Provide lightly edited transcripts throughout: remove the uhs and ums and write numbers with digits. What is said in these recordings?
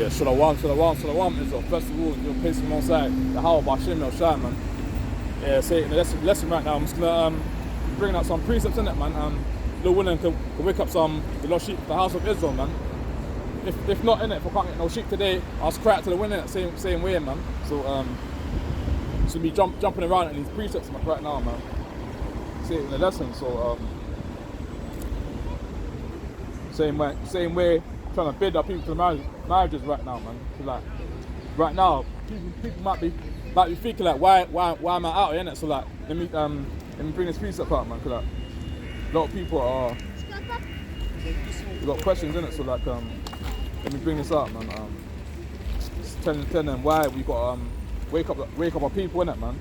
Yeah, shalom. Is first of all, you're placing alongside the How by Shem El Shai, man. Yeah, say in the lesson right now, I'm just gonna bring out some precepts in it, man. Little willing to wake up the lost sheep of the house of Israel, man. If not in it, if I can't get no sheep today, I'll cry out to the wind in it, same way, man. So so be jumping around in these precepts, man, right now, man. Say it in the lesson, so same way, trying to bid our people to marriages right now, man. So like, right now, people might be thinking like, why am I out here, innit? So like, let me bring this precept out, man. Cause like, a lot of people they got questions in it. So like, let me bring this out, man. Just telling them why we got wake up our people, innit, man.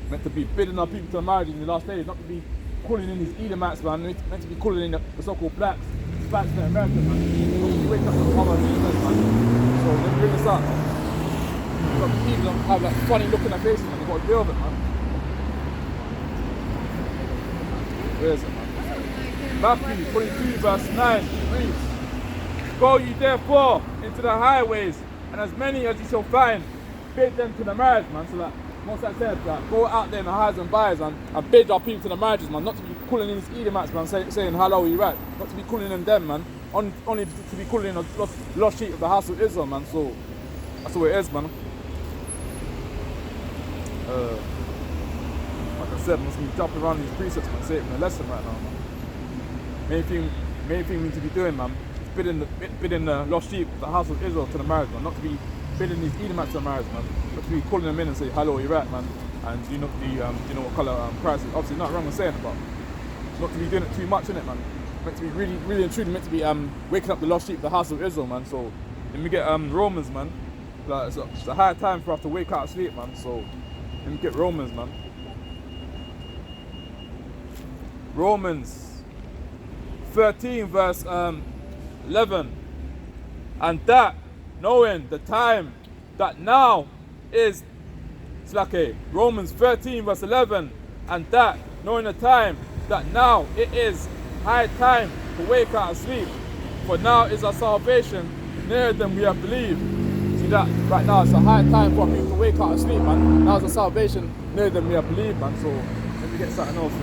Meant to be bidding our people to marriage in the last days, not to be calling in these Edomites, man. Meant to be calling in the so-called blacks, Hispanics, and Americans, man. We wake up the other Edomites, man. So let me bring this out, man. People have like funny look in their faces, man. They've got to deal with it, man. Where is it, man? Matthew 22 verse 9 reads, "Go ye therefore into the highways, and as many as ye shall find, bid them to the marriage," man. So like, most I said, like, go out there in the highs and byes, man, and bid our people to the marriages, man. Not to be calling in these Edomites, man, saying hello, you right. Not to be calling in them, man. Only to be calling in the lost sheep of the house of Israel, man. So that's what it is, man. Like I said, I'm just gonna be jumping around these precepts, man. Say it in the lesson right now, man. Main thing we need to be doing, man, is bidding the lost sheep of the house of Israel to the marriage, man. Not to be bidding these Edomites to the marriage, man. Not to be calling them in and say, hello, you're right, man. And do you know what colour price is? Obviously not wrong in saying it, but not to be doing it too much, innit, man. Meant to be really and truly meant to be waking up the lost sheep of the house of Israel, man. So let me get Romans, man. Like, it's a high time for us to wake out of sleep, man. So let me get Romans, man. Romans 13 verse 11. "And that, knowing the time that now is," it's like a Romans 13 verse 11. "And that, knowing the time that now it is high time to wake out of sleep, for now is our salvation nearer than we have believed." See that? Right now it's a high time for people to wake out of sleep, man. Now is our salvation nearer than we have believed, man. So let me get something else.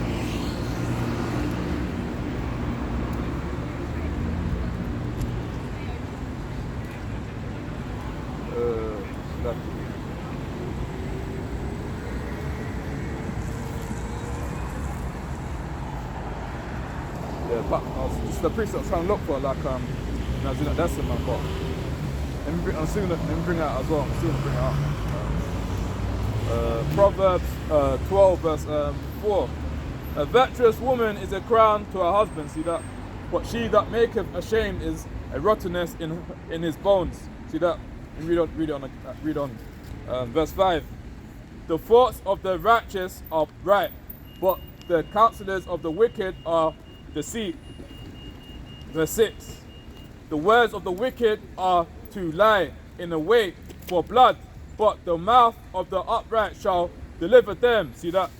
Yeah, but this is the priest I was trying to look for, like, when I was doing that lesson, man. But I'm soon going to bring it out as well. I'm soon going to bring it out. Proverbs 12 verse 4. "A virtuous woman is a crown to her husband," see that? "But she that maketh ashamed is a rottenness in his bones." See that? And read on. Verse 5. "The thoughts of the righteous are right, but the counselors of the wicked are deceit." Verse 6. "The words of the wicked are to lie in a wait for blood, but the mouth of the upright shall deliver them." See that?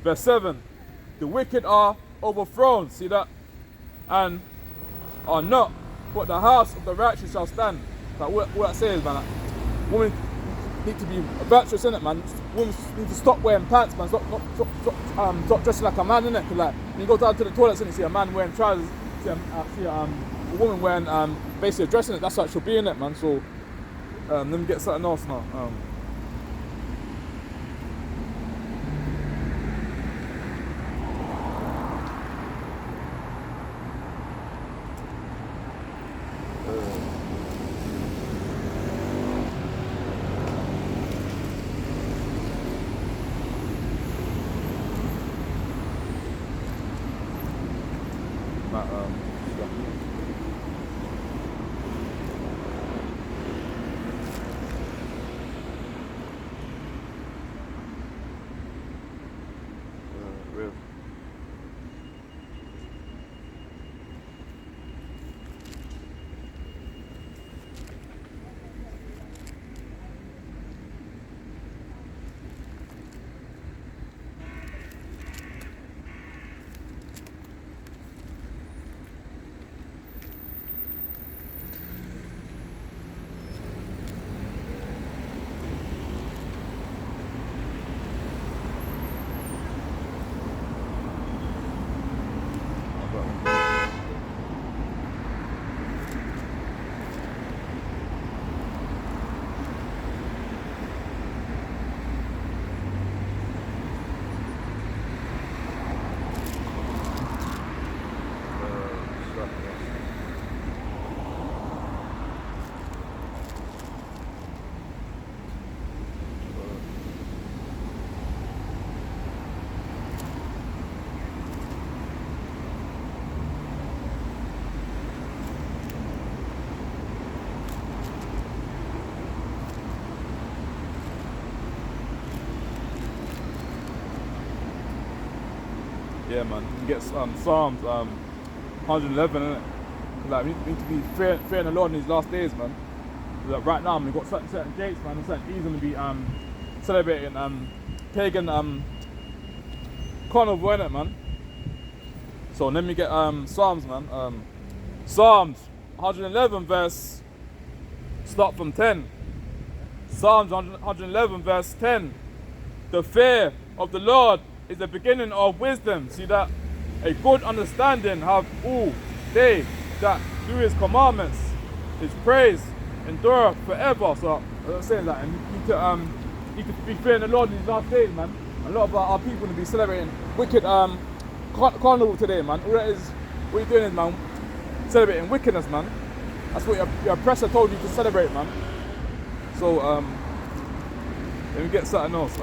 Verse 7. "The wicked are overthrown," see that, "and are not, but the house of the righteous shall stand." Like, what that says, man, like, women need to be virtuous, innit, man. Women need to stop wearing pants, man. Stop dressing like a man, innit. Cause like, when you go down to the toilets and you see a man wearing trousers, see a woman wearing basically a dress in it, that's how it should be, innit, man. So let me get something else now. Yeah, man. You get Psalms 111, innit? Like, we need to be fearing the Lord in these last days, man. Like, right now, we've got certain dates, man, and certain he's going to be celebrating pagan carnival, innit, man? So let me get Psalms, man. Psalms 111 verse, start from 10. Psalms 111 verse 10. The fear of the Lord is the beginning of wisdom. See that? A good understanding have all they that do his commandments. His praise endure forever. So I'm saying that, and you need to be fearing the Lord in these last days, man. A lot of our people will be celebrating wicked carnival today, man. All that is, what you're doing is, man, celebrating wickedness, man. That's what your oppressor told you to celebrate, man. So let me get something else.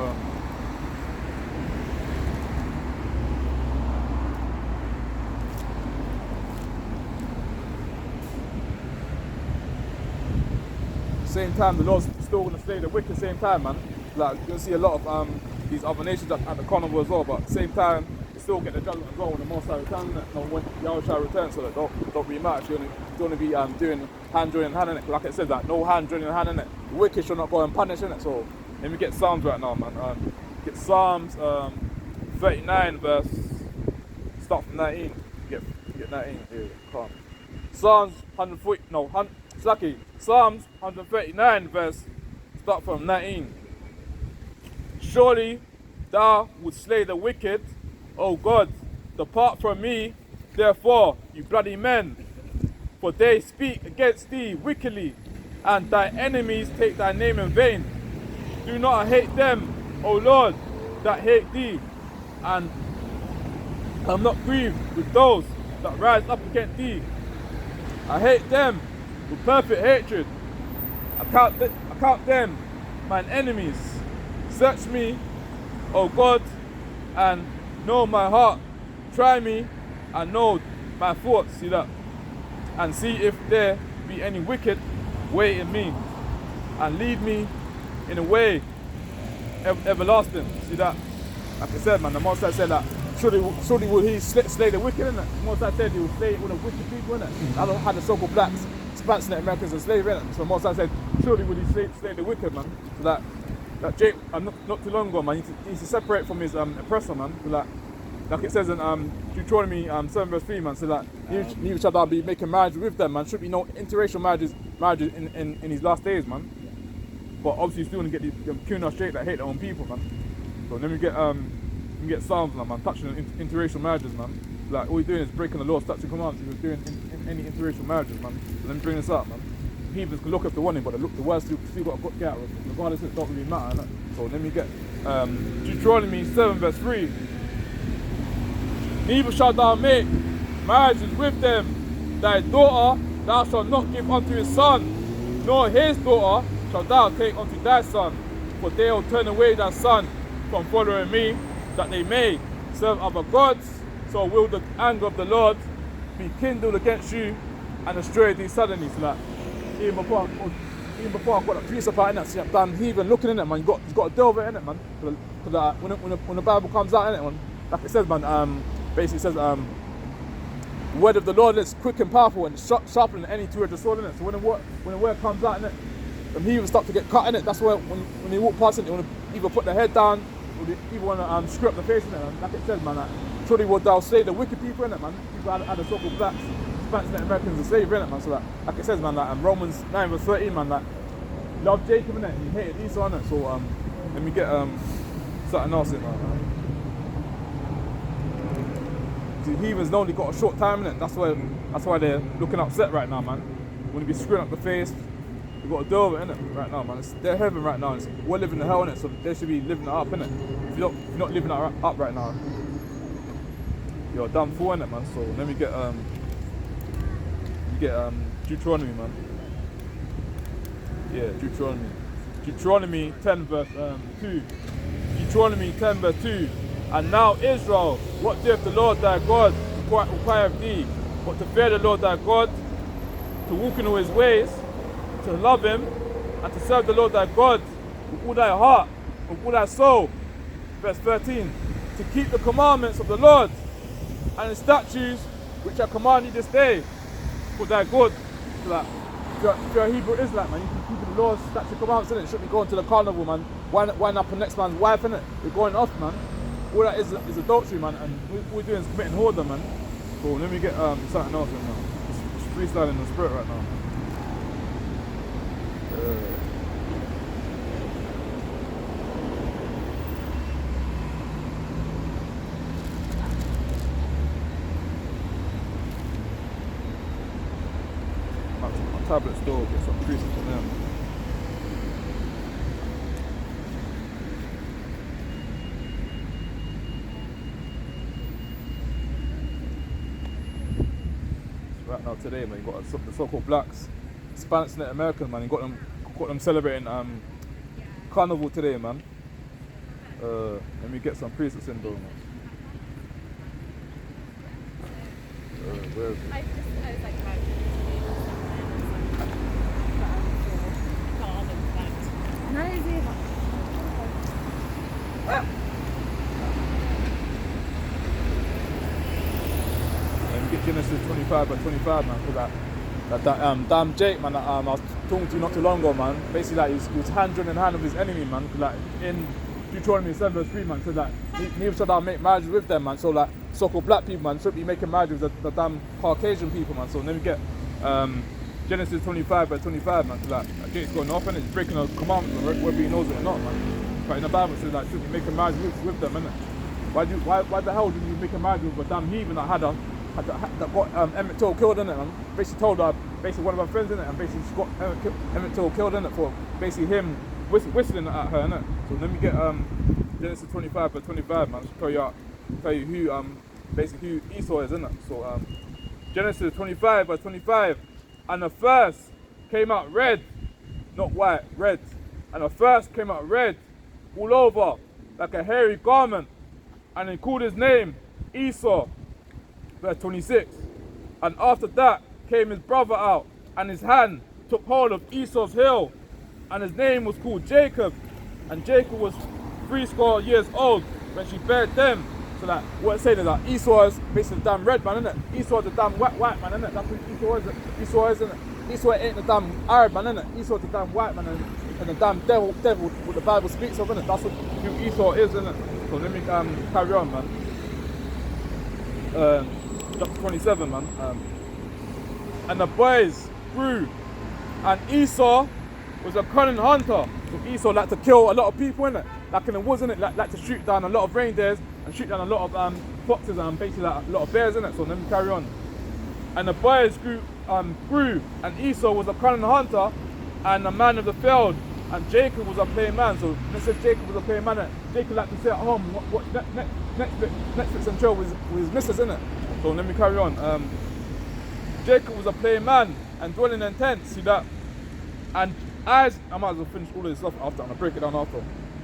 Same time, the Lord's still going to slay the wicked. Same time, man. Like, you'll see a lot of these other nations at the carnival as well. But at the same time, you still get the judgment as well when the Most High returns. When Yahweh shall return, so that don't really matter. You're going to be doing hand joining hand in it. Like it says, that no hand joining hand in it. The wicked shall not go and punish in it. So let me get Psalms right now, man. Get Psalms 39 verse. Start from 19. Get 19. Here, calm. Psalms 140. No, Slaki. Psalms 139 verse, start from 19. Surely thou would slay the wicked, O God, depart from me, therefore, you bloody men, for they speak against thee wickedly, and thy enemies take thy name in vain. Do not hate them, O Lord, that hate thee, and I'm not grieved with those that rise up against thee. I hate them with perfect hatred. I count them mine enemies. Search me, O God, and know my heart. Try me and know my thoughts. See that? And see if there be any wicked way in me, and lead me in a way everlasting. See that? Like I said, man, the Most High said that surely will he slay the wicked, innit? The Most High said he will slay all the wicked people, innit? I don't have the so-called blacks, Spanish Americans as slavery, innit? So the Most High said, surely will he slay the wicked, man. So that Jake, not too long ago, man, he needs to separate from his oppressor, man. So like it says in Deuteronomy 7 verse 3, man, so that neither shall thou be making marriage with them, man. Should be no interracial marriages in these last days, man. But obviously still going to get the Kuna straight that hate their own people, man. So then we get Psalms now, man, touching on interracial marriages, man. Like, all you're doing is breaking the law, statutes and commands. You're doing in any interracial marriages, man. So let me bring this up, man. Heathens can look if they want it, but the words still got to get out of it. Regardless, it don't really matter, innit? So let me get Deuteronomy 7 verse 3. Neither shalt thou make marriages with them. Thy daughter thou shalt not give unto his son, nor his daughter shalt thou take unto thy son, for they will turn away thy son from following me, that they may serve other gods. So will the anger of the Lord be kindled against you and destroy thee suddenly. So that even before I've got a precept out in that, see, I'm heathen looking in it, man. You've got to delve it in it, man. Because when the Bible comes out in it, man, like it says, man, basically it says, the word of the Lord is quick and powerful and sharper than any two-edged sword in it. So when the word comes out in it, them heathens start to get cut in it. That's why when they walk past it, they want to either put their head down or they either want to screw up the face in it. And like it says, man, like, surely will thou slay the wicked people in it, man. People had the so-called blacks, Spanish and Americans and slavery in it, man. So like it says, man, like Romans 9 verse 13, man, like loved Jacob in it, he hated Esau in it. So let me get something else in, man. See, heathens only got a short time in it. That's why they're looking upset right now, man. Want to be screwing up the face. We've got to deal with it, innit, right now, man. It's their heaven right now. We're living in hell, innit, so they should be living it up, innit. If you're not living it up right now, you're done for, innit, man. So let me get Deuteronomy, man. Yeah, Deuteronomy 10 verse 2. Deuteronomy 10 verse 2. And now Israel, what doeth the Lord thy God require of thee, but to fear the Lord thy God, to walk in all his ways, to love him, and to serve the Lord thy God with all thy heart, with all thy soul. Verse 13, to keep the commandments of the Lord and the statutes which I command you this day, for thy good. So that if you're a Hebrew Israelite, man, you can keep the laws, statutes, commandments, innit? Shouldn't be going to the carnival, man. Winding up on next man's wife, innit? You're going off, man. All that is adultery, man, and what we're doing is committing whoredom, man. So let me get something else in, man. It's freestyling in the spirit right now. My tablet store, get some priests from them. Right now today, man, you got the so-called blacks, Spanish and American, man. You got them celebrating carnival today, man. Let me get some priests in though, man. Where is it? I was like, Get Genesis 25:25, man, because that damn Jake, man, that I was talking to you not too long ago, man. Basically, like, he was hand in hand with his enemy, man. Like in Deuteronomy 7:3, man, said that neither should I make marriages with them, man. So like so-called black people, man, should be making marriages with the damn Caucasian people, man. So let me get Genesis 25:25, man. Like Jake's going off and it's breaking a commandment, whether he knows it or not, man. But in the Bible, it says like should be making marriages with them, innit? Why the hell did you make a marriage with a damn heathen that got Emmett Till killed in it, and basically told basically one of her friends in it, and basically she got Emmett Till killed in it for basically him whistling at her, innit? So let me get Genesis 25:25, man. To tell you who basically who Esau is, innit? So Genesis 25:25, and the first came out red, not white, red, and the first came out red all over like a hairy garment, and he called his name Esau. Verse 26, and after that came his brother out, and his hand took hold of Esau's heel, and his name was called Jacob, and Jacob was 80 years old when she bare them. So that what it's saying is that Esau is basically the damn red man, isn't it? Esau is the damn white man, isn't it? That's what Esau is. Esau is, isn't it? Esau ain't the damn Arab man, isn't it? Esau is the damn white man, and the damn devil what the Bible speaks of, isn't it? That's what who Esau is, isn't it? So let me carry on, man. Chapter 27, man. And the boys grew, and Esau was a cunning hunter. So Esau liked to kill a lot of people, innit? Like in the woods, innit? Like to shoot down a lot of reindeers and shoot down a lot of foxes and basically like a lot of bears, innit? So let me carry on. And the boys grew, and Esau was a cunning hunter and a man of the field, and Jacob was a plain man. So this says Jacob was a plain man. Jacob liked to sit at home, watch Netflix and chill with his missus, innit? So let me carry on. Jacob was a plain man and dwelling in tents, see that? And I might as well finish all of this stuff after, I'm gonna break it down after.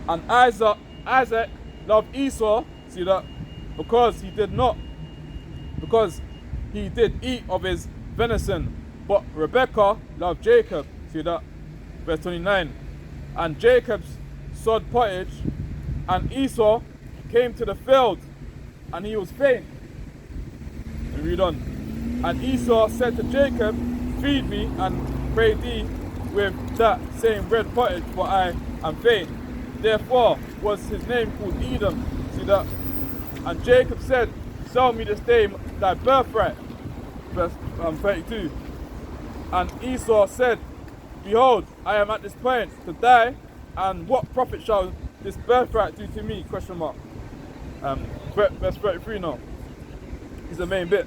And Isaac loved Esau, see that? Because he did eat of his venison. But Rebekah loved Jacob, see that? Verse 29. And Jacob sowed pottage, and Esau came to the field, and he was faint. And read on. And Esau said to Jacob, feed me and pray thee with that same red pottage, for I am faint. Therefore was his name called Edom. See that? And Jacob said, sell me this day thy birthright. Verse 32. And Esau said, behold, I am at this point to die, and what profit shall this birthright do to me? Question mark. Verse 33 now. Is the main bit.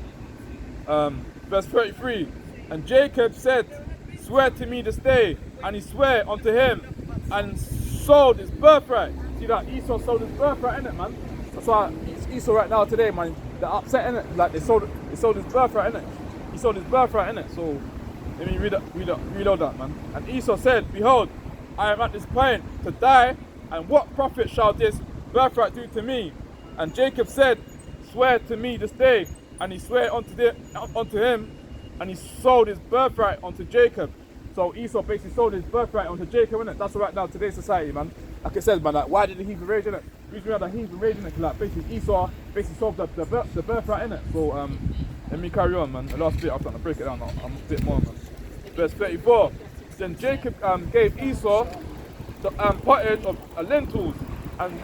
Verse 33. And Jacob said, swear to me this day, and he sware unto him, and sold his birthright. See that? Esau sold his birthright, innit, man? That's why Esau right now today, man, they're upset, innit? Like they sold his birthright, innit? He sold his birthright, innit? So let me reload that, man. And Esau said, behold, I am at this point to die, and what profit shall this birthright do to me? And Jacob said, swear to me this day, and he sware unto him, and he sold his birthright unto Jacob. So Esau basically sold his birthright unto Jacob, innit? That's right now today's society, man. like it says, man, like, why did the heathen rage in it? The reason we had the heathen rage in it, like, basically Esau basically solved the birthright in it. So, let me carry on, man. The last bit, I'm trying to break it down, I'm a bit more, man. Verse 34. Then Jacob gave Esau the pottage of lentils, and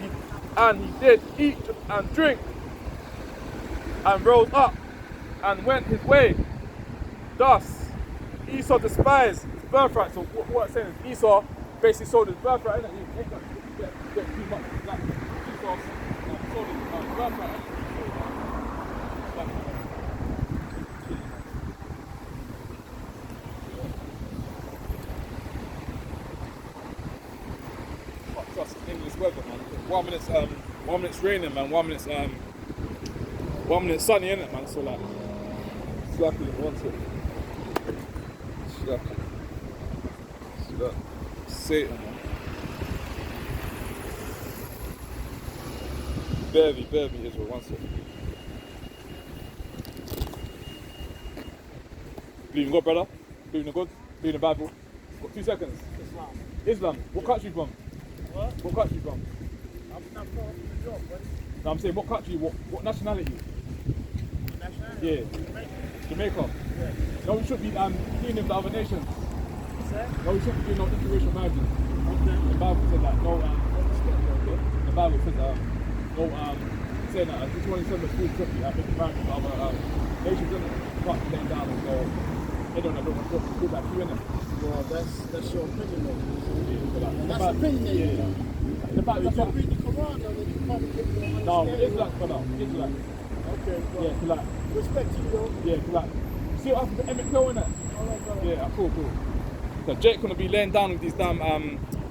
he did eat and drink, and rose up, and went his way. Thus, Esau despised his birthright. So what I'm saying is Esau basically sold his birthright, innit? He ain't got to get too much. Like, Esau sold his birthright. Trust English weather, man. 1 minute's raining, man. 1 minute sunny, innit, man? So like, slackly wants it. Slackly. See that? Satan, man. Barely Israel wants it. Believe in God, brother? Believe in God? Believe in the Bible? Got 2 seconds. Islam. What country you from? What country you from? I'm not from the job, but No, I'm saying what country, what nationality? nationality? Yeah. Jamaica. Yeah. No, we should be dealing with the other nations. Sir? No, we shouldn't be doing no interracial marriages. Okay. The Bible said that. No, the Bible said no, saying that this one in seven schools should be making marriage with other nations, isn't it? You can't take down and go, they don't want to do that to you, innit? Well, that's your opinion, though. Yeah, That's the opinion, yeah. The Bible, If that's you what. read the Quran, though, then you probably get more No, understanding. Israel, brother. Israel. Okay, well, Yeah, to like, respect to you, though. yeah, to like. See what happened to Emmett Till, innit? All right, brother. Yeah, cool. So Jake gonna be laying down with these damn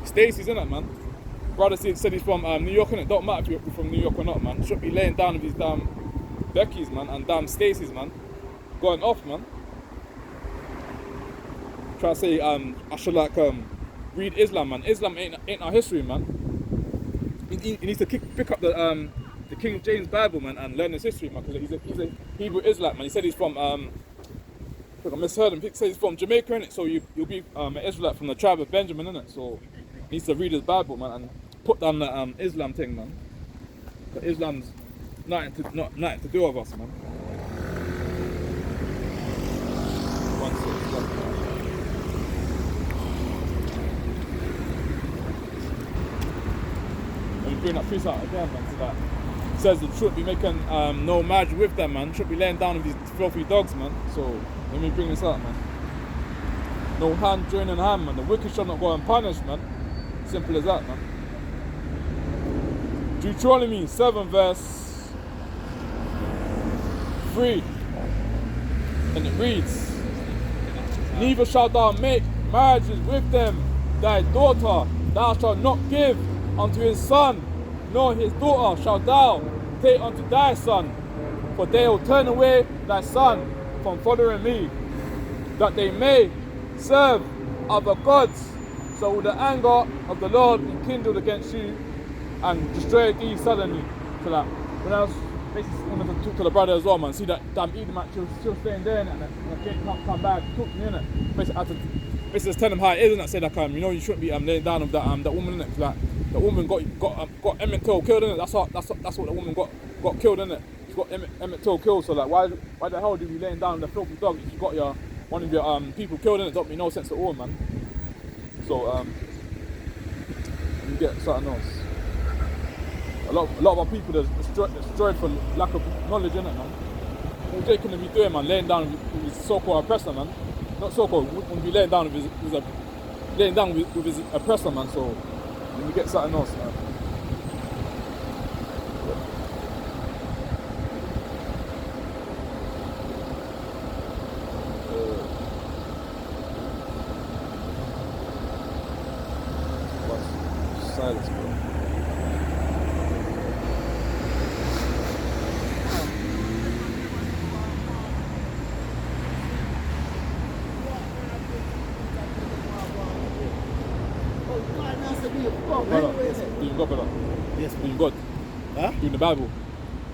Stacey's, innit, man? Brother said he's from New York, innit? Don't matter if you're from New York or not, man. Should be laying down with these damn Becky's, man, and damn Stacey's, man. Going off, man. Try to say I should like read Islam, man. Islam ain't our history, man. He needs to pick up the King James Bible, man, and learn his history, man, because he's a Hebrew Israelite, man. He said he's from I think I misheard him. He said he's from Jamaica, innit? So you'll be an Israelite from the tribe of Benjamin, innit? So he needs to read his Bible, man, and put down the Islam thing, man. But Islam's nothing to do with us, man. Bring that freestyle again, man. So that says that should be making no marriage with them, man. Should be laying down with these filthy dogs, man. So let me bring this up, man. No hand joining hand, man. The wicked shall not go unpunished, man. Simple as that, man. Deuteronomy 7 verse 3, and it reads, neither shalt thou make marriages with them. Thy daughter thou shalt not give unto his son, nor his daughter shalt thou take unto thy son, for they will turn away thy son from following me, that they may serve other gods. So will the anger of the Lord be kindled against you, and destroy thee suddenly. So that when I was basically wanted to talk to the brother as well, man, see that damn Edomite still staying there, and I can't come back, talk to me, innit? Basically, I had to just tell him how it is, and I said like you know, you shouldn't be laying down with that woman, innit? Like the woman got Emmett Till killed, innit? That's what the woman got killed, innit? She got Emmett Till killed. So like why the hell do you laying down with the filthy dog if you got one of your people killed, innit? Don't make no sense at all, man. So you get something else. A lot of our people are destroyed for lack of knowledge, innit, man? What Jake gonna be doing, man? Laying down with his so-called oppressor, man. Not so-called. Wouldn't be laying down with his oppressor, man. So let me get something else, man. Silence, bro. Doing God, brother. Yes, Doing God. huh? Doing the Bible.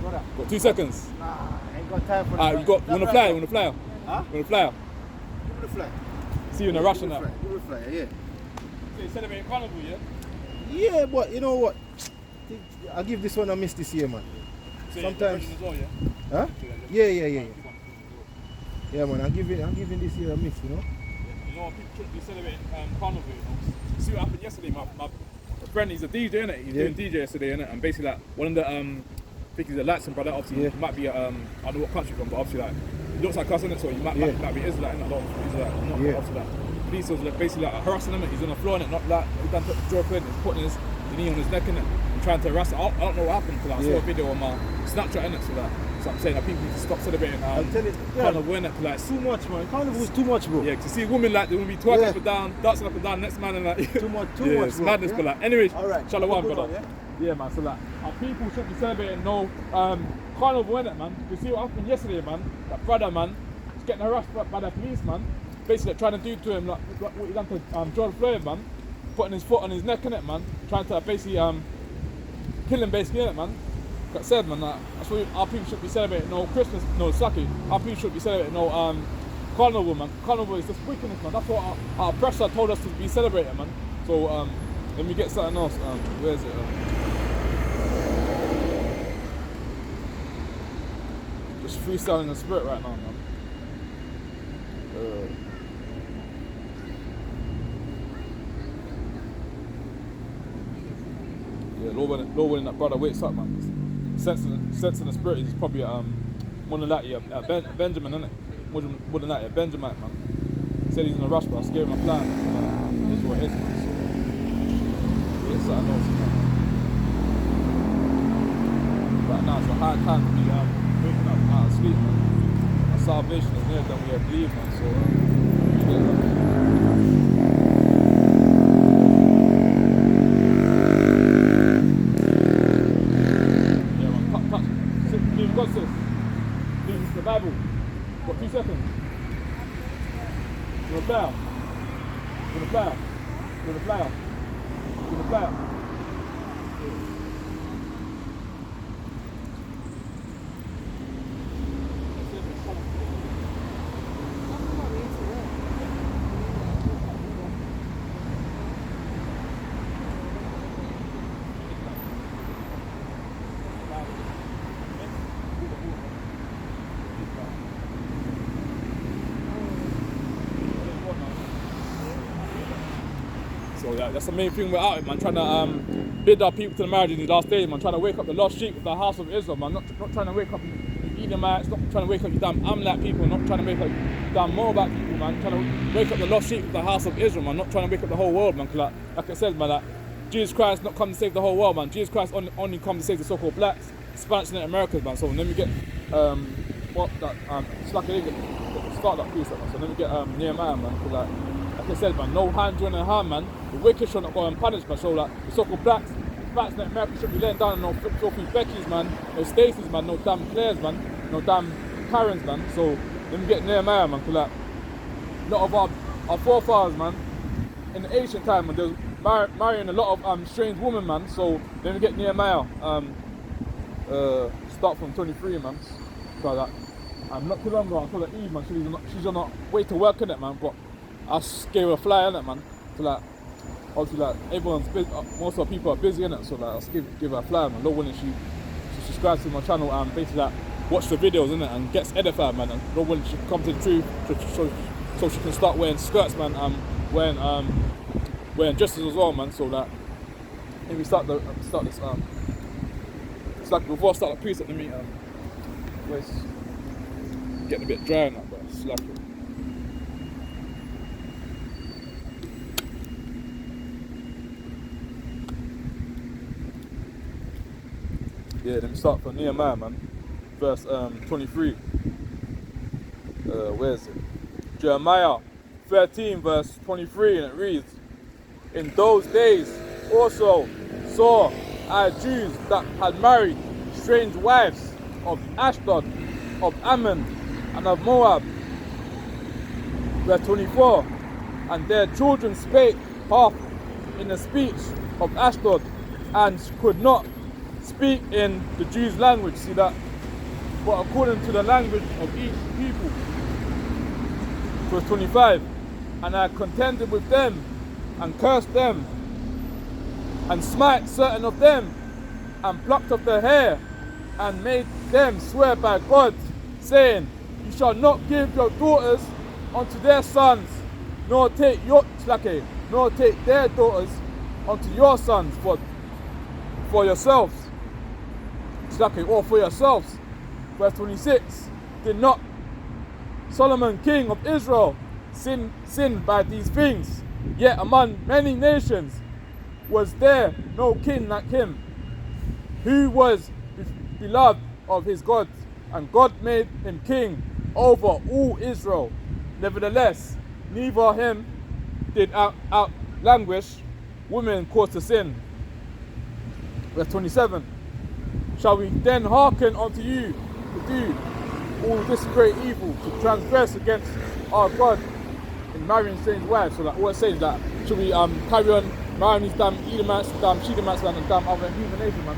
Brother. Got 2 seconds. I ain't got time for Alright, you wanna fly? You wanna fly? Huh? You wanna fly? Give me the flag. See you in a Russian now. Give me the flag, yeah. So you celebrating carnival, yeah? Yeah, but you know what? I'll give this one a miss this year, man. So Sometimes. as well, yeah? Huh? Yeah. Yeah, man. I'm giving this year a miss, you know. You know, people should be celebrating Carnival, you know. See what happened yesterday, my friend, he's a DJ, innit? He's doing DJ yesterday, innit? And basically, like, one of the, I think he's a Latin brother, obviously, he might be, I don't know what country from, but obviously, like, he looks like us, innit? So he might be Israelite, innit? He's like, not obviously, like, police was like, basically, like, harassing him, he's on the floor, innit? Not like, he's done Jordan, he's putting his knee on his neck, innit? And trying to harass him. I don't know what happened, because I saw a video on my Snapchat, innit? So, like, so I'm saying that people need to stop celebrating Carnival, innit? Like, too much, man. Carnival is too much, bro. yeah, to see women like they will be twerking up and down, dancing up and down, next man and like Too much, it's bro. madness, but like anyways, Alright. Shalom, Good brother. one, Yeah, man. So like our people should be celebrating no Carnival, innit, man. You see what happened yesterday, man? That brother, man, was getting harassed by the police, man. Basically trying to do to him like what he done to George Floyd, man. Putting his foot on his neck, innit, man. Trying to basically kill him, basically, innit, man. Like I said, man, that's why our people should be celebrating no Christmas, no Saki. Our people should be celebrating no Carnival, man. Carnival is just wickedness, man. That's what our oppressor told us to be celebrating, man. So let me get something else. Where is it? Just freestyling in the spirit right now, man. Yeah, Lord willing that brother wakes up, man. Sense in the spirit is probably more than likely Benjamin, isn't it? More than likely Benjamin, man. Said he's in a rush, but I scared him a plan. That's what it is, man. So yeah, something else, man. Right now it's a hard time to be waking up out of sleep, man. Our salvation is nearer than we have believed, man. So God says, read the Bible. What, 2 seconds? You're a flower. You're a flower. You're a flower. You're a flower. So yeah, that's the main thing we're out here, man. Trying to bid our people to the marriage in these last days, man. Trying to wake up the lost sheep of the house of Israel, man. Not trying to wake up you Edomites, not trying to wake up you damn Amalek people, not trying to wake up you damn Moabite people, man. Trying to wake up the lost sheep of the house of Israel, man. Not trying to wake up the whole world, man. Cause like I said, man, like Jesus Christ not come to save the whole world, man. Jesus Christ only come to save the so-called blacks, Spanish and Americans, man. So let me get start that piece up, man. So let me get Nehemiah, man. Cause like I said, man, no hand joining hand, man. The wicked should not go unpunished, man. So like the so-called blacks in America should be laying down on no filthy Beckys, man, no Stacys, man, no damn Claires, man, no damn Karens, man. So let me get Nehemiah, man, cause like a lot of our forefathers, man, in the ancient time, man, they was marrying a lot of strange women, man. So let me get Nehemiah. Start from 23, man. So like not too long ago, I saw that Eve, man. She's on her way to work, innit, man. But I just gave her a fly, innit, man. So like obviously, like everyone's busy, most of the people are busy, innit. So like, I'll give her a fly, man. Lord willing, she subscribes to my channel and basically like watch the videos, innit, and gets edified, man. And Lord willing, she can come to the truth, so she can start wearing skirts, man. Wearing dresses as well, man. So like, let me start this. It's like before I start the precept, let me it's getting a bit dry now, but it's like. Yeah, let me start from Nehemiah, man. Verse 23. Where is it? Jeremiah 13, verse 23, and it reads, "In those days also saw I Jews that had married strange wives of Ashdod, of Ammon, and of Moab." Verse 24. "And their children spake half in the speech of Ashdod, and could not speak in the Jews' language." See that? But according to the language of each people. Verse 25. "And I contended with them and cursed them, and smite certain of them, and plucked off their hair, and made them swear by God, saying, You shall not give your daughters unto their sons, nor take their daughters unto your sons, but for yourselves. Or for yourselves. Verse 26. Did not Solomon, king of Israel, sin by these things? Yet among many nations was there no king like him, who was beloved of his God, and God made him king over all Israel. Nevertheless, neither him did out languish women caused to sin. Verse 27. Shall we then hearken unto you to do all this great evil, to transgress against our God in marrying strange wives? So like what it says that should we carry on marrying these damn Edomites, damn Shedemites, man, and damn other human nations, man?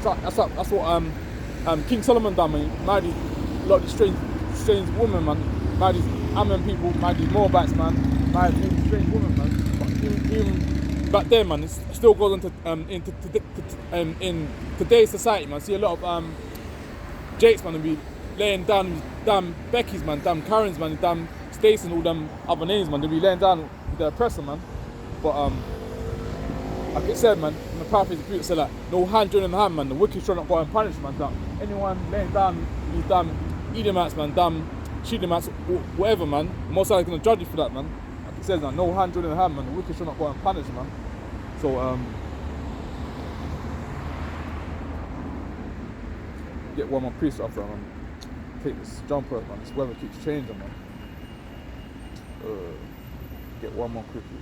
That's what King Solomon done, man. He married a lot of these strange women, man. Married these Ammon people, married these Moabites, man. Married these strange women, man. But even back then, man, it still goes into in today's society, man. See a lot of Jakes, man, and be laying down damn Becky's, man, damn Karen's, man, damn Stacey and all them other names, man. They be laying down with their oppressor, man. But like it said, man, in the paraphrase of Peter said like, no hand joining the hand, man. The wicked shall not go unpunished, man. That anyone laying down these damn Edomites, man, damn Shedemites, whatever, man, most likely gonna judge you for that, man. Like it says, man, no hand joining the hand, man. The wicked shall not go unpunished, man. So get one more priest off, man. Take this jumper, man. This weather keeps changing, man. Get one more quickly.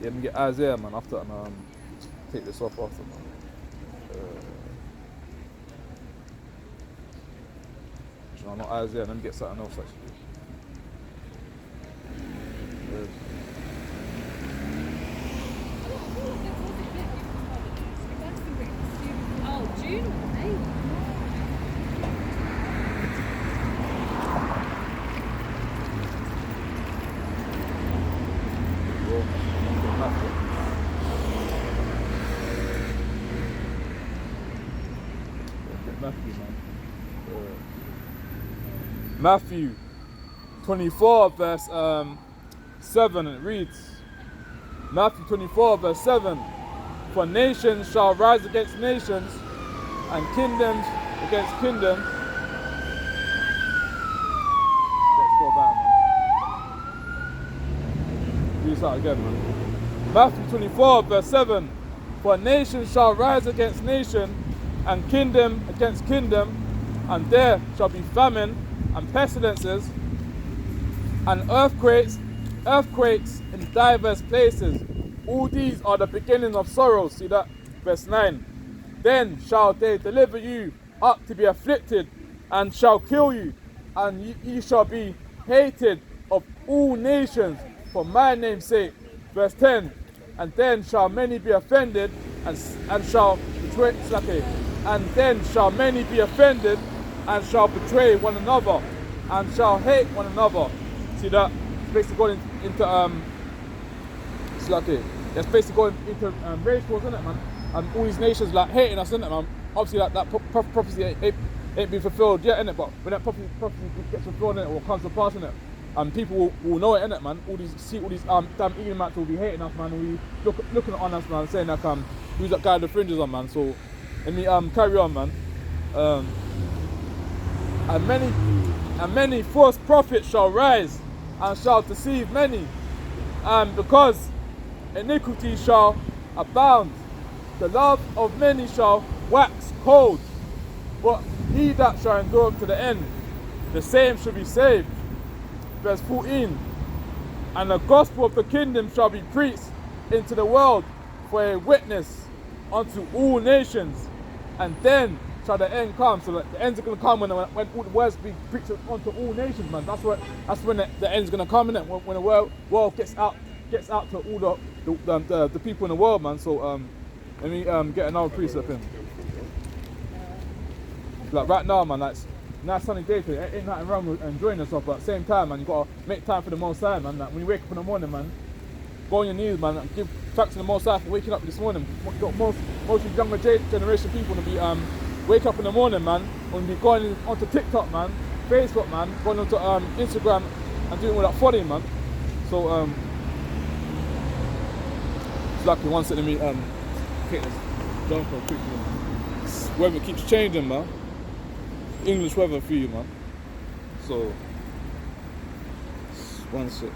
Yeah, let me get Isaiah, man, after and take this off after, man. No, not Isaiah, let me get something else actually. Oh, June or May? Matthew 24 verse 7, it reads, Matthew 24 verse 7, for nations shall rise against nations, and kingdoms against kingdoms. Let's go back, man. Do this out again, man. Matthew 24 verse 7, for nation shall rise against nation, and kingdom against kingdom, and there shall be famine and pestilences and earthquakes in diverse places. All these are the beginning of sorrows. See that? Verse 9. Then shall they deliver you up to be afflicted, and shall kill you, and ye shall be hated of all nations for my name's sake. Verse 10. And then shall many be offended, and shall betray. And then shall many be offended, and shall betray one another, and shall hate one another. See that? It's basically going into that's basically going into race wars, isn't it, man? And all these nations like hating us, isn't it, man? Obviously, like that prophecy ain't been fulfilled yet, innit? But when that prophecy gets fulfilled, innit, or comes to pass, innit, and people will know it, innit, man. All these damn Edomites will be hating us, man. Will be looking on us, man, saying like who's that guy with the fringes on, man? So let me carry on, man. And many false prophets shall rise, and shall deceive many. And because iniquity shall abound, the love of many shall wax cold. But he that shall endure to the end, the same shall be saved. Verse 14. And the gospel of the kingdom shall be preached into the world for a witness unto all nations, and then shall the end come. So the end's going to come when all the words be preached unto all nations, man. That's when the end's going to come, innit? When the world gets out to all the people in the world, man. So let me get another precept in. Like right now, man, like nice sunny day today. Ain't nothing wrong with enjoying yourself, but at the same time, man, you gotta make time for the Most High, man. Like when you wake up in the morning, man, go on your knees, man, and give thanks to the Most High for waking up this morning. Most of these younger generation people will be wake up in the morning, man, and be going onto TikTok, man, Facebook, man, going onto Instagram and doing all that following, man. So it's lucky one second me take this jump real quick, man. Weather keeps changing, man. English weather for you, man. So one sec.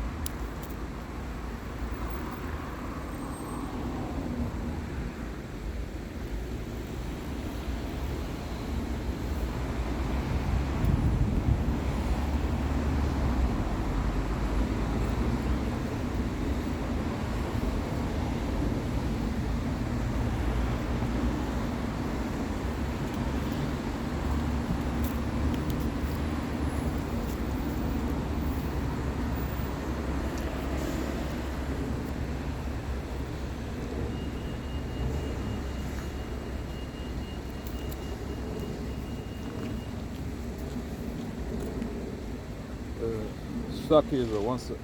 Stuck here, but one sec.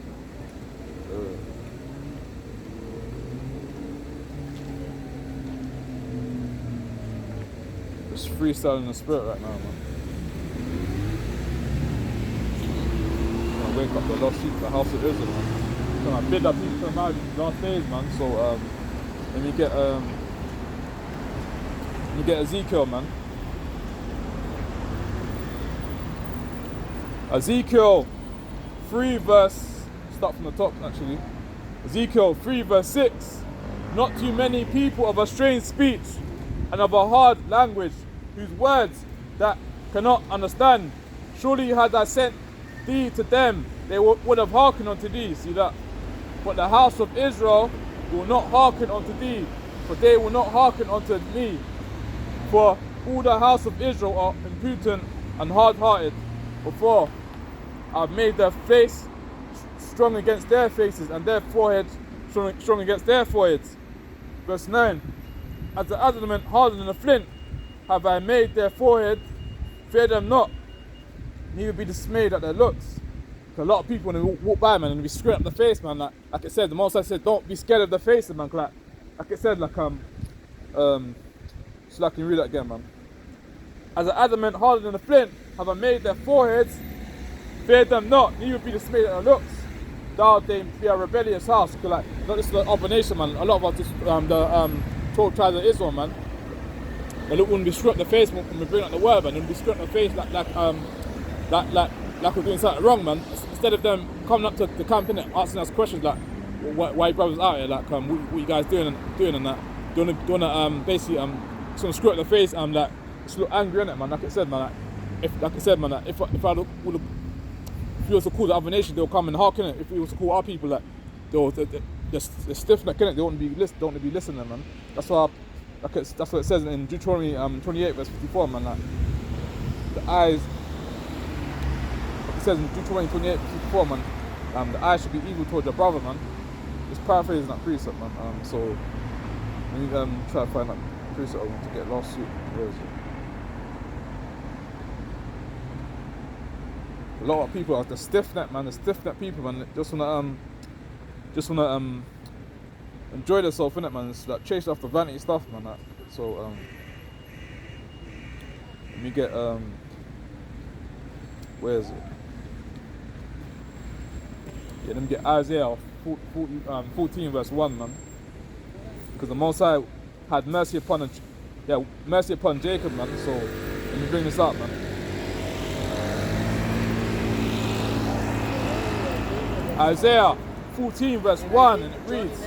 It's freestyling in the spirit right now, man. I wake up the lost sheep, the house of Israel, man. So I bid that people come out last days, man. So and you get Ezekiel, man. Ezekiel 3 verse, start from the top actually. Ezekiel 3 verse 6. Not too many people of a strange speech and of a hard language, whose words that cannot understand. Surely had I sent thee to them, they would have hearkened unto thee. See that? But the house of Israel will not hearken unto thee, for they will not hearken unto me. For all the house of Israel are impudent and hard-hearted. Before I've made their face strong against their faces, and their foreheads strong against their foreheads. Verse 9. As the adamant harder than a flint, have I made their forehead, fear them not, neither be dismayed at their looks. A lot of people when they walk by, man, and be squaring up the face, man. Like it said, the Most High said, don't be scared of the faces, man. Like it said, so I can read that again, man. As an adamant harder than a flint, have I made their foreheads, fear them not, neither be dismayed at their looks. Thou they be a rebellious house. Cause like, not just the other nation, man. A lot of us just the 12 tribes of Israel, man. They wouldn't be screwed up the face when we bring up the word, man. They wouldn't be screwed up the face like we're doing something wrong, man. Instead of them coming up to the camp and asking us questions like, why you brothers out here, like what you guys doing and that. Doing basically just gonna screw up the face and like just look angry in it, man. Like I said, man. If you was to call the other nation, they'll come and hearken it. If we was to call our people, like they're stiff neck in it. They won't be listening, man. That's what it says in Deuteronomy 28 verse 54, man. Like the eyes. It says in Deuteronomy 28 verse 54, man. The eyes should be evil towards your brother, man. Just paraphrasing that precept, man. So we need to try to find that precept to get lost suit. Where is it? A lot of people are the stiff neck, man. The stiff neck people, man. Just wanna enjoy themselves, innit, man. It's like chase after vanity stuff, man. Like. So let me get where is it? Yeah, let me get Isaiah 14 verse 1, man. Because the Most High had mercy upon Jacob, man. So let me bring this up, man. Isaiah 14 verse 1, and it reads,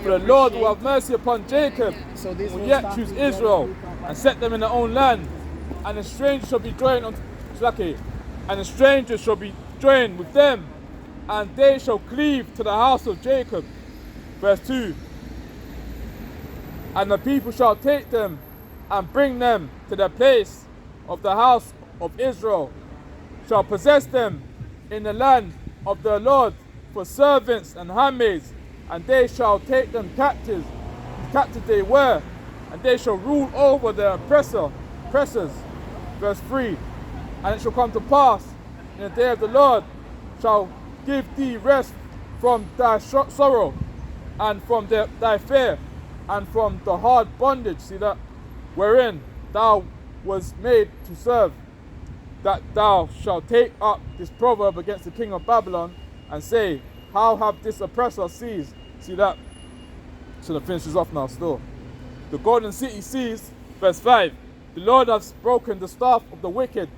for the Lord will have mercy upon Jacob, will yet choose Israel, and set them in their own land, and a stranger shall be joined with them, and they shall cleave to the house of Jacob. Verse 2, and the people shall take them, and bring them to the place of the house of Israel, shall possess them in the land of the Lord for servants and handmaids, and they shall take them captives they were, and they shall rule over their oppressors. Verse 3, and it shall come to pass in the day of the Lord shall give thee rest from thy sorrow, and from thy fear, and from the hard bondage, see that, wherein thou was made to serve, that thou shalt take up this proverb against the king of Babylon, and say, how have this oppressor seized? See that? Should have finished this off now still. The golden city seized, verse 5. The Lord has broken the staff of the wicked,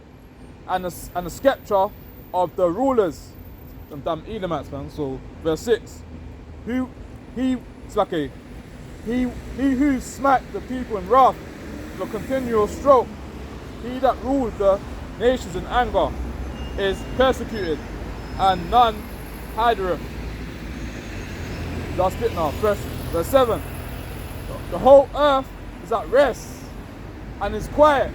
and the scepter of the rulers. Them damn Edomites, man. So verse 6. It's like he who smacked the people in wrath with a continual stroke, he that ruled the nations in anger, is persecuted, and none hidereth. Last bit now, verse 7. The whole earth is at rest and is quiet.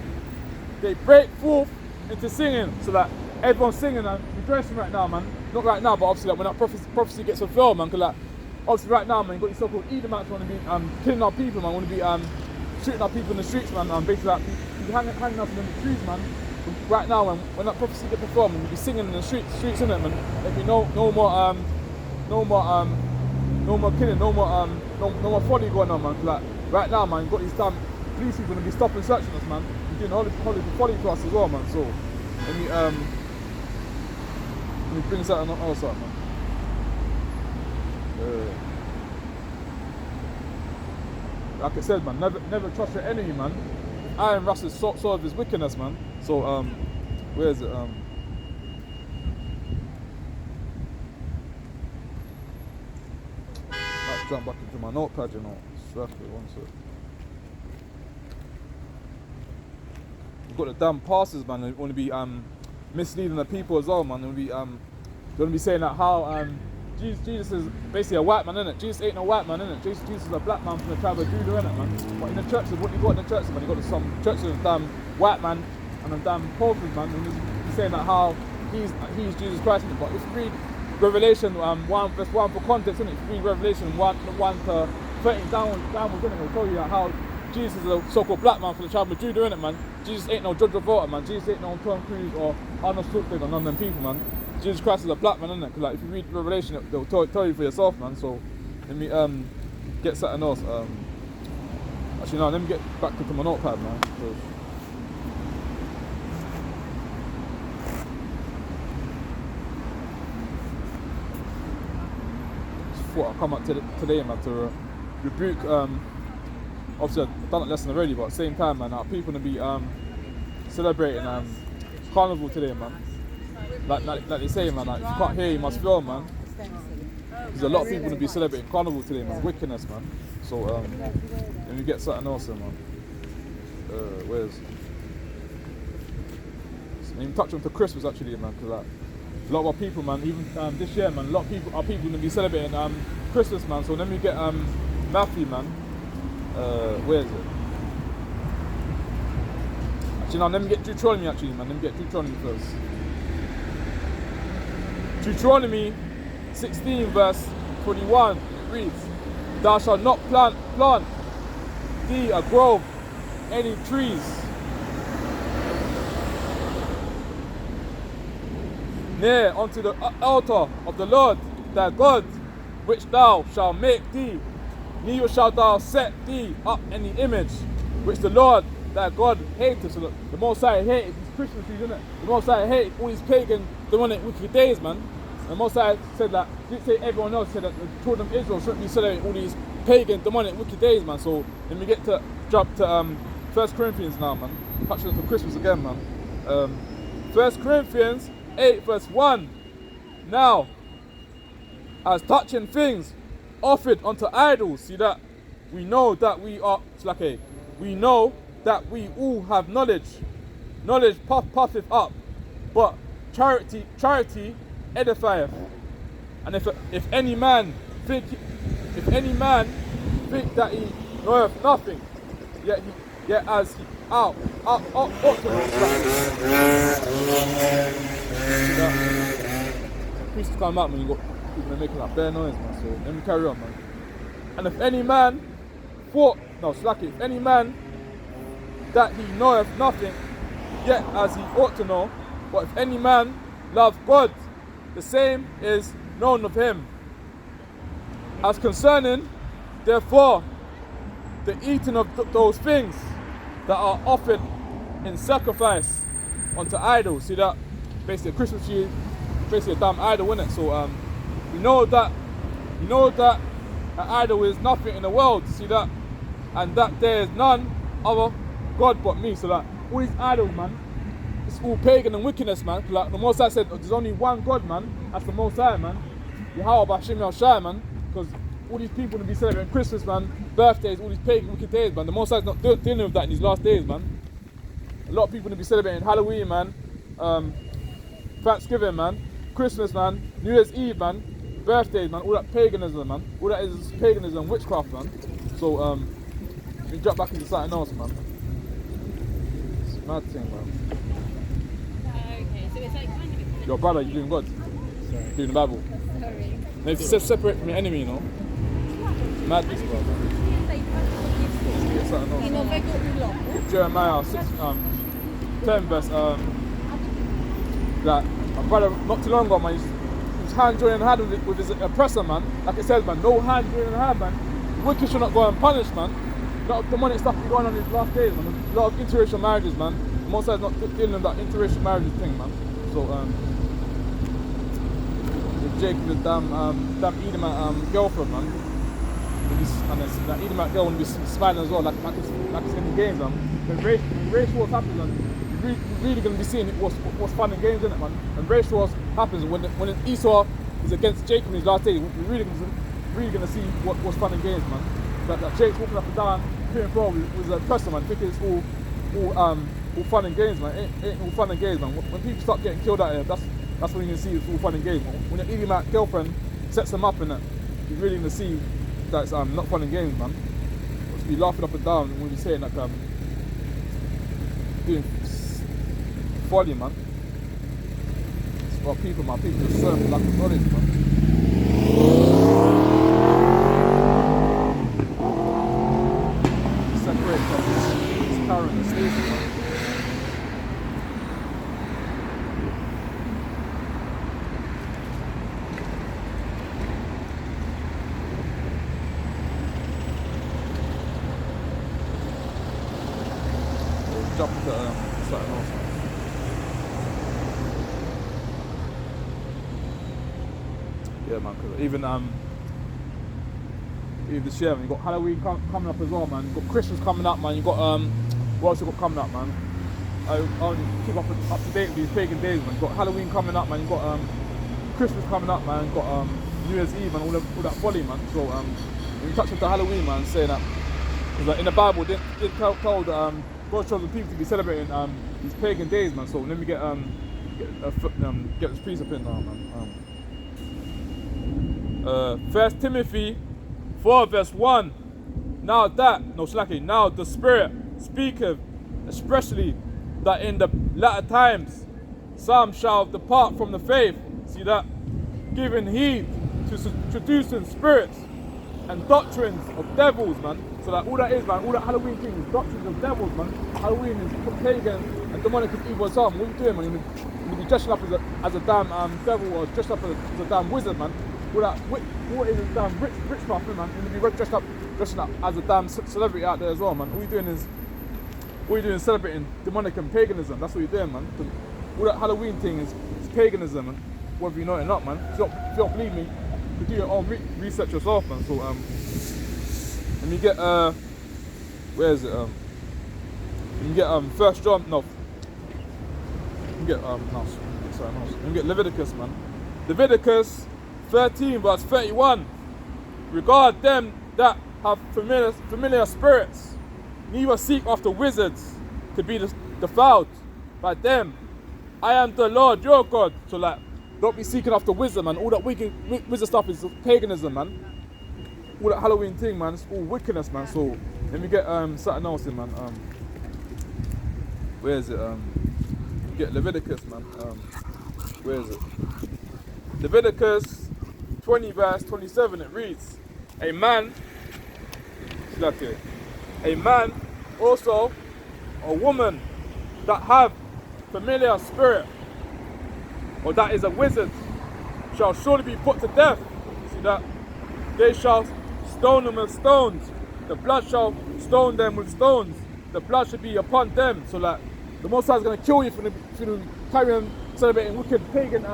They break forth into singing, so that everyone's singing and rejoicing right now, man. Not right now, but obviously like, when that prophecy gets fulfilled, man. Cause like, obviously right now, man, you got these so-called Edomites want to be killing our people, man. Want to be shooting our people in the streets, man. Basically like hanging up in the trees, man. Right now, when that prophecy gets performed, we'll be singing in the streets, in it, man. There'll be no more killing, no more folly going on, man. Like right now, man, you got these damn police people gonna be stopping searching us, man. You're doing holy folly to us as well, man. So let me bring something else up, man. Like I said, man, never trust your enemy, man. Iron rust is sort of his wickedness, man. So where is it? Might jump back into my notepad, you know. One sec. You've got the damn pastors, man. They want to be misleading the people as well, man. They want to be saying that how Jesus is basically a white man, innit? Jesus ain't no white man, innit? Jesus is a black man from the tribe of Judah, innit, man? But in the churches, what you got in the churches, man? You got some churches of damn white man and a damn prophets, man. And he's saying that how he's Jesus Christ, innit? But if you read Revelation 1 verse 1 for context, innit? If you read Revelation 1 to 13 downwards, innit? It'll tell you how Jesus is a so-called black man from the tribe of Judah, innit, man? Jesus ain't no Judge Revolta, man. Jesus ain't no Tom Cruise or Arnold Schwarzenegger or none of them people, man. Jesus Christ is a black man, isn't it? Because like, if you read Revelation, they'll tell you for yourself, man. So let me get something else. Actually, no, let me get back to my notepad, man. Just thought I'd come up today, man, to rebuke. Obviously, I've done that lesson already, but at the same time, man, people gonna be celebrating Carnival today, man. Like they say, man, like, if you can't hear, you must feel, man. There's a lot of people gonna be celebrating Carnival today, man. Wickedness, man. So let me get something else in, man. Where's? Let me touch on to Christmas actually, man, because like a lot of our people, man, even this year, man, a lot of our people gonna be celebrating Christmas, man. So let me get Matthew, man. Where is it? Actually, no, let me get Deuteronomy, actually, man. Let me get Deuteronomy first. Deuteronomy 16 verse 21 reads, thou shalt not plant thee a grove, any trees near unto the altar of the Lord thy God, which thou shalt make thee, neither shalt thou set thee up any image, which the Lord thy God hateth. So the Most High hated these Christian trees, isn't it? The Most High hated all these pagan, demonic, wicked days, man. The Most High said that, didn't say everyone else, said that the children of Israel shouldn't be celebrating all these pagan, demonic, wicked days, man. So let me jump to 1 Corinthians now, man. Touching on to Christmas again, man. 1 Corinthians 8 verse 1. Now, as touching things offered unto idols, see that we know that we know that we all have knowledge. Knowledge puffeth up, but charity edifieth. And if any man think that he knoweth nothing, yet as he ought to know. Priests come out when you got people making like bare noise, man. So let me carry on, man. And if any man if any man that he knoweth nothing, yet as he ought to know, but if any man love God, the same is known of him. As concerning, therefore, the eating of those things that are offered in sacrifice unto idols. See that? Basically, a Christmas tree, basically a damn idol, isn't it? So you know that an idol is nothing in the world. See that? And that there is none other God but me. So that all these idols, man, it's all pagan and wickedness, man. Like the Most High said, there's only one God, man. That's the Most High, man. Yahweh Bashim Yahshai, man. Because all these people will be celebrating Christmas, man, birthdays, all these pagan wicked days, man. The Most High's not dealing with that in these last days, man. A lot of people will be celebrating Halloween, man, Thanksgiving, man, Christmas, man, New Year's Eve, man, birthdays, man. All that paganism, man. All that is paganism, witchcraft, man. So you jump back into something else, man. It's a mad thing, man. Okay, so it's like kind of. Your brother, you doing God? Sorry. Doing the Bible. Sorry. Now if you separate from your enemy, you know. Mad piece, bro, man. Get something else. Jeremiah 10 verse that my brother not too long ago, man, he was hand joining hand with his oppressor, man. Like it says, man, no hand joining hand, man. The wicked should not go unpunished, man. A lot of demonic stuff be going on in these last days, man. A lot of interracial marriages, man. The Most High is not dealing with that interracial marriages thing, man. So with Jake with the damn Edomite girlfriend, man. And that Edomite girl will be smiling as well, like it's in the games, man. When race wars happen, man, you're really going to be seeing what's fun in games, isn't it, man? When race wars happens, when Esau is against Jacob in his last days, we're really going to see what's fun in games, man. That Jake's walking up and down, to and fro with a person, man, thinking it's all fun and games, man. It ain't all fun and games, man. When people start getting killed out here, that's when you can see it's all fun and games. When your Edomite girlfriend sets them up in it, you're really going to see that it's not fun and games, man. Just be laughing up and down when you're saying that doing folly, man. It's about people, man. People just serve for lack of knowledge, man. Separate from this current and station, man. Jump into something else. Yeah, man. Cause even this year, man, you got Halloween coming up as well, man. You got Christmas coming up, man. You got what else you got coming up, man? I only keep up to date with these pagan days, man. You got Halloween coming up, man. You got Christmas coming up, man. You got New Year's Eve, man. All that folly, man. So when you touch on the Halloween, man, saying that, like in the Bible, it didn't tell God chose the people to be celebrating these pagan days, man. So let me get this piece up in now, man. 1 Timothy 4 verse 1. Now the Spirit speaketh expressly that in the latter times some shall depart from the faith. See that? Giving heed to seducing spirits and doctrines of devils, man. So that all that is, man, all that Halloween thing is doctrines of devils, man. Halloween is pagan and demonic as evil as hell. What are you doing, man? You'll be dressing up as a damn devil or dressed up as a damn wizard, man. What is a damn rich stuff, man? You'll be dressing up as a damn celebrity out there as well, man. All you're doing is celebrating demonic and paganism. That's what you're doing, man. All that Halloween thing is paganism, man. Whether you know it or not, man. If you don't believe me, you can do your own research yourself, man. So let me get where is it? You get 1 John. No. You get no. Sorry, no. You get Leviticus, man. Leviticus 13 verse 31. Regard them that have familiar spirits, neither seek after wizards to be defiled by them. I am the Lord your God. So like, don't be seeking after wisdom, man. All that wizard stuff is paganism, man. All that Halloween thing, man, it's all wickedness, man. So let me get something else in, man. Where is it? Get Leviticus, man. Where is it? Leviticus 20 verse 27. It reads, a man also, a woman that have familiar spirit, or that is a wizard, shall surely be put to death. See that? they shall stone them with stones. The blood shall stone them with stones. The blood should be upon them. So like, the Most High is going to kill you for the carrying celebrating wicked pagan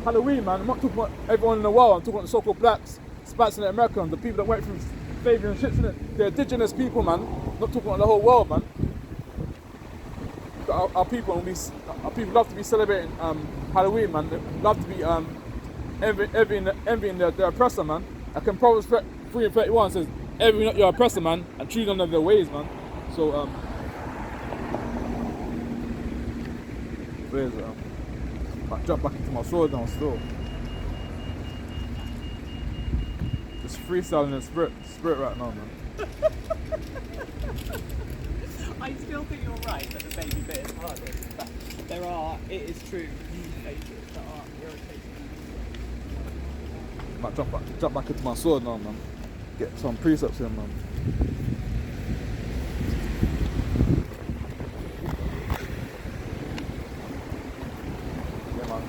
Halloween, man. I'm not talking about everyone in the world. I'm talking about the so-called blacks, Spanish and Americans, the people that went through slavery and shit, innit? They're indigenous people, man. I'm not talking about the whole world, man. Our people love to be celebrating Halloween, man. They love to be envying their oppressor, man. Like in Proverbs 3:31 says, envy not your oppressor, man, and choose none of their ways, man. So where is it? I jump back into my sword now still. Just freestyling in the spirit right now, man. I still think you're right that the baby bit is hardest, but it is true, new faces that are irritating. Might jump back into my sword now, man. Get some precepts in, man. Yeah, man.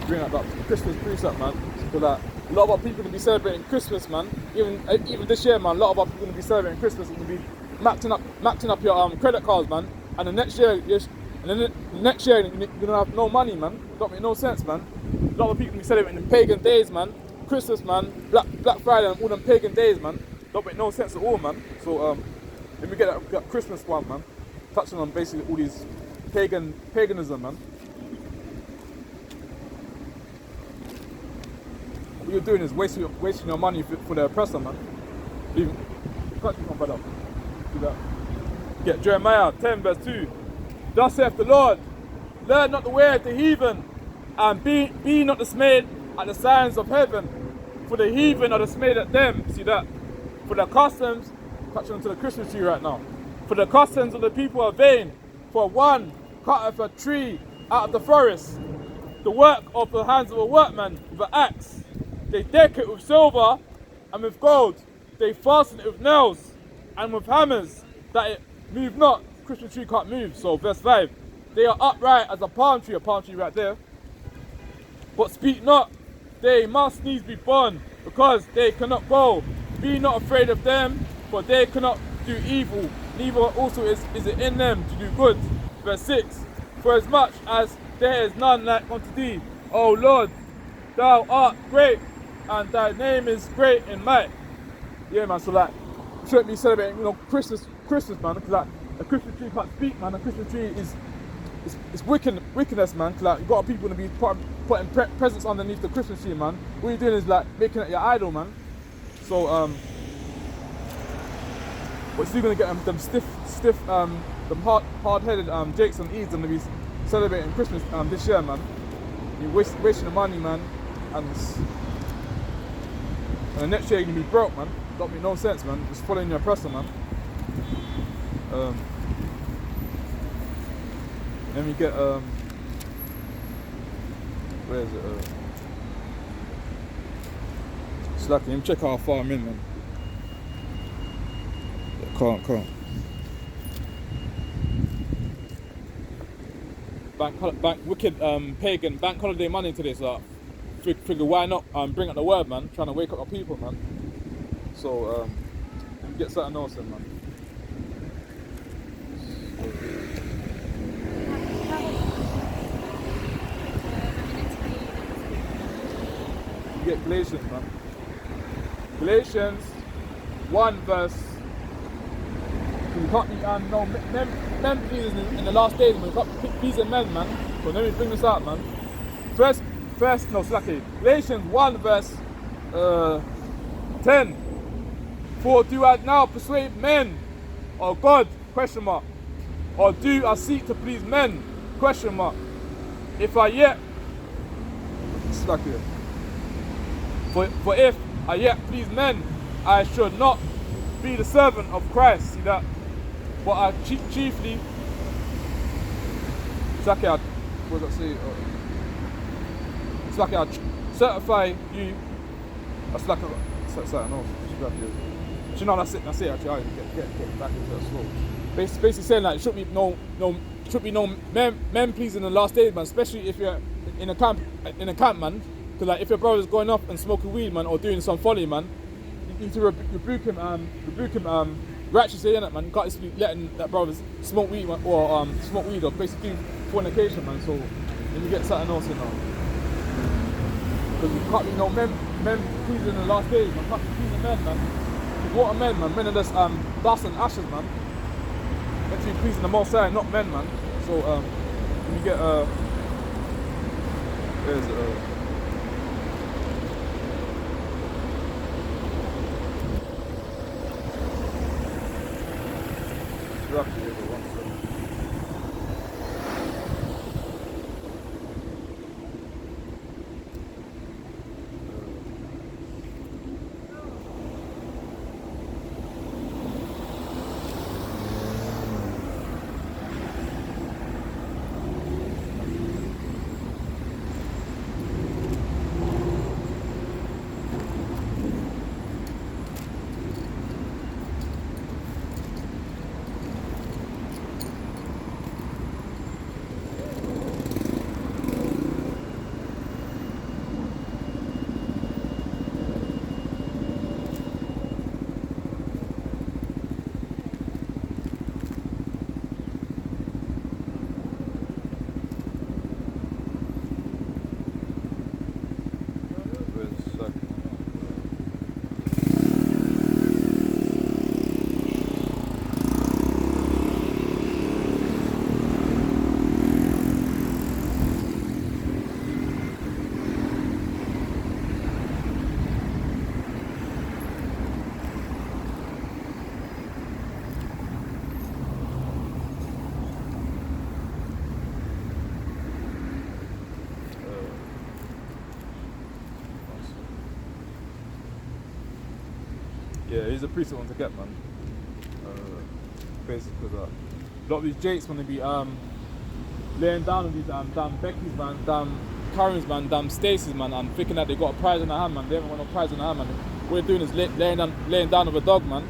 Bring that Christmas precept, man. So that a lot of our people will be celebrating Christmas, man. Even this year, man. A lot of our people will be celebrating Christmas. Will be maxing up your credit cards, man. And the next year, you're gonna have no money, man. Don't make no sense, man. A lot of people will be celebrating the pagan days, man. Christmas, man, Black Friday and all them pagan days, man. Don't make no sense at all, man. So let me get that Christmas one, man. Touching on basically all these paganism, man. What you're doing is wasting your money for the oppressor, man. Even can't keep on, brother. Do that. Get Jeremiah 10 verse 2. Thus saith the Lord, learn not the way of the heathen, and be not dismayed at the signs of heaven, for the heathen are dismayed at them. See that? For the customs, touching onto the Christmas tree right now. For the customs of the people are vain. For one cutteth a tree out of the forest, the work of the hands of a workman with an axe. They deck it with silver and with gold. They fasten it with nails and with hammers, that it move not. Christmas tree can't move. So verse 5. They are upright as a palm tree right there. But speak not, they must needs be burned, because they cannot go. Be not afraid of them, for they cannot do evil, neither also is it in them to do good. Verse 6. For as much as there is none like unto thee, O Lord, thou art great, and thy name is great in might. Yeah, man, so like, we shouldn't be celebrating, Christmas, man, because like, a Christmas tree can't speak, man. A Christmas tree is wickedness, man. Like, you've got people to be putting presents underneath the Christmas tree, man. What you're doing is like making it your idol, man. So we're still gonna get them stiff, them hard-headed Jakes and Eves, and to be celebrating Christmas this year, man. You're wasting the money, man, and the next year you're gonna be broke, man. Don't make no sense, man. Just following your oppressor, man. Let me get where is it? Slacking. Let me check how far I'm in, man. Can't. Wicked pagan bank holiday money today, so figure why not bring up the word, man. Trying to wake up our people, man. So let me get something else in, man. You get Galatians, man. Galatians 1 verse. You can't be no men pleasers in the last days, man. You can't be pleasing men, man. So let me bring this out, man. Galatians 1 verse 10. For do I now persuade men or God? Question mark. Or do I seek to please men? Question mark. If I yet For if I yet please men, I should not be the servant of Christ. See that? But I chiefly what does it say? I certify you. That's like something else. You know, that's it. Actually, I get back into that slow. Basically saying that it should be no men pleasing in the last days, man. Especially if you're in a camp, man. Because like if your brother's going off and smoking weed, man, or doing some folly, man, need to rebuke him righteously, innit, man. You can't just be letting that brother smoke weed or basically fornication, man. So then you get something else in now. Because you can't be no men pleasing in the last days, man. Can't be pleasing men, man. What are men, man? Men are just dust and ashes, man. Meant to be pleasing the Most High, not men, man. So when you get there's yeah, he's a priest one to get, man. Basically, because a lot of these jakes when they be laying down with these damn Becky's, man, damn Karens, man, damn Stacey's, man, and thinking that they got a prize in their hand, man. They haven't got no prize in their hand, man. What they're doing is laying down with a dog, man.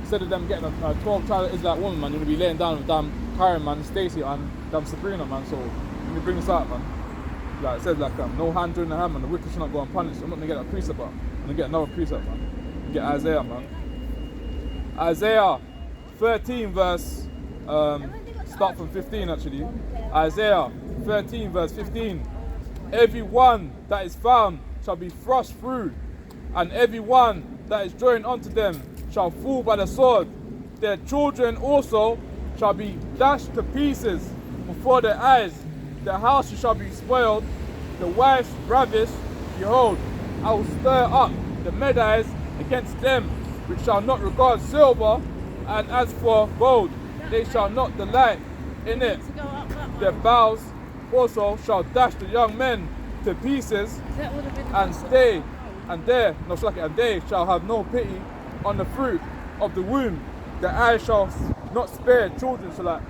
Instead of them getting a 12-child Israelite woman, man, you're gonna be laying down with damn Karen, man, Stacey, and damn Sabrina, man. So when you bring this out, man, like it says, like no hand during the hand, man. The wicked should not go unpunished. I'm not gonna get a precept, but I'm gonna get another precept, man. Get Isaiah, man. Isaiah 13 verse, start from 15 actually. Isaiah 13 verse 15. Everyone that is found shall be thrust through, and everyone that is joined unto them shall fall by the sword. Their children also shall be dashed to pieces before their eyes. Their houses shall be spoiled, the wives ravished. Behold, I will stir up the Medes against them, which shall not regard silver, and as for gold, they shall not delight in it. Their bows also shall dash the young men to pieces, and they shall have no pity on the fruit of the womb. The eyes shall not spare children. So like,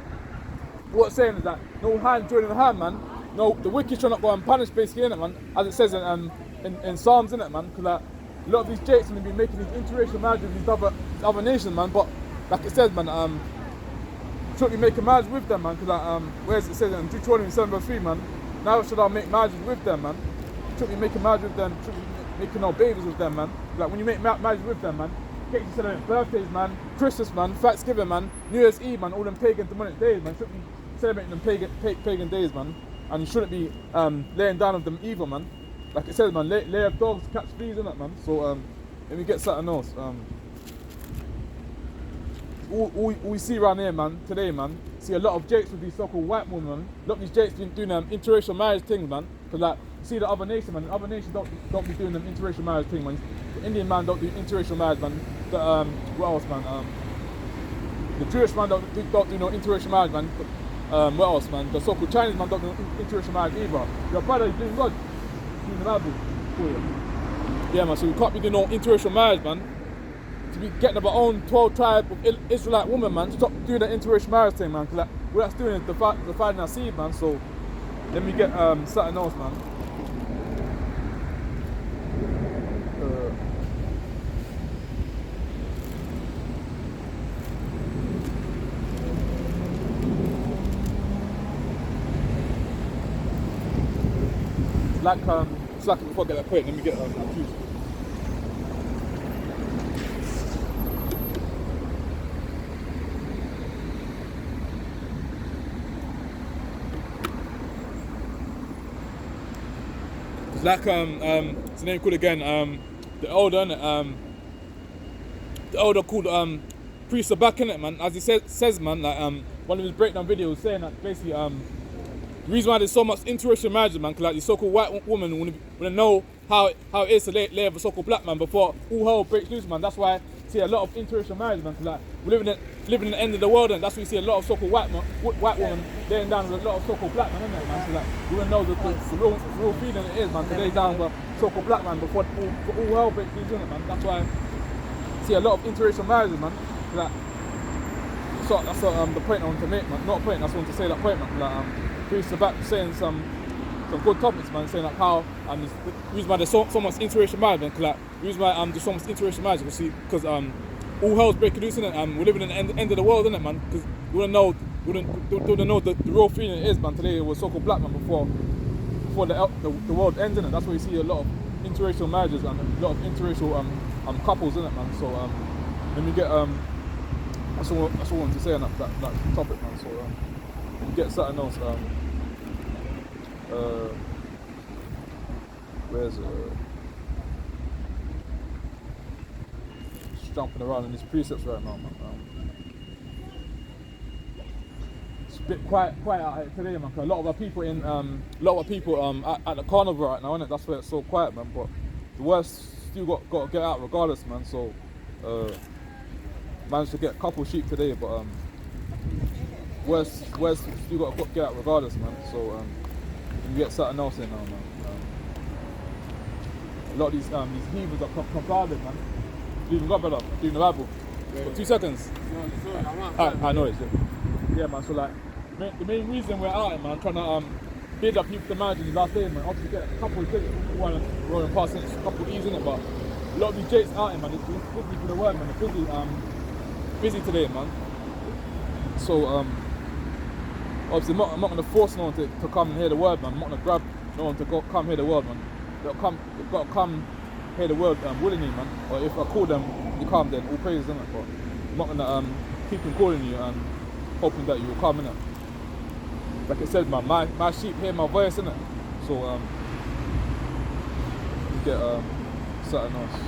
what's saying is that no hand joining the hand, man. No, the wicked shall not go unpunished, basically, innit, man? As it says in Psalms, innit, man? Because like, a lot of these jakes are going to be making these interracial marriages with these other nations, man. But like it says, man, should we make a marriage with them, man? Because like, where it says in Deuteronomy 7:3, man, now should I make marriages with them, man? Should we make a marriage with them? Should we make no babies with them, man? Like when you make marriages with them, man, get you celebrating birthdays, man, Christmas, man, Thanksgiving, man, New Year's Eve, man, all them pagan demonic days, man. Shouldn't be celebrating them pagan days, man. And you shouldn't be laying down with them either, man. Like it says, man, lay up dogs, catch fleas, innit, man. So let me get something else. All we see around here, man, today, man, see a lot of jakes with these so-called white women, man. A lot of these jakes been doing interracial marriage things, man. Because like, you see the other nation, man. Other nations don't be doing them interracial marriage thing, man. The Indian man don't do interracial marriage, man. The what else, man? The Jewish man don't do no interracial marriage, man. What else, man? The so-called Chinese man don't do interracial marriage either. Your brother is doing good. Doing the Bible for you. Yeah, man. So we can't be doing no interracial marriage, man. To be getting of our own 12 tribe of Israelite woman, man. Stop doing the interracial marriage thing, man. Because like, what that's doing is dividing our seed, man. So let me get something else, man. It's like before I get that point, let me get accused. like what's the name called again? The elder, innit? The elder called priest are back in it, man. As he says, man, like one of his breakdown videos saying that basically the reason why there's so much interracial marriage, man, because like the so-called white woman want to know how it is to lay with a so-called black man before all hell breaks loose, man. That's why I see a lot of interracial marriage, man. Because like we're living in the end of the world, and that's why you see a lot of so-called white women laying down with a lot of so-called black men, innit, man. So like we want to know the real feeling it is, man, to lay down with a so-called black man before all hell breaks loose, innit, man. That's why I see a lot of interracial marriages, man. So, like, so that's the point I want to make, man. Not a point, I just want to say that point, man. Like, Priest are back saying some good topics, man, saying like how the reason why there's so much interracial marriage, man, like the reason why there's so much interracial marriage, because all hell's breaking loose, innit, we're living in the end of the world, innit, man, because we want to know the real feeling it is, man. Today it was so-called black man before the world ends, innit. That's why you see a lot of interracial marriages and a lot of interracial couples, innit, man. So let me get that's all I wanted to say on that topic, man. So let me get something else. Where's just jumping around in these precepts right now, man. It's a bit quiet out here today, man. 'Cause a lot of our people at the carnival right now, innit? That's why it's so quiet, man. But the worst still got to get out regardless, man. So managed to get a couple sheep today, but worst still got to get out regardless, man. So you get something else in now, man. A lot of these heathens are confounded, man. Leaving God, brother. Leaving the Bible. Yeah. For 2 seconds. I know it. Yeah, man. So like, the main reason we're out here, man, trying to build up people to marriage in the last day, man. Obviously get a couple of jakes, rolling past it, a couple of E's in it, but a lot of these jakes out here, man, it's busy for the word, man. They're busy today, man. So obviously I'm not going to force no one to come and hear the word, man. I'm not going to grab no one to come hear the word, man. They've got to come hear the word willingly, man. Or if I call them, you come, then all praise, isn't it? But I'm not going to keep on calling you and hoping that you will come, innit? Like it says, man, my sheep hear my voice, innit? So you get something else.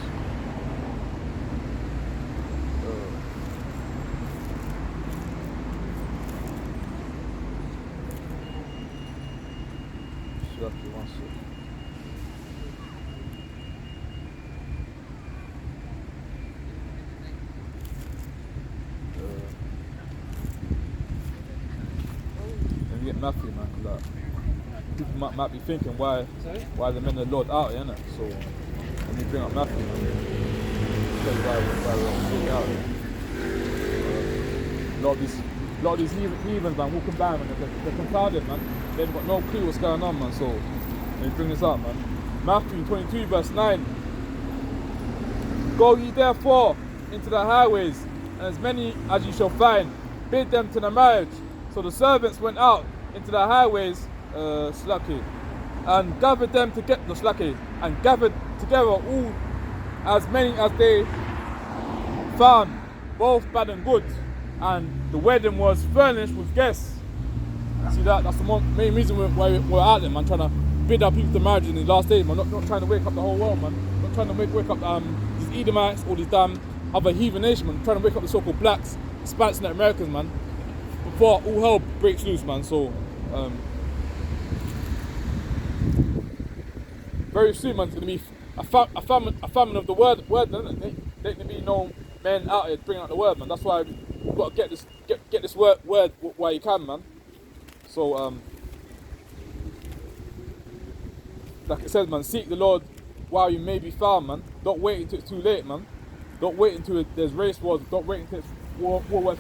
One second. Let me get Matthew, man, because people might be thinking why the men of the Lord out here, innit? So let me bring up Matthew, man. Tell you why we're really out here. A lot of these heathens, man, walking by, man, they're confounded, man. They've got no clue what's going on, man. So let me bring this up, man. Matthew 22 verse 9. Go ye therefore into the highways, and as many as ye shall find, bid them to the marriage. So the servants went out into the highways, and gathered them and gathered together all as many as they found, both bad and good. And the wedding was furnished with guests. See that's the main reason why we're out there, man, trying to bid our people to marriage in the last days, man. Not trying to wake up the whole world, man. Not trying to wake up these Edomites, all these damn other heathen nations, man. Trying to wake up the so-called blacks, Hispanics and Americans, man, before all hell breaks loose, man. So very soon, man, it's gonna be a famine of the word. There can be no men out here bringing out the word, man. That's why we've got to get this word while you can, man. So like it says, man, seek the Lord while you may be found, man. Don't wait until it's too late, man. Don't wait until there's race wars. Don't wait until World War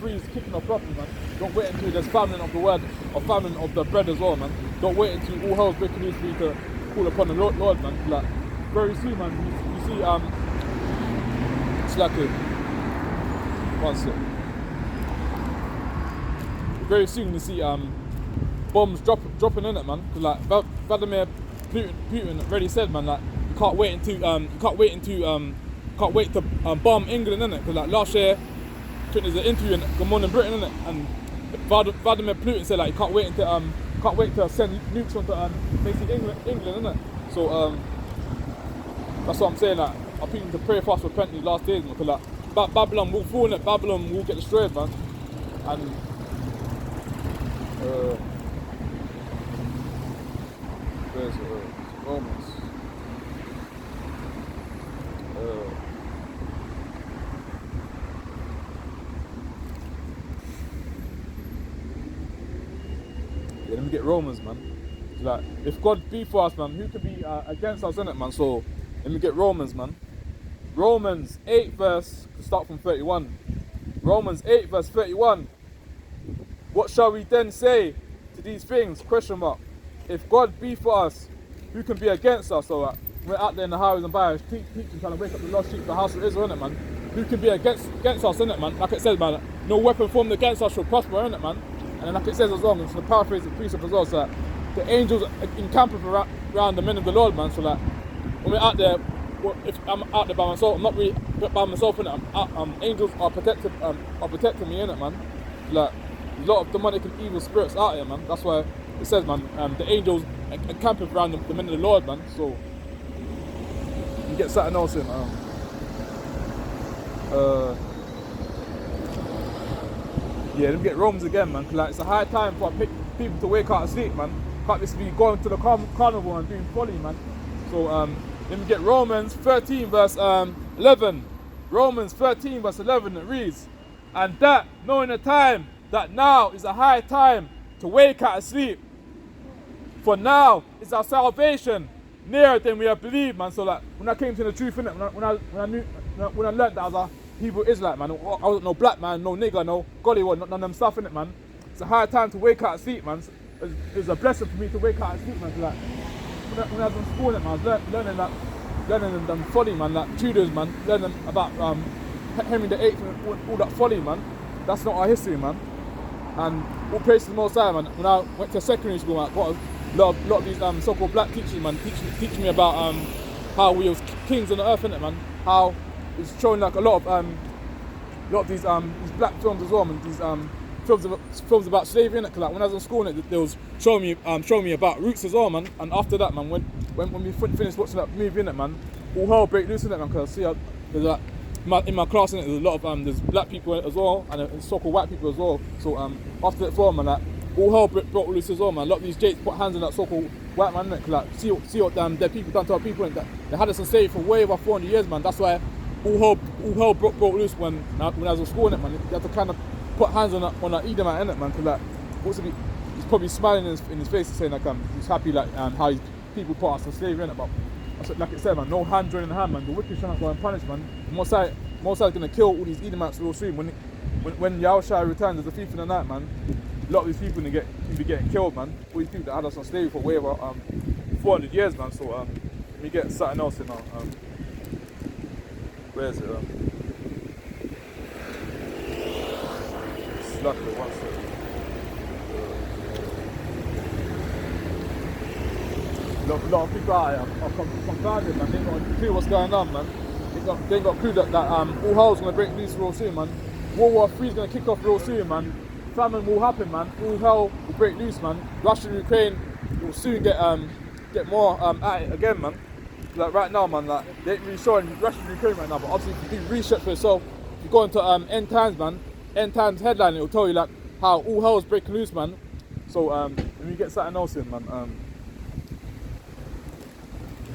III is kicking off properly, man. Don't wait until there's famine of the word or famine of the bread as well, man. Don't wait until all hell's breaking loose for you to call upon the Lord, man. Like very soon, man, you see it's like one sec. Very soon you see bombs dropping in it, man. Cause like Vladimir Putin already said, man, like you can't wait to bomb England, innit? Because like last year, there's an interview in Good Morning Britain, innit? And Vladimir Putin said like you can't wait until can't wait to send nukes onto basically England, innit? So that's what I'm saying. Like, I think to pray fast, repent in these last days, man. Because like Babylon will fall in it. Babylon will get destroyed, man. And where's Romans? Yeah, let me get Romans, man. Like, if God be for us, man, who could be against us, innit, man? So let me get Romans, man. Romans 8 verse, start from 31. Romans 8 verse 31. What shall we then say to these things? Question mark. If God be for us, who can be against us? So we're out there in the highways and byways teaching, trying to wake up the lost sheep of the house of Israel, innit, man? Who can be against us, innit, man? Like it says, man, no weapon formed against us shall prosper, innit, man? And then like it says as well, it's the paraphrase of precept as well, so that the angels encampeth around the men of the Lord, man. So like, when we're out there, if I'm out there by myself, I'm not really by myself, innit? Angels are protecting me, innit, man? Like, a lot of demonic and evil spirits out here, man. That's why it says, man, the angels encampeth around the men of the Lord, man. So you get something else in. Yeah, let me get Romans again, man. Cause like, it's a high time for people to wake out of sleep, man. Can't just be going to the carnival and doing folly, man. So let me get Romans 13 verse 11. Romans 13 verse 11, it reads, and that, knowing the time, that now is a high time to wake out of sleep. For now is our salvation nearer than we have believed, man. So like, when I came to the truth, innit, when I learned that I was a Hebrew Israelite, man, I wasn't no black man, no nigger, no Gollywog, none of them stuff, innit, man. It's a high time to wake out of sleep, man. It's a blessing for me to wake out of sleep, man. So like, when I was in school, innit, man, I was learning them folly, man, like Tudors, man, learning about Henry VIII and all that folly, man. That's not our history, man. And all praise to the Most High, man. When I went to secondary school, man, I got a lot of these so-called black teachers, man, teaching me about how we was kings on the earth, innit, man. How it's showing like a lot of these black films as well, man. These films about slavery, innit. Cause like when I was in school, innit, they was showing me about roots as well, man. And after that, man, when we finished watching that movie, innit, man, all hell break loose, innit, man. Cause I see there's like in my class, innit, there's a lot of there's black people as well, and so-called white people as well. So after that film, man, like all hell broke loose as well, man. A lot of these jakes put hands on that so-called white man, innit. Cause like see what their people done to our people, innit. They had us in slavery for way over 400 years, man. That's why all hell broke loose when I was in school, innit, man. You had to kind of put hands on that Edomite, innit, man. Cause like he's probably smiling in his face and saying like he's happy like how his people put us in slavery, innit. But like it said, man, no hand joining hand, man. The wicked shall not go unpunished, man. Most High is gonna kill all these Edomites real soon. When Yahushua returns as a thief in the night, man, a lot of these people can be getting killed, man. All these people that had us on slavery for way over 400 years, man. So let me get something else in now. Where is it? Slack it, one second. A lot of people out here are confounded, man. They ain't got a clue what's going on, man. They ain't got a clue that all hell's gonna break loose real soon, man. World War III is gonna kick off real soon, man. Famine will happen, man. All hell will break loose, man. Russia and Ukraine will soon get more at it again, man. Like right now, man, like they ain't really showing Russia and Ukraine right now, but obviously if you do research for yourself, if you go into End Times, man, End Times headline, it will tell you like how all hell is breaking loose, man. So let me get something else in, man.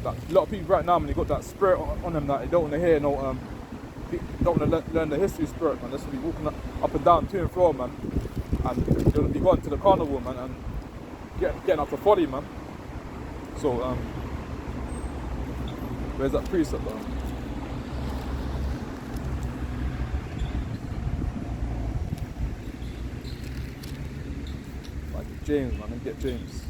Like, a lot of people right now, man, they got that spirit on them that they don't want to hear, don't want to learn the history spirit, man. They're just be walking up and down to and fro, man, and they're going to be going to the carnival, man, and getting up to folly, man. So where's that precept, though? Like James, man, let me get James.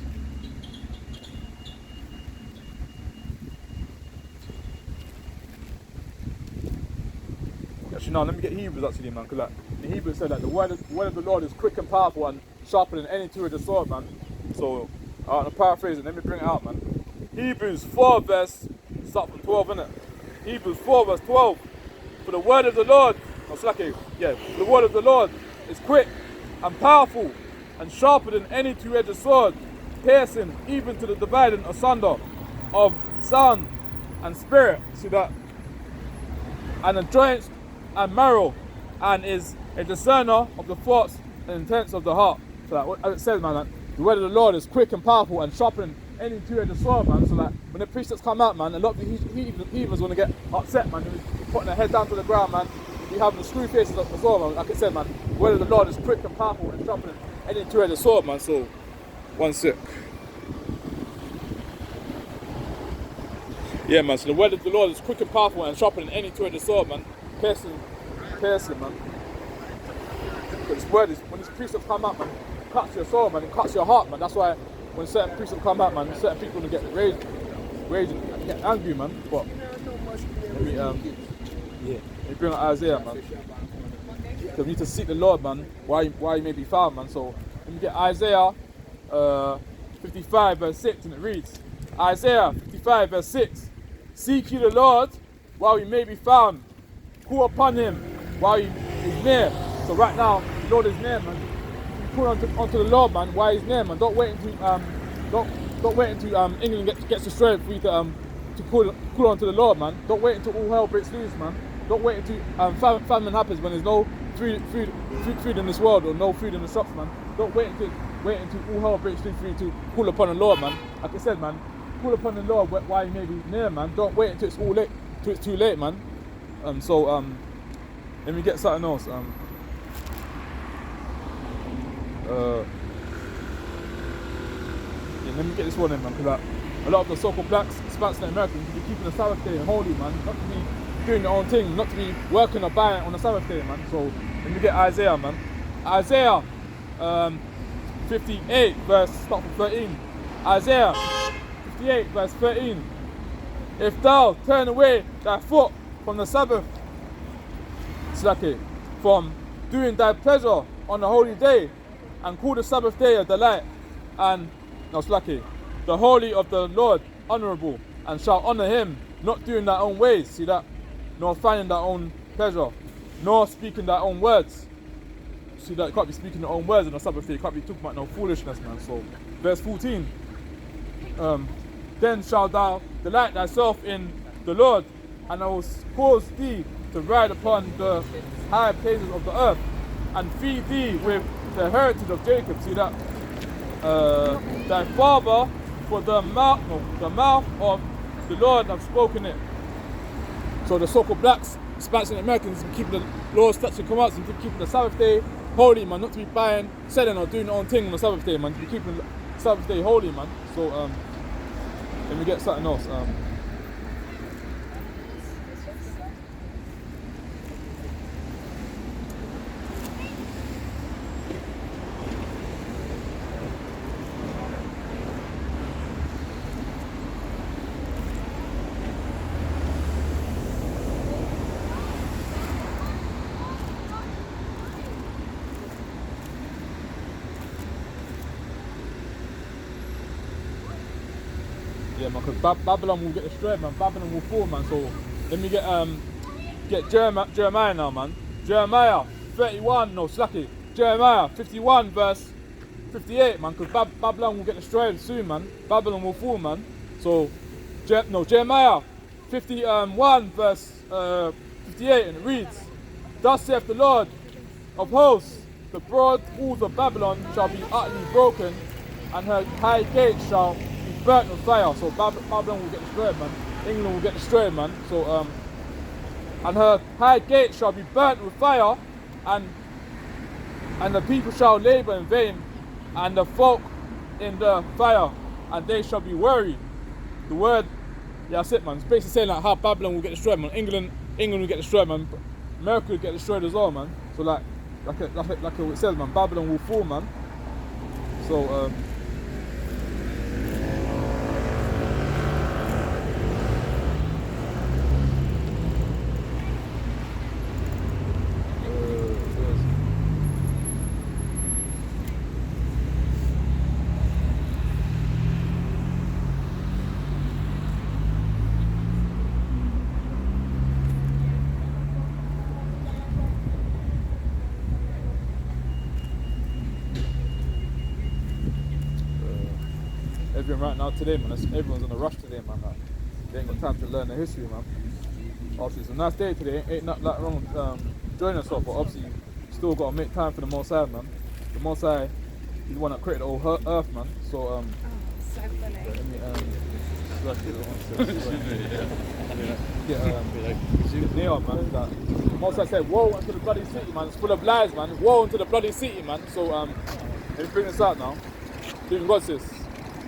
Actually, no, let me get Hebrews actually, man, because like, in Hebrews said that the word of the Lord is quick and powerful and sharper than any two-edged sword, man. So, I'm going to paraphrase it, let me bring it out, man. Hebrews 4 verse, start from 12, innit? Hebrews 4 verse 12. For the word of the Lord, the word of the Lord is quick and powerful and sharper than any two-edged sword, piercing even to the dividing asunder of sound and spirit. See that? And the joints and marrow, and is a discerner of the thoughts and intents of the heart. So that, as it says, man, like, the word of the Lord is quick and powerful and sharpening any two-edged sword, man. So like, when the precepts come out, man, a lot of the heathens want to get upset, man. They're putting their head down to the ground, man. Be having the screw faces as well, man. Like I said, man, the word of the Lord is quick and powerful and sharpening any two-edged sword, man. So, one sec. Yeah, man, so the word of the Lord is quick and powerful and sharpening any two-edged sword, man. Piercing, man. But this word is, when these precepts come out, man, it cuts your soul, man, it cuts your heart, man. That's why when certain precepts come out, man, certain people will get raging and get angry, man. But let me bring up Isaiah, man. Because we need to seek the Lord, man, why he may be found, man. So let me get Isaiah 55 verse 6, and it reads, Isaiah 55 verse 6, seek ye the Lord while he may be found, call upon him while he is near. So right now, the Lord is near, man. Call onto the Lord, man, while he's near, man. Don't wait until England gets destroyed for you to call onto the Lord, man. Don't wait until all hell breaks loose, man. Don't wait until famine happens when there's no food in this world, or no food in the shops, man. Don't wait until all hell breaks loose for you to call upon the Lord, man. Like I said, man, call upon the Lord while he may be near, man. Don't wait until it's all late, till it's too late, man. Let me get something else. Let me get this one in, man, because like, a lot of the so-called blacks, Hispanics and Americans be keeping the Sabbath day holy, man, not to be doing their own thing, not to be working or buying on the Sabbath day, man. So let me get Isaiah, man. Isaiah 58 verse, start from 13. Isaiah 58 verse 13. If thou turn away thy foot from the Sabbath, from doing thy pleasure on the holy day, and call the Sabbath day a delight, and the holy of the Lord honourable, and shall honour him, not doing thy own ways, see that, nor finding thy own pleasure, nor speaking thy own words. See that, you can't be speaking your own words on the Sabbath day, you can't be talking about no foolishness, man. So, verse 14, then shalt thou delight thyself in the Lord, and I will cause thee to ride upon the high places of the earth, and feed thee with the heritage of Jacob. See that? Thy father, for the mouth of the Lord have spoken it. So the so-called blacks, Hispanics and Americans, keep the laws, statutes and commandments, and keeping the Sabbath day holy, man, not to be buying, selling, or doing their own thing on the Sabbath day, man, to be keeping the Sabbath day holy, man. So let me get something else. Yeah, man, because Babylon will get destroyed, man. Babylon will fall, man. So let me get Jeremiah now, man. Jeremiah 51 verse 58, man. Because Babylon will get destroyed soon, man. Babylon will fall, man. So Jeremiah 51 verse 58, and it reads, thus saith the Lord of hosts, the broad walls of Babylon shall be utterly broken, and her high gates shall be burnt with fire. So Babylon will get destroyed, man. England will get destroyed, man. So and her high gates shall be burnt with fire, and the people shall labour in vain, and the folk in the fire, and they shall be weary. The word, yeah, that's it, man. It's basically saying like how Babylon will get destroyed, man. England will get destroyed, man. America will get destroyed as well, man. So like it says, man, Babylon will fall, man. So everything right now today, man. Everyone's in a rush today, man. Like, they ain't got time to learn the history, man. Obviously, it's a nice day today. Ain't nothing like wrong with enjoying yourself, but obviously, you still got to make time for the Most High, man. The Most High, he's the one that created the whole earth, man. So, Oh, so funny. let me, get neon, man. That the Most High said, woe unto the bloody city, man. It's full of lies, man. Woe unto the bloody city, man. So, let me bring this out now. Even God says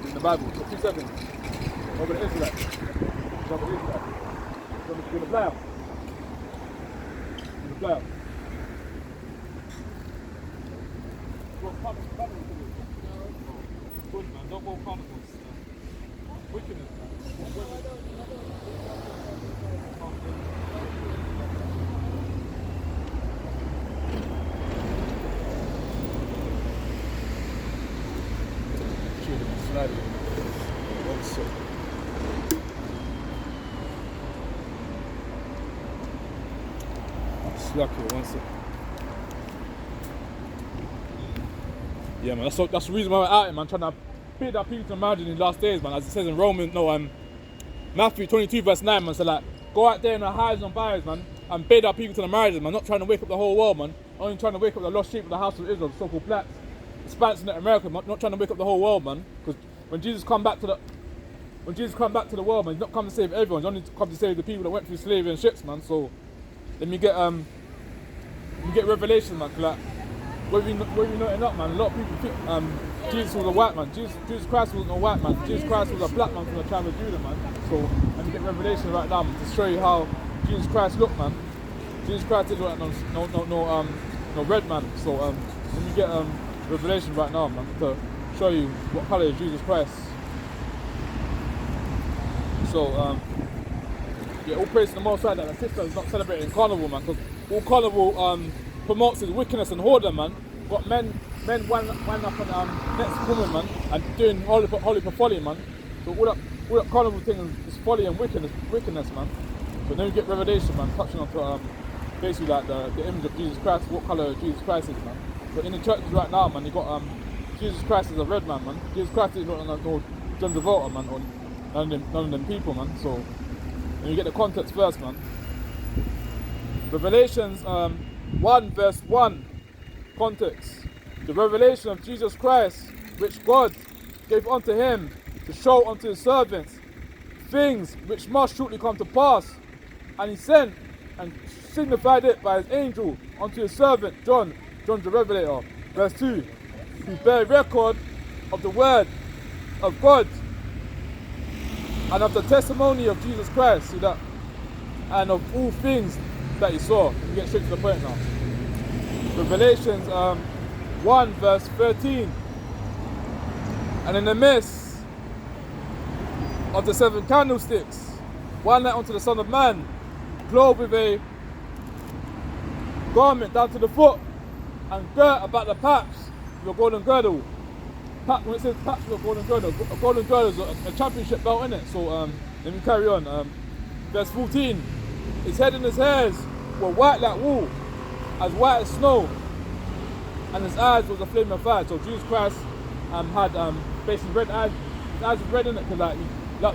in the Bible, for 2 seconds. Over the Israelites. Over the Israelites. Gonna fly out. Gonna fly out. Good, man. Don't go carnivals. Wickedness, man. Lucky, one sec. Yeah, man, that's the reason why we're out here, man, trying to build up people to marriage in these last days, man. As it says in Matthew 22 verse 9, man, so like, go out there in the highs and byways, man, and build up people to the marriages, man. Not trying to wake up the whole world, man. Only trying to wake up the lost sheep of the house of Israel, the so-called blacks, Hispanics in America, man. Not trying to wake up the whole world, man. Because when Jesus come back to the world, man, he's not come to save everyone. He's only come to save the people that went through slavery and ships, man. So let me get revelation, man. Like, whether you know it or not, man, a lot of people think Jesus was a white man. Jesus Christ wasn't a white man. Jesus Christ was a black man from the tribe of Judah, man. So let me get revelation right now, man, to show you how Jesus Christ looked, man. Jesus Christ didn't look like no red man. So let me get revelation right now, man, to show you what colour is Jesus Christ. So yeah, all praise to the Most High that the sister is not celebrating carnival, man, because all carnival promotes is wickedness and whoredom, man. Got men wind up on next woman, man, and doing holy for folly, man. So all that carnival thing is folly and wickedness, man. So then we get revelation, man, touching on basically like the image of Jesus Christ, what colour Jesus Christ is, man. But in the churches right now, man, you got Jesus Christ is a red man, man. Jesus Christ is not no John Travolta, man, or none of them people, man. So when you get the context first, man. Revelations 1 verse 1 context. The revelation of Jesus Christ, which God gave unto him to show unto his servants things which must shortly come to pass. And he sent and signified it by his angel unto his servant John the Revelator. Verse 2. Who bear record of the word of God and of the testimony of Jesus Christ. See that? And of all things that he saw. We get straight to the point now. Revelations 1 verse 13. And in the midst of the 7 candlesticks, one light unto the Son of Man, clothed with a garment down to the foot, and girt about the paps with a golden girdle. When it says paps with a golden girdle is a championship belt, in it. So let me carry on. Verse 14. His head and his hairs were white like wool, as white as snow, and his eyes was a flame of fire. So Jesus Christ had basically red eyes. His eyes were red in it, because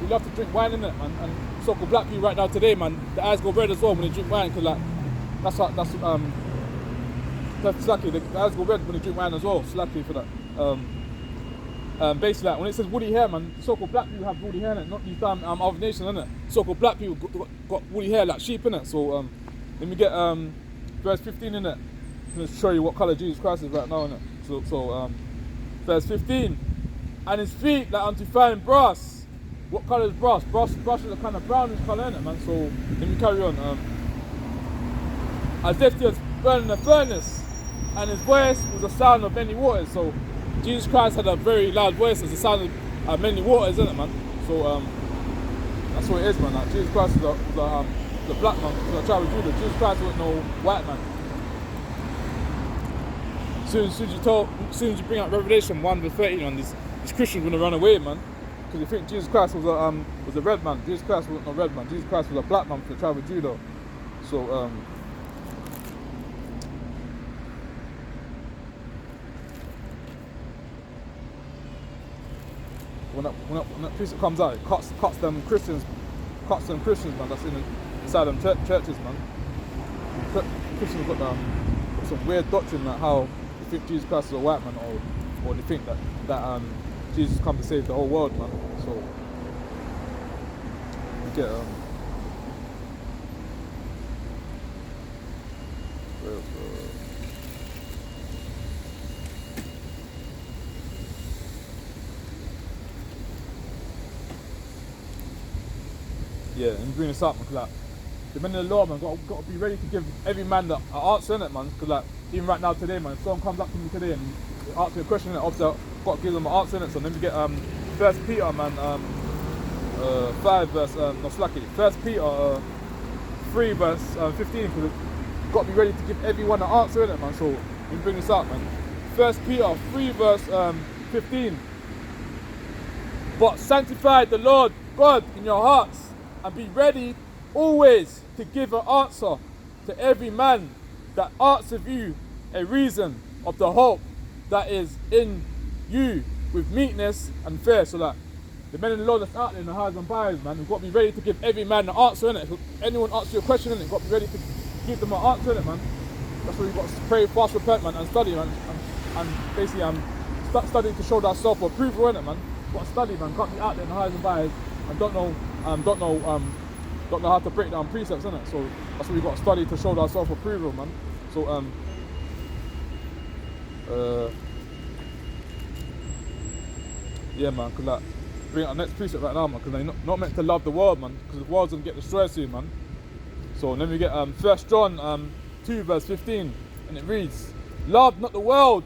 we love to drink wine in it, man. And so-called black people right now today, man, the eyes go red as well when they drink wine, because that's slacky. The eyes go red when they drink wine as well. Slacky for that. Basically, like, when it says woody hair, man, so-called black people have woody hair in it, not these damn other nations, in it. So-called black people got woody hair like sheep, in it. So let me get verse 15 in it. I'm going to show you what colour Jesus Christ is right now, in it. So verse 15. And his feet like unto fine brass. What colour is brass? Brass is a kind of brownish colour, in it, man. So let me carry on. As if he was burning a furnace, and his voice was the sound of many waters. So Jesus Christ had a very loud voice as the sound of many waters, isn't it, man? So that's what it is, man. Like, Jesus Christ was the black man, the tribe of Judah. Jesus Christ wasn't no white man. As soon as you bring out Revelation 1 verse 13, on these Christians gonna run away, man, because they think Jesus Christ was a red man. Jesus Christ wasn't a red man. Jesus Christ was a black man for the tribe of Judah. So when that precept comes out, it cuts them Christians, man. That's inside them churches, man. Christians got some weird doctrine that how they think Jesus Christ is a white man, or they think that Jesus come to save the whole world, man. So you get yeah, and bring this up, man, 'cause like the men of the law, man, got to be ready to give every man the answer in it, man. Because like even right now today, man, if someone comes up to me today and asks me a question, obviously I've got to give them an answer in it. So then we get 1 Peter, man, 5 verse no slacky, 1 Peter 3 verse 15. Because got to be ready to give everyone an answer in it, man. So we bring this up, man. 1 Peter 3 verse 15. But sanctify the Lord God in your hearts, and be ready always to give an answer to every man that asks of you a reason of the hope that is in you with meekness and fear. So that the men in the Lord that's out there in the highs and byways, man, we've got to be ready to give every man an answer in it. If anyone asks you a question in it, you've got to be ready to give them an answer in it, man. That's why we've got to pray, fast, repent, man, and study, man. And basically studying to show that self-approval in it, man. Got to study, man. Can't be out there in the highs and byways and don't know how to break down precepts, innit? So that's why we've got to study to show that self-approval, man. So yeah, man, cause like bring our next precept right now, man, because they're not meant to love the world, man, because the world's gonna get destroyed soon, man. So then we get 1 John 2 verse 15, and it reads, "Love not the world,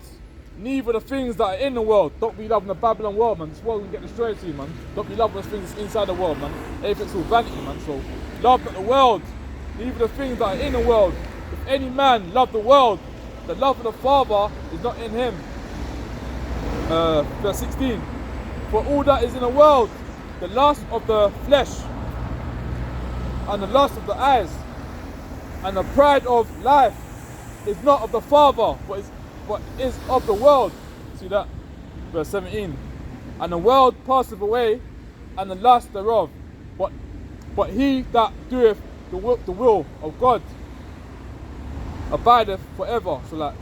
neither the things that are in the world." Don't be loving the Babylon world, man. This world will get destroyed soon, man. Don't be loving the things inside the world, man. Everything's all vanity, man. So love not the world, neither the things that are in the world. If any man love the world, the love of the Father is not in him. Verse 16. For all that is in the world, the lust of the flesh, and the lust of the eyes, and the pride of life is not of the Father, but is of the world. See that? Verse 17. And the world passeth away, and the lust thereof. But he that doeth the will of God abideth forever. So like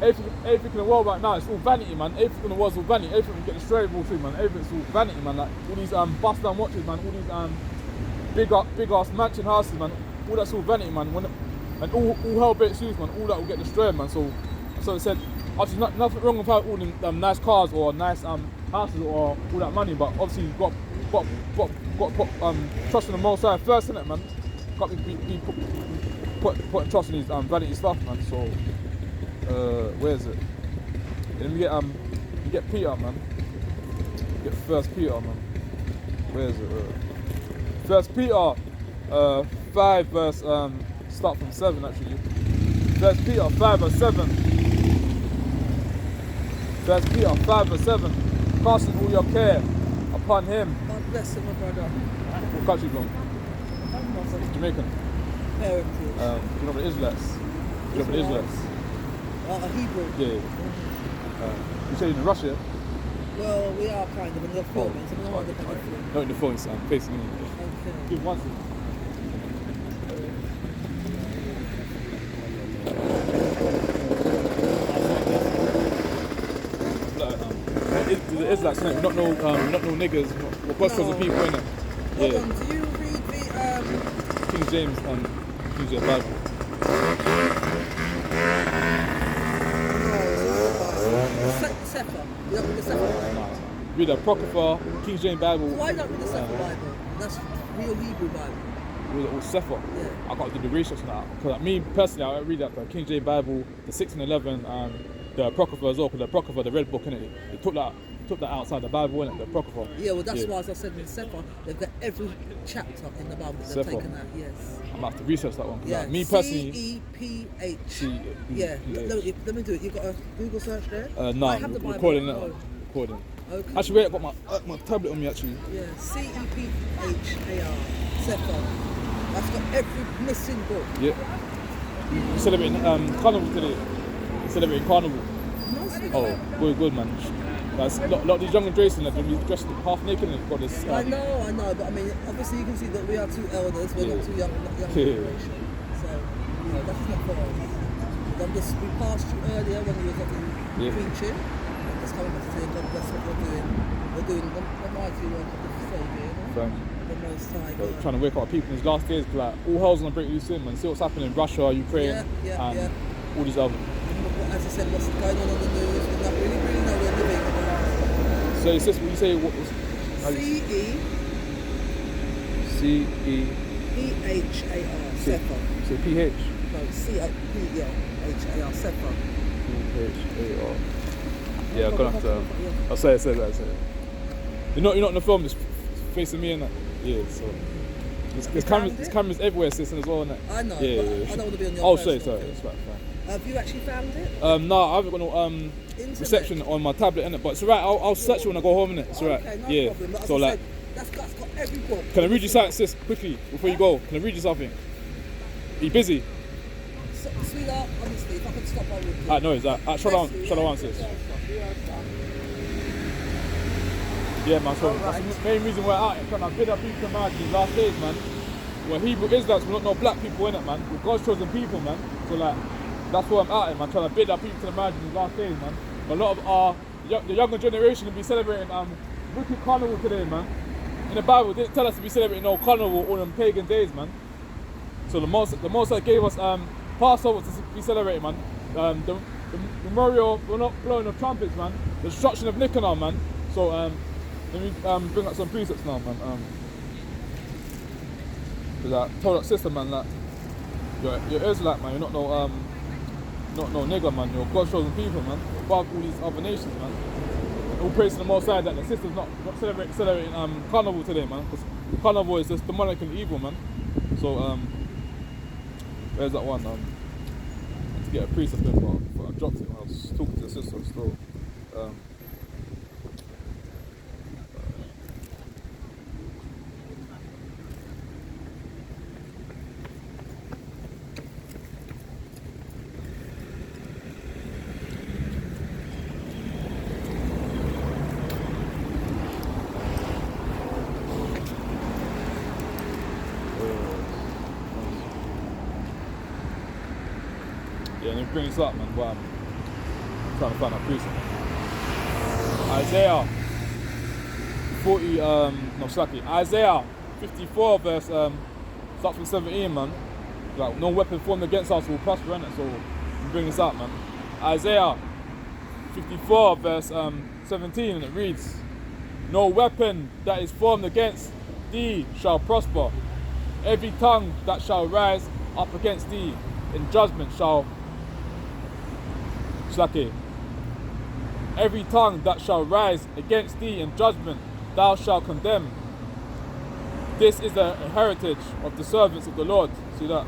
everything in the world right now, it's all vanity, man. Everything in the world's all vanity. Everything will get destroyed real soon, man. Everything's all vanity, man. Like all these bust down watches, man. All these big ass mansion houses, man. All that's all vanity, man. And all hell breaks loose, man. All that will get destroyed, man. So it said, obviously nothing wrong with all them nice cars or nice houses or all that money, but obviously you've got to put trust in the Most High first, innit, man. Got to be putting trust in these vanity stuff, man. So where is it? Then we get Peter, man. We get 1 Peter, man. Where is it? 1 Peter 5 verse start from 7 actually. 1 Peter 5 verse 7. 1 Peter 5 verse 7. Casting all your care upon him. God bless him, my brother. What country from? Jamaican. Heritage. Do you know the Israelites? Do you know the Israelites? Hebrew. Yeah. You say you're in Russia? Well, we are kind of in the province. I'm not in the country. Not in the province, I'm facing in. Okay. Give one second. The Israelites, innit? Not no niggas, or busters of people, innit? Hold on, do you read the King James Bible. Sefer? You don't read the Sefer Bible? Read the Apocrypha, King James Bible. Why not read the Sefer Bible? That's real Hebrew Bible. Read it all Sefer. Yeah. I got to do the research on that. Because like, me personally, I read that the King James Bible, the 6 and 11, and the Apocrypha as well. Because the Apocrypha, the red book, innit? They took that outside the Bible, innit? The Apocrypha. Yeah, well that's why as I said in the Sefer, they've got every chapter in the Bible that they've taken out, yes. I'm about to research that one. Yeah, Like, me personally... C-E-P-H. Yeah. Let me do it. You got a Google search there? No, I have the Bible. recording now. Recording. Okay. Actually, wait, I've got my tablet on me actually. Yeah, C-E-P-H-A-R, Sefer. That's got every missing book. Yeah. You're celebrating Carnival today. You're celebrating Carnival. Muslim. Oh, good man. Like, a lot of these younger generations, like, they'll be dressed half naked and they've got this. I know, but I mean, obviously you can see that we are two elders, we're not too young generation. So, that's not for us. We passed you earlier when you were preaching. I'm just coming back to say, God bless what we're doing. We're doing the mighty work of the Saviour. The Most High God. Trying to wake up people in these last days, like, all hell's gonna break loose in, man. See what's happening in Russia, Ukraine, and all these other. As I said, what's going on the news, we don't really know we're living in the last. So it's just what you say, what is C-E-P-H-A-R, Sephar. So PH? No, C-P-H-A-R, Sephar. P-H-A-R. Yeah, I'm gonna have to, I'll say it. You're not in the film, just facing me and that. Yeah, so. There's cameras everywhere, system as well, isn't it? I know, yeah. I don't want to be on your sorry, it's fine. Have you actually found it? No, I haven't got no reception on my tablet, innit? But it's alright, I'll search it when I go home, innit? It's alright. Okay, no problem. But So like, that's got every book. can I read you something, sis, quickly, before you go? Can I read you something? Are you busy? Sweetheart, honestly, if I could stop, I would. Alright, no, it's shut on, sis. Yeah, man, so that's the main reason we're out here, trying to bid up people man these last days, man. We're Hebrew Israelites, we're not no black people in it, man. We're God's chosen people, man. So like, that's why I'm out here, man, trying to bid up people to the marriage these last days, man. A lot of the younger generation will be celebrating wicked carnival today, man. In the Bible, they didn't tell us to be celebrating no carnival all them pagan days, man. So the most that gave us Passover to be celebrating, man. The memorial, we're not blowing the trumpets, man. The destruction of Nicanor, man. So let me bring up some precepts now, man. Told that sister, man, that you're Israelite, man. You're not no nigger, man. You're God's chosen people, man. Above all these other nations, man. And all praise to the Most High that the sister's not celebrating carnival today, man. Because carnival is just demonic and evil, man. So where's that one? I had to get a precept in, but I dropped it when I was talking to the sister still. Yeah, let me bring this up, man, while I'm trying to find that precept. Isaiah Isaiah 54 verse, starts from 17, man. Like, no weapon formed against us will prosper, innit? So, let me bring this up, man. Isaiah 54 verse 17, and it reads, no weapon that is formed against thee shall prosper. Every tongue that shall rise up against thee in judgment shall every tongue that shall rise against thee in judgment thou shalt condemn. This is the heritage of the servants of the Lord. See that?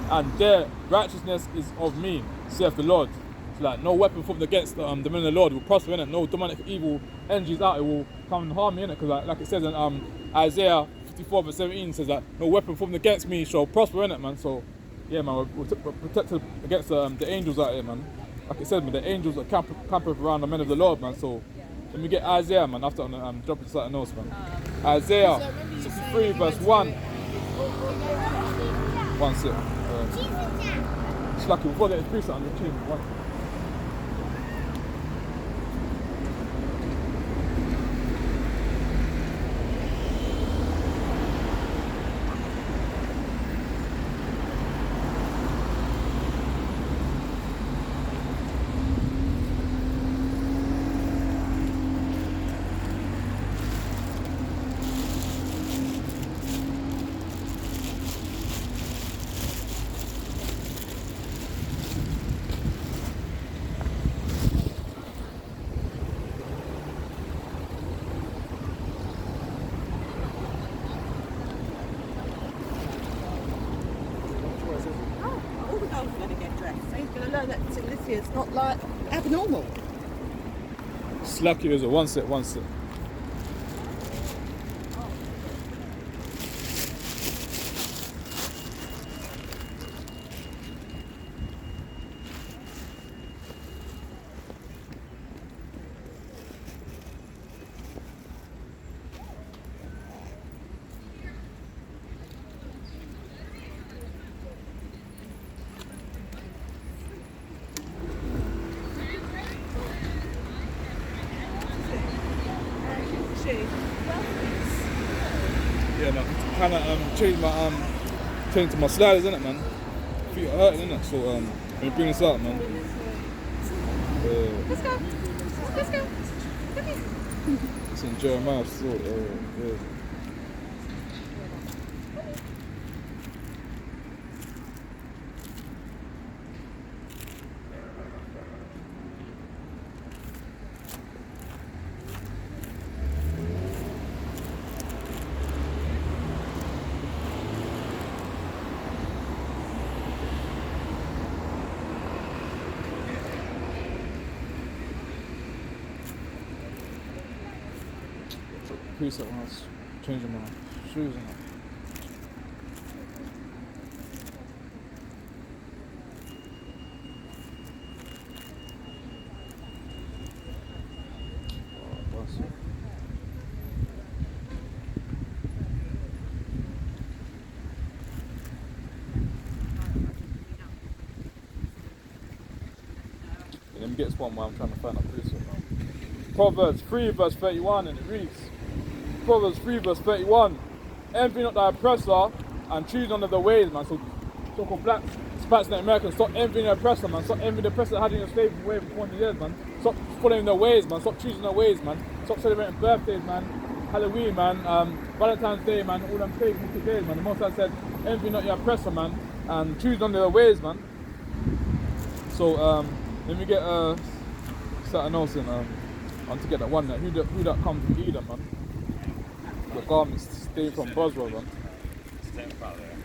And their righteousness is of me, saith the Lord. So like, no weapon formed against the men of the Lord will prosper, innit? No demonic evil energies out, it will come and harm me, innit? Because like it says in Isaiah 54 verse 17, says that no weapon formed against me shall prosper, innit, man? So yeah, man, we're protected against the angels out here, man. Like it says, man, the angels are camping around the men of the Lord, man. So let me get Isaiah, man, after I'm dropping something else, man. Isaiah 63 verse 1. 1 sec. It's lucky, before I get the precept on the chin. It's not like abnormal. Slacky is a one set. Yeah, man. Kind of change to my sliders, innit, man? Feet are hurting, innit? So let me bring this out, man. Let's go. Let's go. Come here. It's in Jeremiah, so yeah. Preset when I was changing my shoes and that. Oh, bless you. Yeah, let me get this one while I'm trying to find out preset now. Proverbs 3 verse 31, and it reads, Proverbs 3 verse 31, envy not thy oppressor and choose none of the ways, man. So-called black, Spanish and Americans, stop envying the oppressor, man. Stop envying the oppressor that had in your slave for way for 400 years, man. Stop following their ways, man. Stop choosing their ways, man. Stop celebrating birthdays, man. Halloween, man. Valentine's Day, man. All them fake days, man. The Most High said, envy not your oppressor, man, and choose none of their ways, man. So let me get something else in. I want to get that one that who that comes from Edom, man. The garments stay from Boswell, man. Step out there,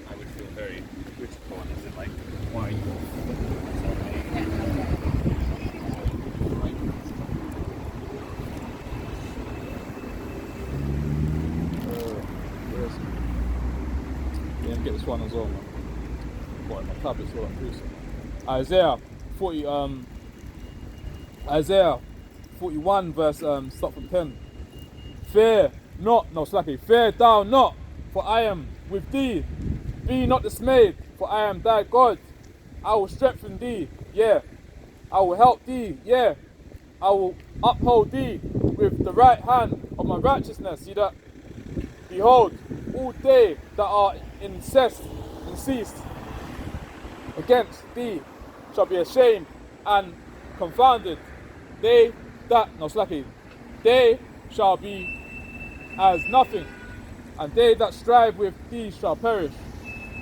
I would feel very critical on is it like, why are you yeah, get this one as well, man. Got my tablets all that recent. Isaiah 41 verse start from 10. Fear thou not, for I am with thee. Be not dismayed, for I am thy God. I will strengthen thee, yeah. I will help thee, yeah. I will uphold thee with the right hand of my righteousness. See that? Behold, all they that are incensed against thee shall be ashamed and confounded. They shall be as nothing, and they that strive with thee shall perish.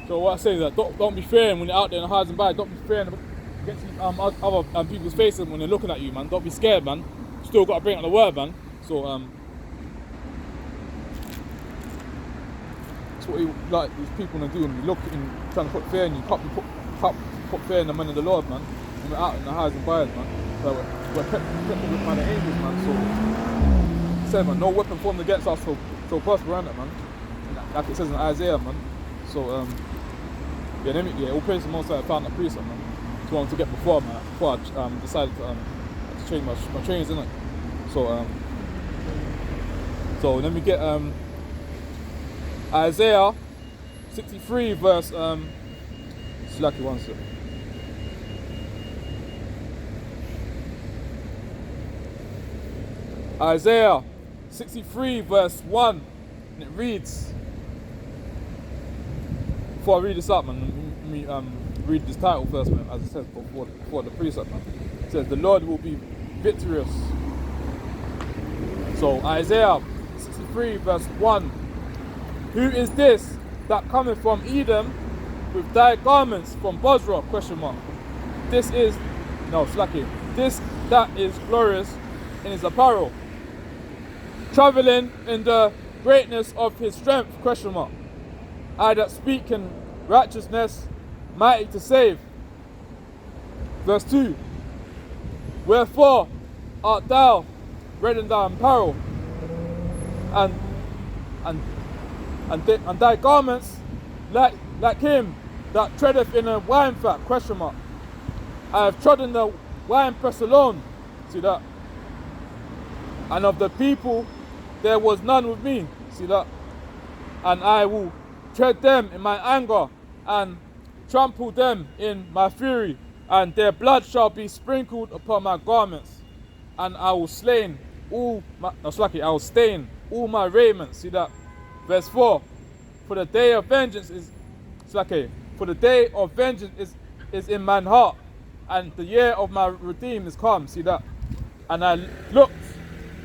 So what I say is that don't be fearing when you're out there in the highs and byes. Don't be fearing against other people's faces when they're looking at you, man. Don't be scared, man. Still got to bring out the word, man. So that's what like these people want to do when you look in trying to put fear in you. Can't put fear in the man of the Lord, man. When we're out in the highs and byes, man. So we're protected with the angels, man. So said, man, no weapon formed against us so prosper around it, man. Like it says in Isaiah, man. So yeah, all praise the Most High. I found that precept, man. It's what I wanted to get before, man. Before I decided to change my trains, innit? So let me get Isaiah 63 verse Slacky one second. Isaiah 63 verse 1, and it reads, before I read this up, man, let me read this title first, man, as it says before the precept, man. It says, the Lord will be victorious. So Isaiah 63 verse 1, who is this that cometh from Edom with thy garments from Bosra? Question mark. This that is glorious in his apparel, traveling in the greatness of his strength? Question mark. I that speak in righteousness, mighty to save. Verse 2. Wherefore art thou red in thy apparel, and thy garments like him that treadeth in a wine fat? Question mark. I have trodden the wine press alone. See that? And of the people there was none with me. See that? And I will tread them in my anger and trample them in my fury, and their blood shall be sprinkled upon my garments, and I will stain all my raiment. See that? Verse 4. For the day of vengeance is for the day of vengeance is in mine heart, and the year of my redeem is come. See that? And I looked,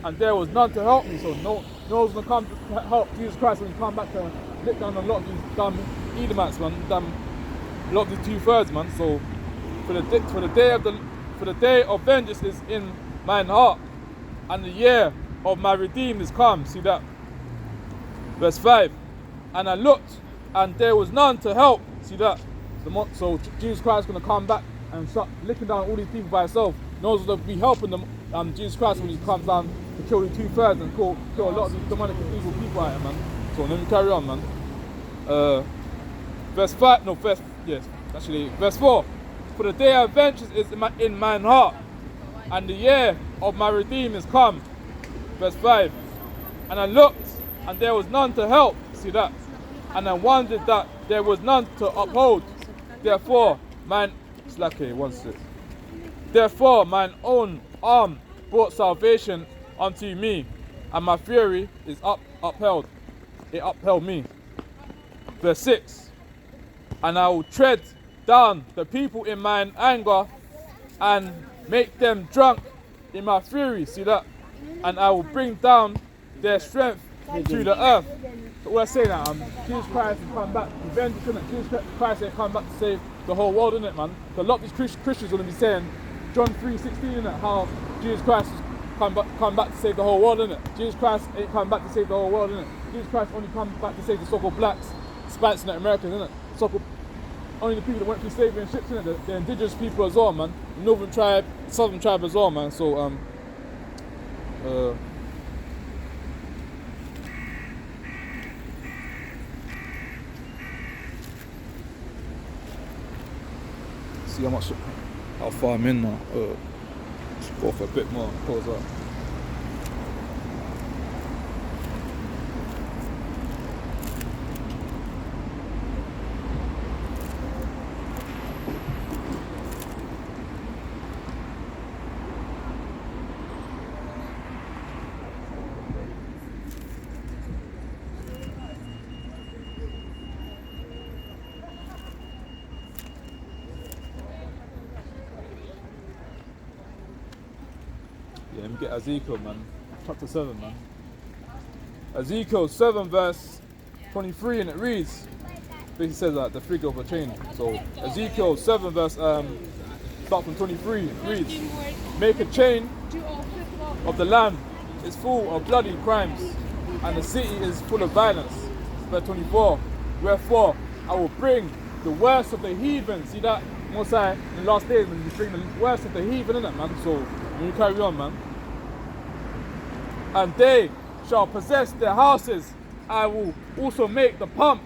and there was none to help me. So no one's gonna come to help Jesus Christ when he come back to lick down a lot of these dumb Edomites, man. A lot of these 2/3, man. So for the day of vengeance is in mine heart, and the year of my redeem is come. See that? Verse 5. And I looked, and there was none to help. See that? So Jesus Christ is going to come back and start licking down all these people by himself. No one's going to be helping them, Jesus Christ, when he comes down to kill the 2/3 and kill a lot of these demonic and evil people out here, man. So let me carry on, man. Verse 4. For the day of vengeance is in mine heart, and the year of my redeem is come. Verse 5. And I looked, and there was none to help. See that? And I wondered that there was none to uphold. Therefore, mine own arm brought salvation unto me, and my fury is upheld. It upheld me. Verse 6. And I will tread down the people in mine anger, and make them drunk in my fury. See that? And I will bring down their strength to the earth. So what I say now, Jesus Christ has come back to revenge, isn't it? Jesus Christ ain't come back to save the whole world, isn't it, man? So a lot of these Christians are going to be saying, John 3:16, isn't it? How Jesus Christ has come back to save the whole world, isn't it? Jesus Christ ain't come back to save the whole world, isn't it? Jesus Christ only come back to save the so-called blacks, Hispanics, and Americans, isn't it? Only the people that went through slavery and ships, isn't it? The indigenous people as well, man. The northern tribe, southern tribe as well, man. So see how far I'm in now. Let's go for a bit more. Pause up. Let me get Ezekiel, man. Chapter 7, man. Ezekiel 7 verse 23, and it reads, basically says that the figure of a chain. So Ezekiel 7 verse start from 23, it reads, make a chain of the land is full of bloody crimes, and the city is full of violence. Verse 24, wherefore I will bring the worst of the heathen. See that? Most High in the last days when you bring the worst of the heathen, innit, man? So when you carry on, man. And they shall possess their houses. I will also make the pomp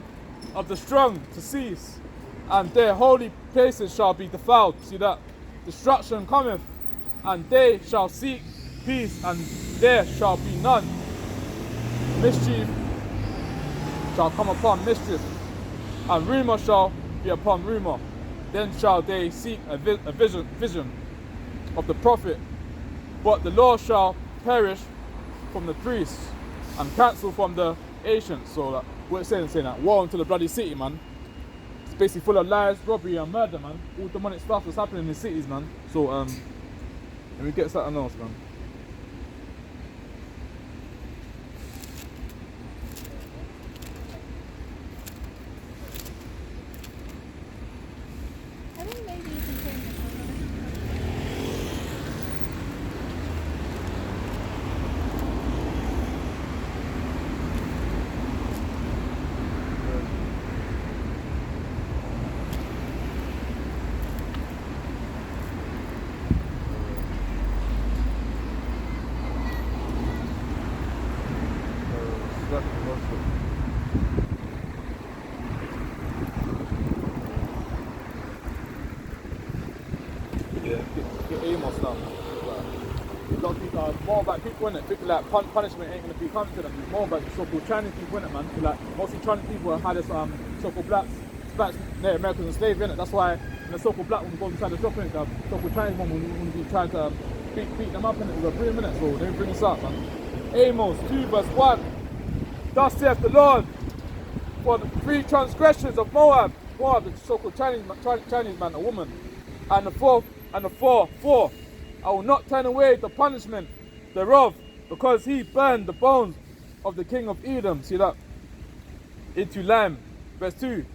of the strong to cease, and their holy places shall be defiled. See that? Destruction cometh, and they shall seek peace, and there shall be none. Mischief shall come upon mischief, and rumour shall be upon rumour. Then shall they seek a vision of the prophet, but the law shall perish from the priests and cancel from the ancients. So that what it's saying that war unto the bloody city, man. It's basically full of lies, robbery, and murder, man. All demonic stuff that's happening in the cities, man. So let me get something else, man. I think maybe you can turn this on. Get Amos now. A lot of people are more about people, innit? People like punishment ain't gonna be coming to them. It's more about the so-called Chinese people, innit, man? Like mostly Chinese people have had this so-called blacks, Native Americans and slaves, innit? That's why when the so-called black woman goes inside the shop, innit, the so-called Chinese woman will be trying to beat them up, innit, with a broom, innit? So let me bring this up, man. Amos 2 verse 1. thus saith the Lord, for the 3 transgressions of Moab, the so-called Chinese man, a woman, and the four, I will not turn away the punishment thereof, because he burned the bones of the king of Edom, see that, into lime. Verse 2,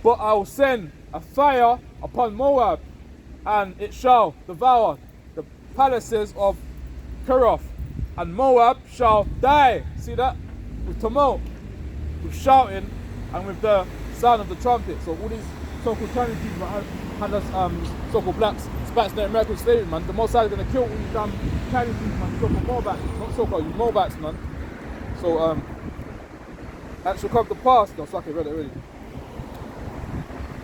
but I will send a fire upon Moab, and it shall devour the palaces of Keroth, and Moab shall die, see that, with tumult, with shouting, and with the sound of the trumpet. So all these so-called Chinese people had us so-called blacks, Spanish and American slavery, man. The Most High is going to kill all these Chinese people, man, so-called Moabites, not so-called, you Moabites, man. So that shall come to pass. No, so I read it already.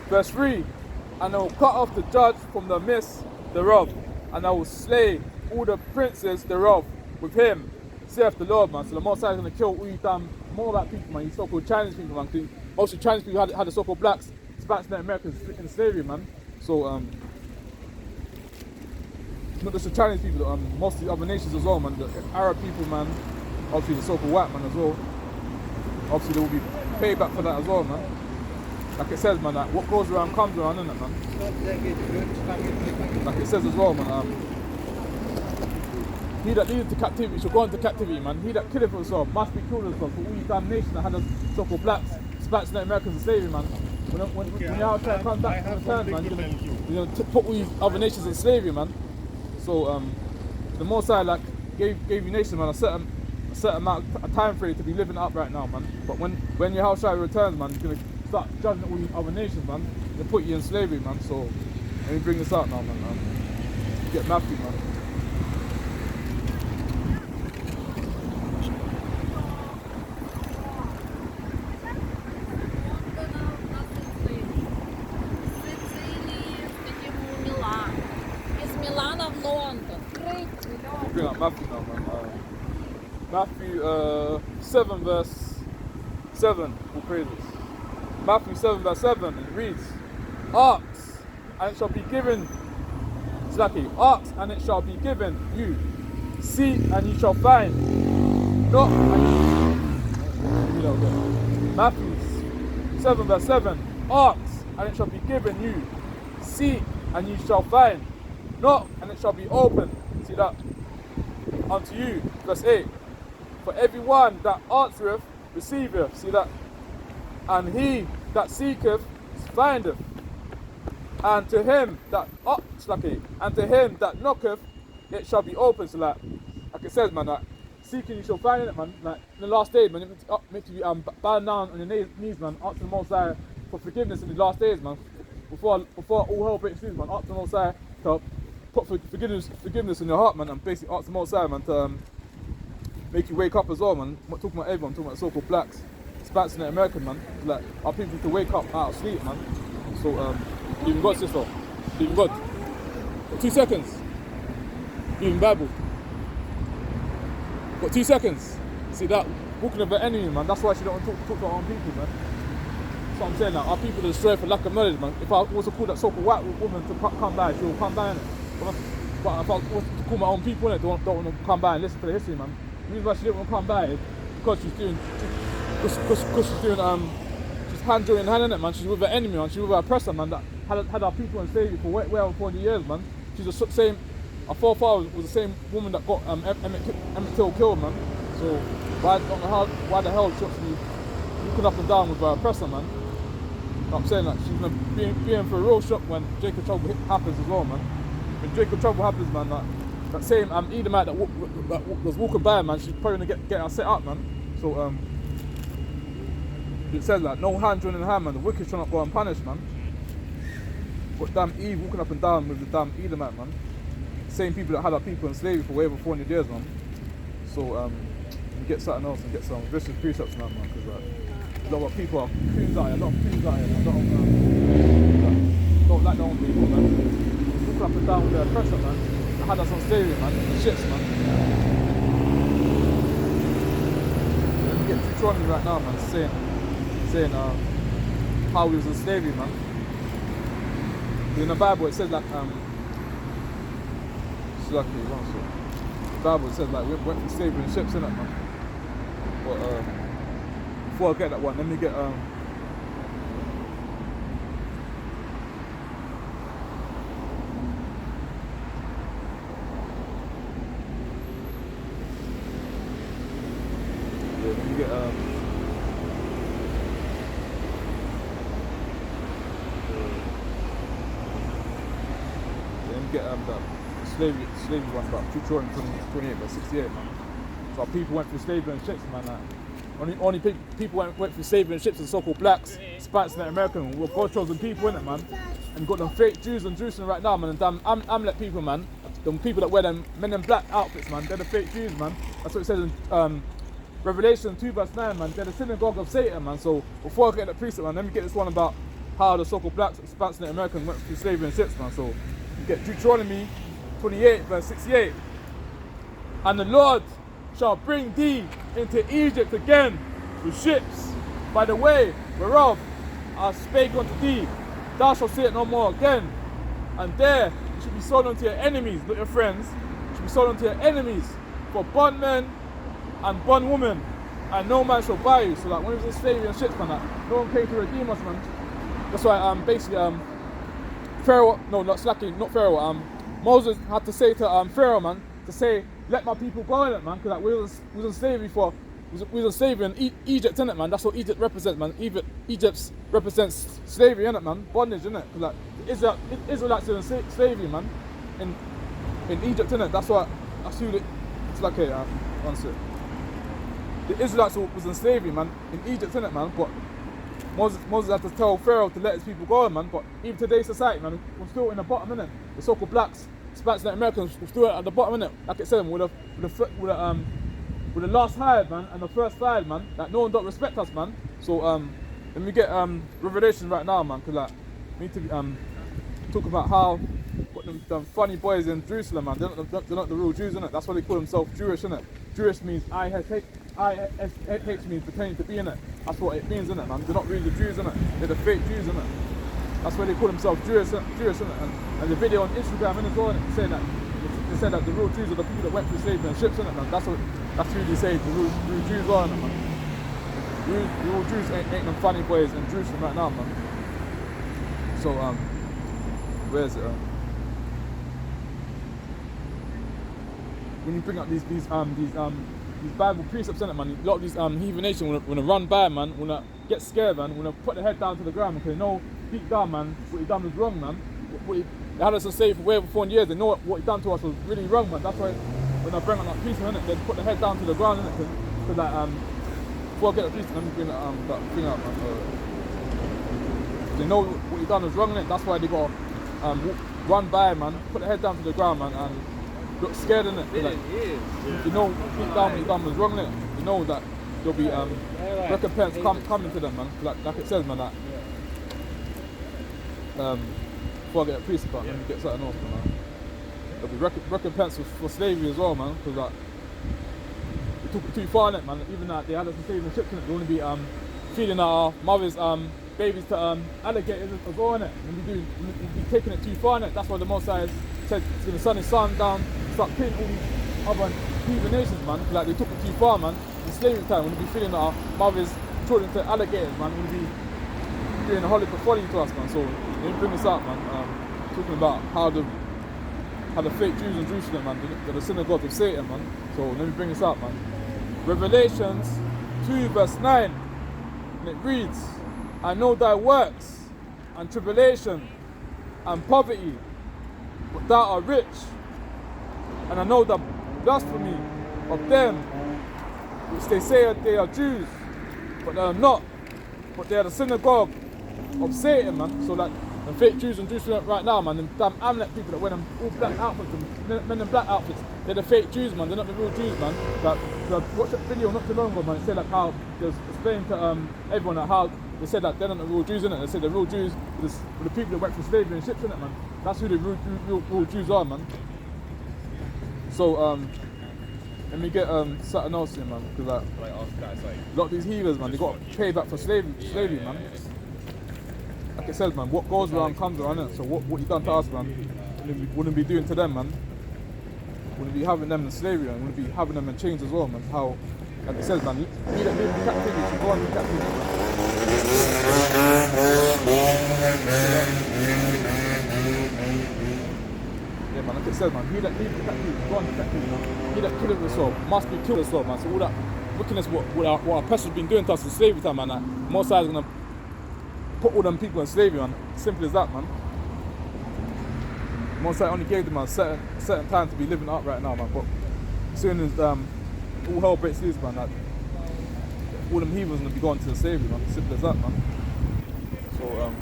Verse 3, and I will cut off the judge from the midst thereof, and I will slay all the princes thereof with him, saith the Lord, man. So the Most High is going to kill all these Moabite people, man, these so-called Chinese people, man. Most of the Chinese people had the so-called blacks, Spanish and Americans in slavery, man. So not just the Chinese people, most of the other nations as well, man. The Arab people, man, obviously the so-called white man as well. Obviously there will be payback for that as well, man. Like it says, man, like what goes around comes around, innit, man? Like it says as well, man. He that leadeth to captivity shall go into captivity, man. He that killeth himself must be killed himself. For all these damnation that had us so-called blacks, Spanish and Americans in slavery, man. When you're out trying to come back and return, man, you're gonna put all these other nations in slavery, man. So the Most High like gave you nations, man, a certain amount of time frame to be living up right now, man. But when your house returns, man, you're gonna start judging all these other nations, man. They put you in slavery, man. So let me bring this out now, man. Get Matthew, man. Bring out Matthew now, man. Matthew 7 verse 7, we'll pray this. Matthew 7 verse 7, it reads, ask and it shall be given, ask and it shall be given you, seek and you shall find, knock and you know, Matthew 7 verse 7, ask and it shall be given you, seek and you shall find, knock and it shall be opened, see that, unto you. Verse 8, for everyone that answereth receiveth, see that, and he that seeketh findeth, and to him that and to him that knocketh it shall be open. So like it says, man, like seeking you shall find it, man. Like in the last days, man, you meant to be bowing down on your knees, man, asking the Most High for forgiveness in the last days, man. Before all hell breaks loose, man, ask the Most High to put forgiveness in your heart, man, and basically ask the Most High, man, to make you wake up as well, man. I'm not talking about everyone, I'm talking about so-called blacks, Spanish and American, man. Like our people to wake up out of sleep, man. So even God, sister, even God. 2 seconds. Even Bible. Got 2 seconds. See that walking of the enemy, man. That's why she don't talk to our own people, man. That's what I'm saying. Like, our people are destroyed for lack of knowledge, man. If I was to call that so-called white woman to come by, she will come by, innit? But if I was to call my own people, innit, don't want to come by and listen to the history, man. The reason why she didn't want to come by is because she's doing, she's hand drawing hand, innit, man. She's with her enemy, man. She's with her oppressor, man, that had our people in slavery for well over 40 years, man. She's the same, our forefather was the same woman that got Emmett Till killed, man. So why the hell she should be looking up and down with her oppressor, man? You know what I'm saying? Like, she's gonna be in for a real shock when Jacob trouble happens as well, man. When Jacob trouble happens, man, that same Edomite that was walking by, man, she's probably gonna get her set up, man. So it says like no hand joining hand, man. The wicked shall not go unpunished, man. But damn Eve walking up and down with the damn Edomite, man. Same people that had our people in slavery for way over 400 years, man. So we get something else and get some vicious precepts now, man, because a lot of people are coons out here, a lot of coons out here, a lot of don't like their own people, man. Walking up and down with their oppressor, man. They had us on slavery, man. Shits, man. Let me get Deuteronomy right now, man, saying how we was in slavery, man. In the Bible it says like the Bible says like we went from slavery in ships, innit, man. But before I get that one, let me get yeah, let me get the slavery one about Deuteronomy 28 verse 68, man. So people went through slavery and ships, man. Like, only people went through slavery and ships, and so-called blacks, Spanish and American, were God's chosen people, innit, man. And you got them fake Jews in Jerusalem right now, man. And damn Amalek people, man. Them people that wear them men in black outfits, man. They're the fake Jews, man. That's what it says in Revelation 2 verse 9, man. They're the synagogue of Satan, man. So before I get that precept, man, let me get this one about how the so-called blacks, Spanish and American went through slavery and ships, man. So you get Deuteronomy 28 verse 68. And the Lord shall bring thee into Egypt again with ships, by the way whereof I spake unto thee. Thou shalt see it no more again. And there you should be sold unto your enemies, not your friends. You should be sold unto your enemies for bondmen and bondwomen, and no man shall buy you. So like when it was in slavery and ships, man, like, no one came to redeem us, man. That's why basically Pharaoh, no, not slacking, not Pharaoh. Moses had to say to Pharaoh, man, to say, let my people go in it, man, because like we was in slavery we was in slavery in Egypt, innit, man. That's what Egypt represents, man. Egypt represents slavery, innit, man. Bondage, innit. Because like Israelites are in slavery, man, in Egypt, innit. That's who it's like here. One sec. The Israelites was in slavery, man, in Egypt, innit, man. But Moses had to tell Pharaoh to let his people go, man. But even today's society, man, we're still in the bottom, innit. The so-called blacks, Spanish and Americans, we're still at the bottom, innit. Like it said, with the last hired, man, and the first fired, man, like no one don't respect us, man. So let me get Revelation right now, man, because like we need to be talk about how what them funny boys in Jerusalem, man. They're not the real Jews, innit. That's why they call themselves Jewish, innit. Jewish means ISH means pretending to be, innit. That's what it means, innit, man. They're not really the Jews, innit. They're the fake Jews, innit. That's why they call themselves Jewish, innit. And the video on Instagram, innit, as well, innit, saying that they said that the real Jews are the people that went through slavery and ships, innit, man. That's who they say the real Jews are, innit, man. The real Jews ain't them funny boys in Jerusalem right now, man. So where is it? When you bring up these Bible precepts, innit, man, a lot of these heathen nations wanna run by, man, wanna get scared, man, wanna put their head down to the ground because they know deep down, man, what he done was wrong, man. They had us to say for way over 400 years. They know what he done to us was really wrong, man. That's why when I bring up that precept, innit, they put their head down to the ground, innit, because like before I get the precept, let me bring that thing up, man. They know what he done was wrong, innit. That's why they got run by, man, put their head down to the ground, man, and look scared, innit. Like, you know deep down what he done was wrong, innit. You know that there'll be recompense coming to them, man. Like it says, man, that before I get a precept, let me get something else, man. There'll be recompense for slavery as well, man, because like we took it too far, innit, man. Even that they had us in slavery and ships, innit. They want to be feeding our mothers babies to alligators as well, innit. We'll be taking it too far, innit. That's why the Most High said it's going to send his son down, start killing all these other heathen nations, man. Like they took it too far, man. In slavery time, we'll be feeding our mothers, children to alligators, man. We'll be doing a Hollywood folly to us, man. So let me bring this up, man. Talking about how the fake Jews in Jerusalem, man, they're the synagogue of Satan, man. So let me bring this up, man. Revelations 2 verse 9, and it reads, I know thy works and tribulation and poverty, but thou art rich, and I know the blasphemy of them which they say they are Jews, but they are not, but they are the synagogue of Satan, man. So like the fake Jews in Jerusalem right now, man, them damn Amalek people that wear them all black outfits, men in black outfits, they're the fake Jews, man. They're not the real Jews, man. Like, watch that video not too long ago, man. It said like how they was explaining to everyone like how they said that they're not the real Jews, innit. They said the real Jews were the people that went through slavery and ships, innit, man. That's who the real Jews are, man. So let me get something else here, man, because like a lot of these heathens, man, they got to pay back for slavery, man. Like it says, man, what goes around comes around, innit? So what you done to us, man, wouldn't be doing to them, man. Wouldn't be having them in slavery, and wouldn't be having them in chains as well, man. How Like it says, man, he that lives in captivity should go into captivity, man. Yeah, man, like it says, man, he that lives in captivity should go into captivity, man. He that killeth the soul must be killed as well, man. So all that wickedness, what our oppressors been doing to us in slavery time, man, like, Most High is gonna put all them people in slavery, man. Simple as that, man. Most High only gave them a certain time to be living up right now, man. But as soon as all hell breaks loose, man, like, all them heathens gonna be going to the slavery, man. Simple as that, man. So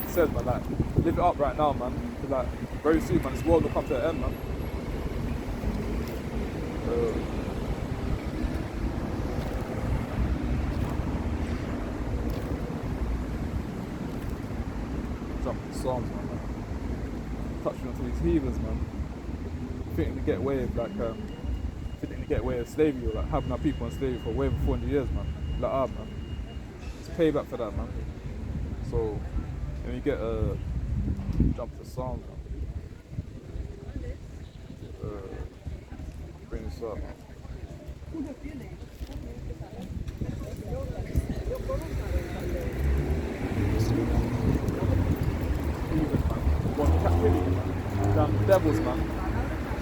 it says, man, like, live it up right now, man. Cause, like, very soon, man, this world will come to an end, man. Jump the Psalms, man. Touching onto these heathens, man. Thinking to get away with, like, slavery, or like having our people in slavery for way over 400 years, man. Like, man. It's payback for that, man. So, when you get jump to Psalms, man. Bring this up. Heathens, man. Going to captivity, man. Down the devils, man.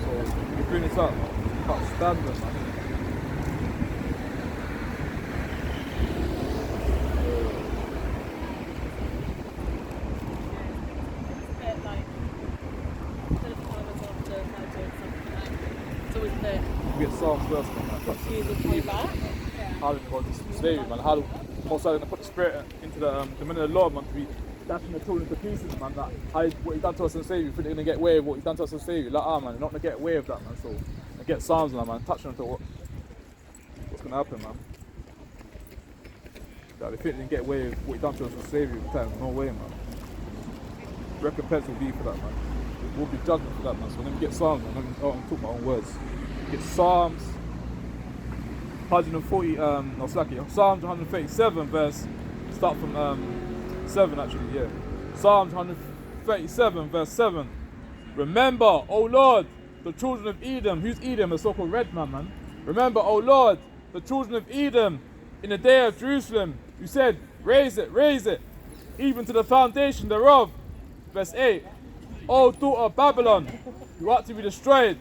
So, you bring this up, man. Can't stand them, man. You get Psalms first, man. How do they go to slavery, man? How do Most High gonna put the spirit into the men of the Lord, man, to be dashing the children to pieces, man? That what he's done to us in slavery, you think they're gonna get away with what he's done to us in slavery? Like, man, they're not gonna get away with that, man. So, they get Psalms now, man, touching on to what's gonna happen, man. Like, they think they can get away with what he's done to us in slavery. No way, man. Recompense will be for that, man. There will be judgment for that, man. So let me get Psalms, man. I'm talking my own words. Get Psalms 140, Psalms 137 verse, start from 7 actually, yeah. Psalms 137 verse 7. Remember, O Lord, the children of Edom. Who's Edom? The so-called red man. Remember, O Lord, the children of Edom, in the day of Jerusalem. You said, raise it, even to the foundation thereof. Verse 8. O daughter of Babylon, you ought to be destroyed.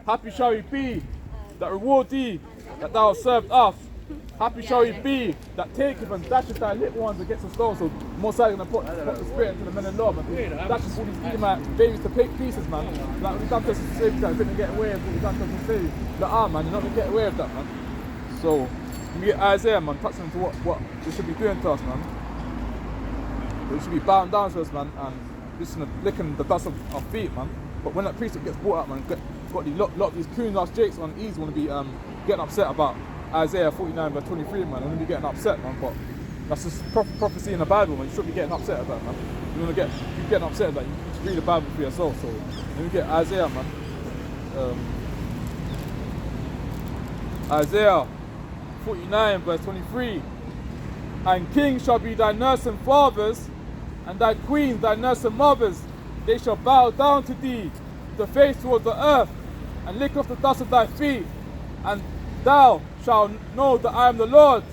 Happy shall we be that reward thee, that thou hast served us. Happy shall we be that taketh and dasheth thy little ones against the stone. So Most High is going to put the spirit into the men in law, man. Dashes all these Edomite babies to pieces, man. Like, when we done to us in slavery, they couldn't get away with what we done to us in slavery. Like, man, you're not going to get away with that, man. So, we get Isaiah, man, touching into what they should be doing to us, man. They should be bowing down to us, man, and licking the dust of our feet, man. But when that precept gets brought up, man, got a lot of these coon-ass jakes on ease want to be getting upset about Isaiah 49 verse 23, man. I'm going to be getting upset, man, but that's just prophecy in the Bible, man. You shouldn't be getting upset about, man. You're getting upset, like, you should read the Bible for yourself. So let me get Isaiah, man. Isaiah 49 verse 23. And kings shall be thy nurse and fathers, and thy queens thy nurse and mothers. They shall bow down to thee, with the face toward the earth, and lick off the dust of thy feet. And thou shalt know that I am the Lord,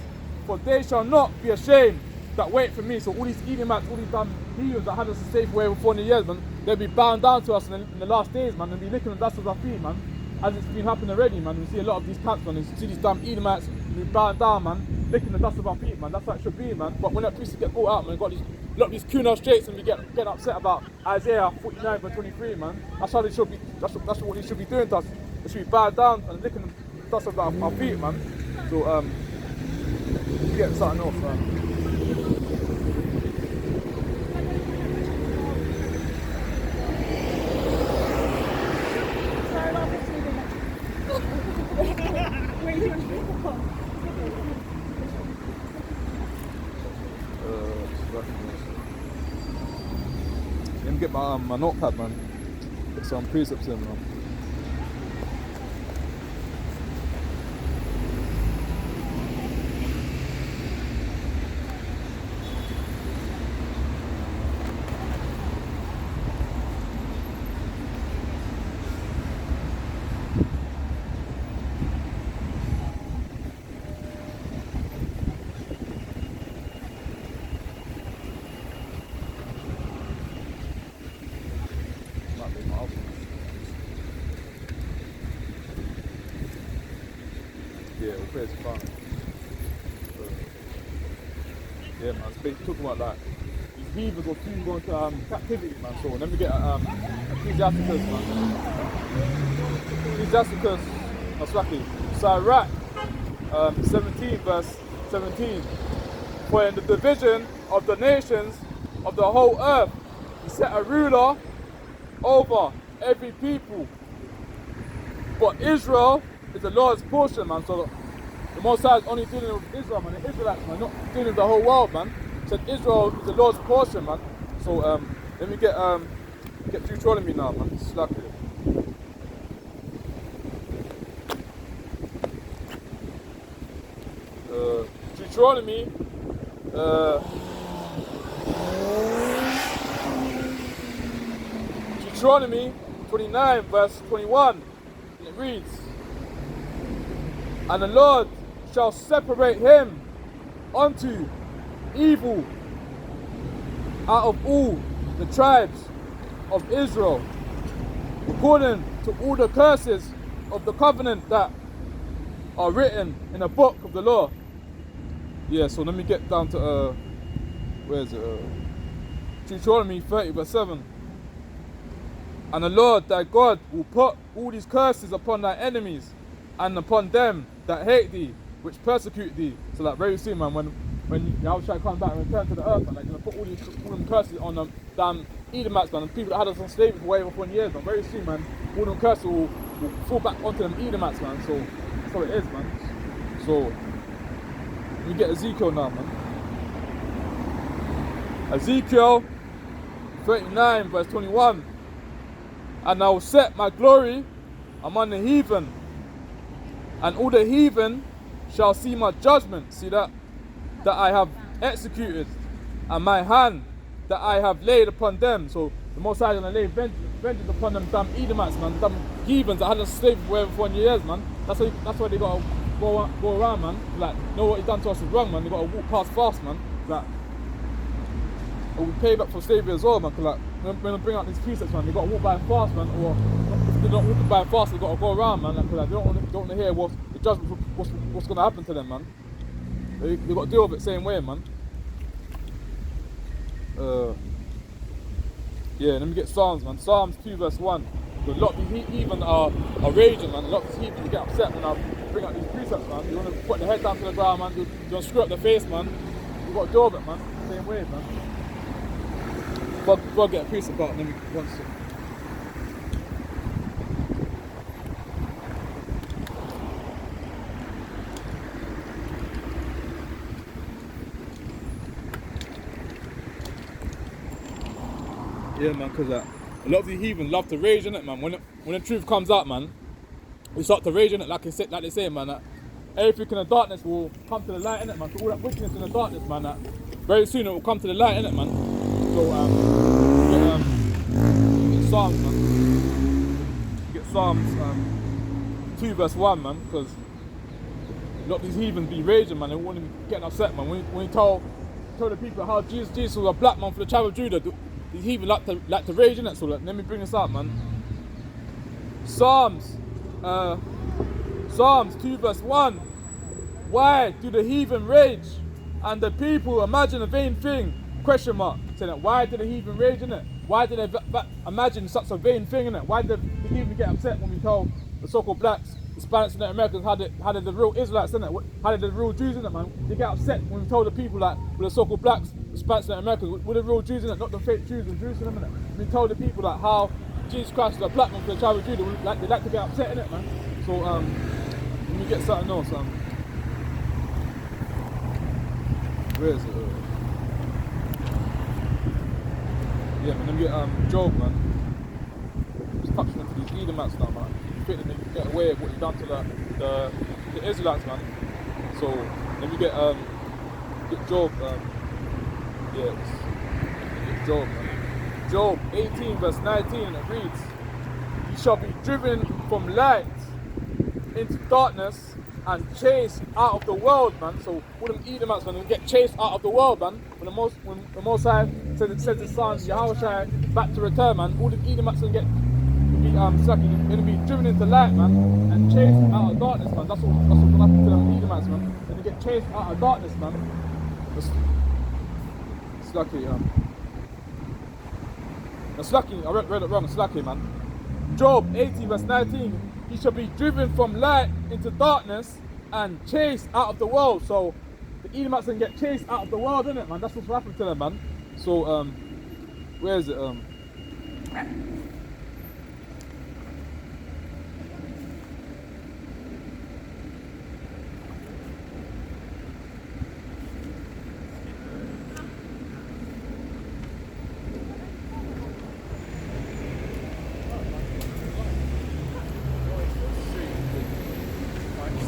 for they shall not be ashamed that wait for me. So all these Edomites, all these heathens that had us a safe way for 400 years, man, they'll be bowing down to us in the last days, man, and be licking the dust of our feet, man. As it's been happening already, man. We see a lot of these camps, man. You see these damn Edomites be bowing down, man, licking the dust of our feet, man. That's how it should be, man. But when that priest gets brought out, man, got a lot of these coon-ass jakes, and we get upset about Isaiah 49 verse 23, man. That's how they should be. That's what they should be doing to us. They should be bowing down and licking the dust of our feet, man. So get something else, man. Let me get my notepad, man. Get some precepts in, man. praise the Father. Yeah, man, it's basically talking about like these heathens or people going to captivity, man. So let me get Ecclesiasticus, man. Ecclesiasticus, Maswaki. Sirach, 17, verse 17. For in the division of the nations of the whole earth, he set a ruler over every people. But Israel is the Lord's portion, man. So the Most High is only dealing with Israel, man. The Israelites, man, not dealing with the whole world, man. Said Israel is the Lord's portion, man. So let me get Deuteronomy now, man. Slack it. Deuteronomy. Deuteronomy 29, verse 21. And it reads, and the Lord shall separate him unto evil out of all the tribes of Israel, according to all the curses of the covenant that are written in the book of the law. Yeah, so let me get down to where is it? Deuteronomy 30, verse 7. And the Lord thy God will put all these curses upon thy enemies and upon them that hate thee, which persecute thee. So like very soon, man, when Yahushua comes back and return to the earth, man, like gonna put all them curses on them damn Edomites, man, and people that had us on slavery for way over 20 years, man. Very soon, man, all them curses will fall back onto them Edomites, man. So that's how it is, man. So we get Ezekiel now, man. Ezekiel 39, verse 21. And I will set my glory among the heathen, and all the heathen shall see my judgment, see that I have executed, and my hand that I have laid upon them. So the Most High is going to lay vengeance upon them damn Edomites, man, damn heathens that had us slave for over 20 years, man. That's why they got to go around, man. Like, know what he done to us was wrong, man. They got to walk past fast, man. Like, or we pay back for slavery as well, man. Cause like, when they bring out these precepts, man, they got to walk by fast, man. Or if they're not walking by fast, they got to go around, man. Like, they don't want to hear what's the judgment, what's going to happen to them, man. They got to deal with it the same way, man. Yeah, let me get Psalms, man. Psalms 2, verse 1. A lot of these heathen are raging, man. A lot of these heathen get upset when I bring out these precepts, man. You want to put the head down to the ground, man. You want to screw up the face, man. You got to deal with it, man. Same way, man. Before I get a precept out, let me once. Yeah, man, because a lot of the heathen love to rage in it, man. When the truth comes out, man, we start to rage in it, like they say, man. That everything in the darkness will come to the light in it, man. So all that wickedness in the darkness, man, that very soon it will come to the light in it, man. So get Psalms, man. Get Psalms 2, verse 1, man, because a lot of these heathens be raging, man. They want to get upset, man. When he told the people how Jesus was a black man for the tribe of Judah. These heathen like to rage in it, so let me bring this up, man. Psalms 2, verse 1. Why do the heathen rage and the people imagine a vain thing? Question mark. Saying that why do the heathen rage in it? Why do they imagine such a vain thing in it? Why did the heathen get upset when we told the so-called blacks, Hispanics and the Americans how did the real Israelites in it? How did the real Jews in it, man? They get upset when we told the people like with the so-called blacks, Hispanics and the Americans, with the real Jews in it, not the fake Jews in Jerusalem in it. We told the people like how Jesus Christ is a black man for the tribe of Judah. They like to get upset in it, man. So let me get something else. Where is it? Yeah, man. Let me get Job, man. Just touching into these Edomites now, man. You think they can get away with what he's done to the Israelites, man. So let me get Job. Get Job, man. Job 18, verse 19, and it reads, "He shall be driven from light into darkness and chased out of the world, man." So all them Edomites, man, they get chased out of the world, man. When the Most High says his son Yahushua back to return, man, all the Edomites can be Slacking, you're gonna be driven into light, man, and chased out of darkness, man. That's what's gonna happen to them Edomites, man. Then you get chased out of darkness, man. Slacky, Slacky, I read it wrong, Slacky, man. Job 18 verse 19, he shall be driven from light into darkness and chased out of the world. So the Edomites can get chased out of the world, innit, man? That's what's happened to them, man. So where is it? Like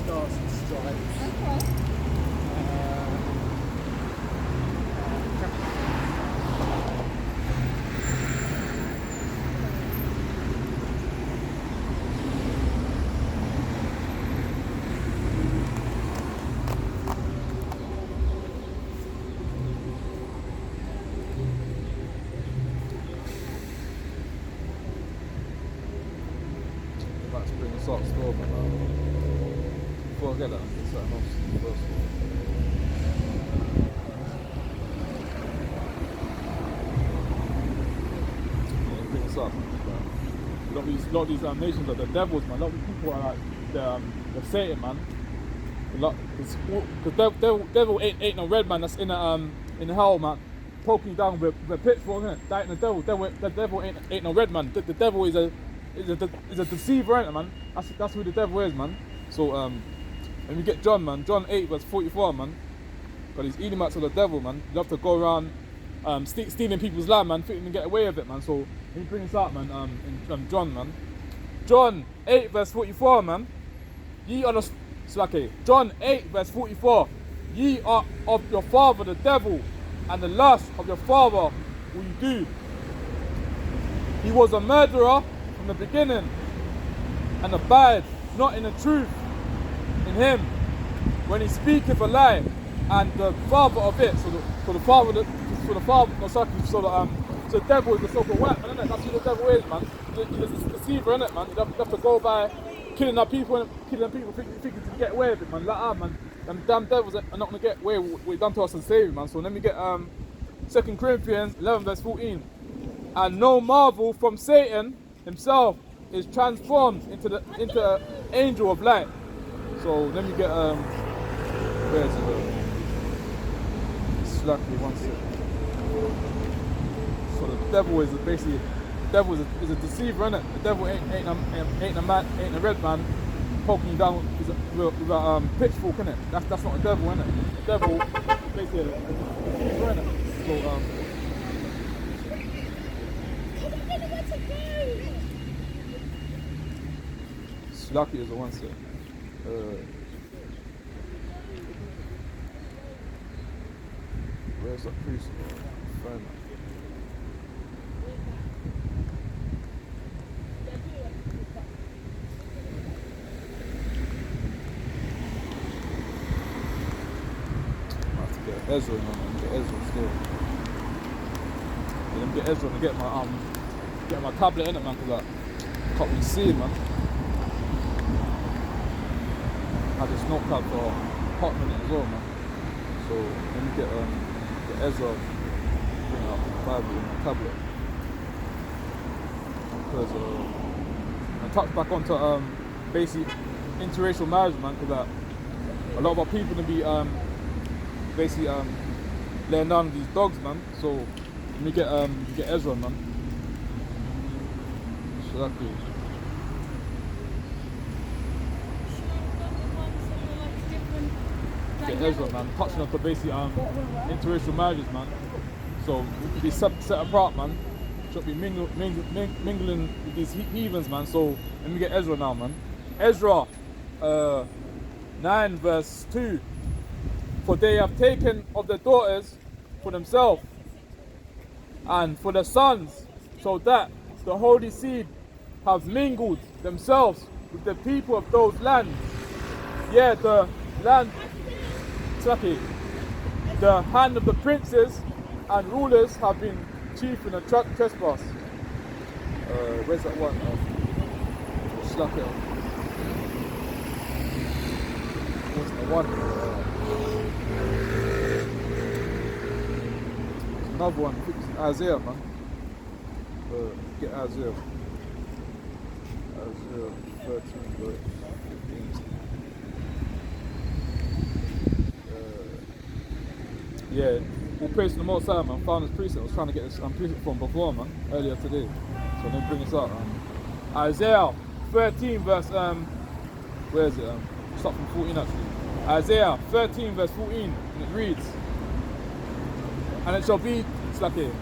stars and stripes. Let's bring us up store, man. Before I get that, it's something else first. Yeah, bring us up. A lot of these nations are the devils, man. A lot of these people are like the Satan, man. Because devil ain't no red man. That's in hell, man. Poking you down with a pitchfork, innit? That ain't the devil. The devil ain't no red man. The devil is a deceiver, ain't it, man? That's who the devil is, man. So when we get John, man, John 8 verse 44, man. Because these Edomites are the devil, man. They love to go around stealing people's land, man, thinking to get away with it, man. So let me bring this out, man. In John, man. John 8 verse 44, man. Ye are the John 8 verse 44. Ye are of your father the devil, and the lust of your father will you do. He was a murderer from the beginning, and abide not in the truth in him, when he speaketh a lie, and the father of it. So the devil is the so-called white man, innit? That's who the devil is, man. He's a deceiver, innit, man. You have to go by killing our people and killing people thinking to get away with it, man. Like man. Them damn devils are not gonna get away with what we've done to us and Savior, man. So let me get 2 Corinthians 11 verse 14. And no marvel, from Satan himself is transformed into an angel of light. So let me get where's it? Slackly one second. So the devil is basically is a deceiver, innit? The devil ain't a red man poking you down with a pitchfork, innit? That's not a devil, innit? The devil is basically a deceiver, innit? So Slacky is the one set. Where's that priest? Find that. I have to get Ezra, man. Get Ezra still. Yeah, let me get Ezra and get my tablet in it, man, because I can't really see it, man. I had this notepad for a hot minute as well, man. So let me get Ezra, bring out the Bible in my tablet. Because I touched back onto basic interracial marriage, man, because a lot of our people gonna be basically laying down these dogs, man. So let me get Ezra, man. So that cool. Get Ezra, man, touching up the basic interracial marriages, man. So we could be set apart, man. Should be mingling with these heathens, man. So let me get Ezra now, man. Ezra 9 verse 2. For they have taken of the daughters for themselves and for the sons, so that the holy seed have mingled themselves with the people of those lands. Yeah, the land, the hand of the princes and rulers have been chief in a trespass. Where's that one? Slack it. What's the one? There's another one. I think it's Isaiah, man. Get Isaiah. Isaiah 13, verse 15. Yeah, all praise to the Most High, man. Found this precept. I was trying to get this precept from before, man, earlier today. So let me bring this up. Isaiah 13, verse where is it? Start from 14 actually. Isaiah 13, verse 14, and it reads, "And it shall be," it's like here,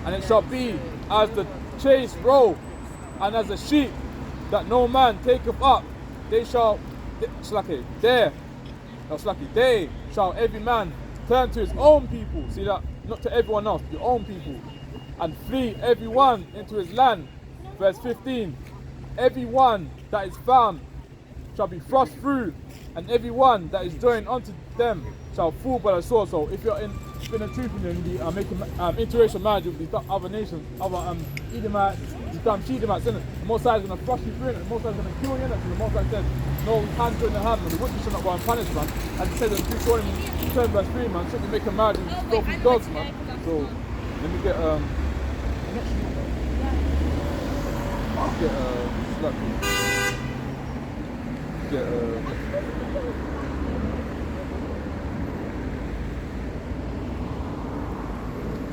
"and it shall be as the chase roe, and as a sheep that no man taketh up, they shall," it's like here, they shall every man turn to his own people. See that? Not to everyone else, your own people. "And flee every one into his land." Verse 15. "Every one that is found shall be thrust through, and every one that is joined unto them shall fall by the sword." So if you're in a truth and you making interracial marriage with these other nations, other Edomites, these damn Shedemites, innit? The Most High is going to thrust you through it, the Most High is going to kill you, innit? So the Most High said, "No hand join the hand, man. The wicked shall not go unpunished, man." And he said in 10 verse 3, man, shouldn't make a marriage with filthy dogs, man. So let me get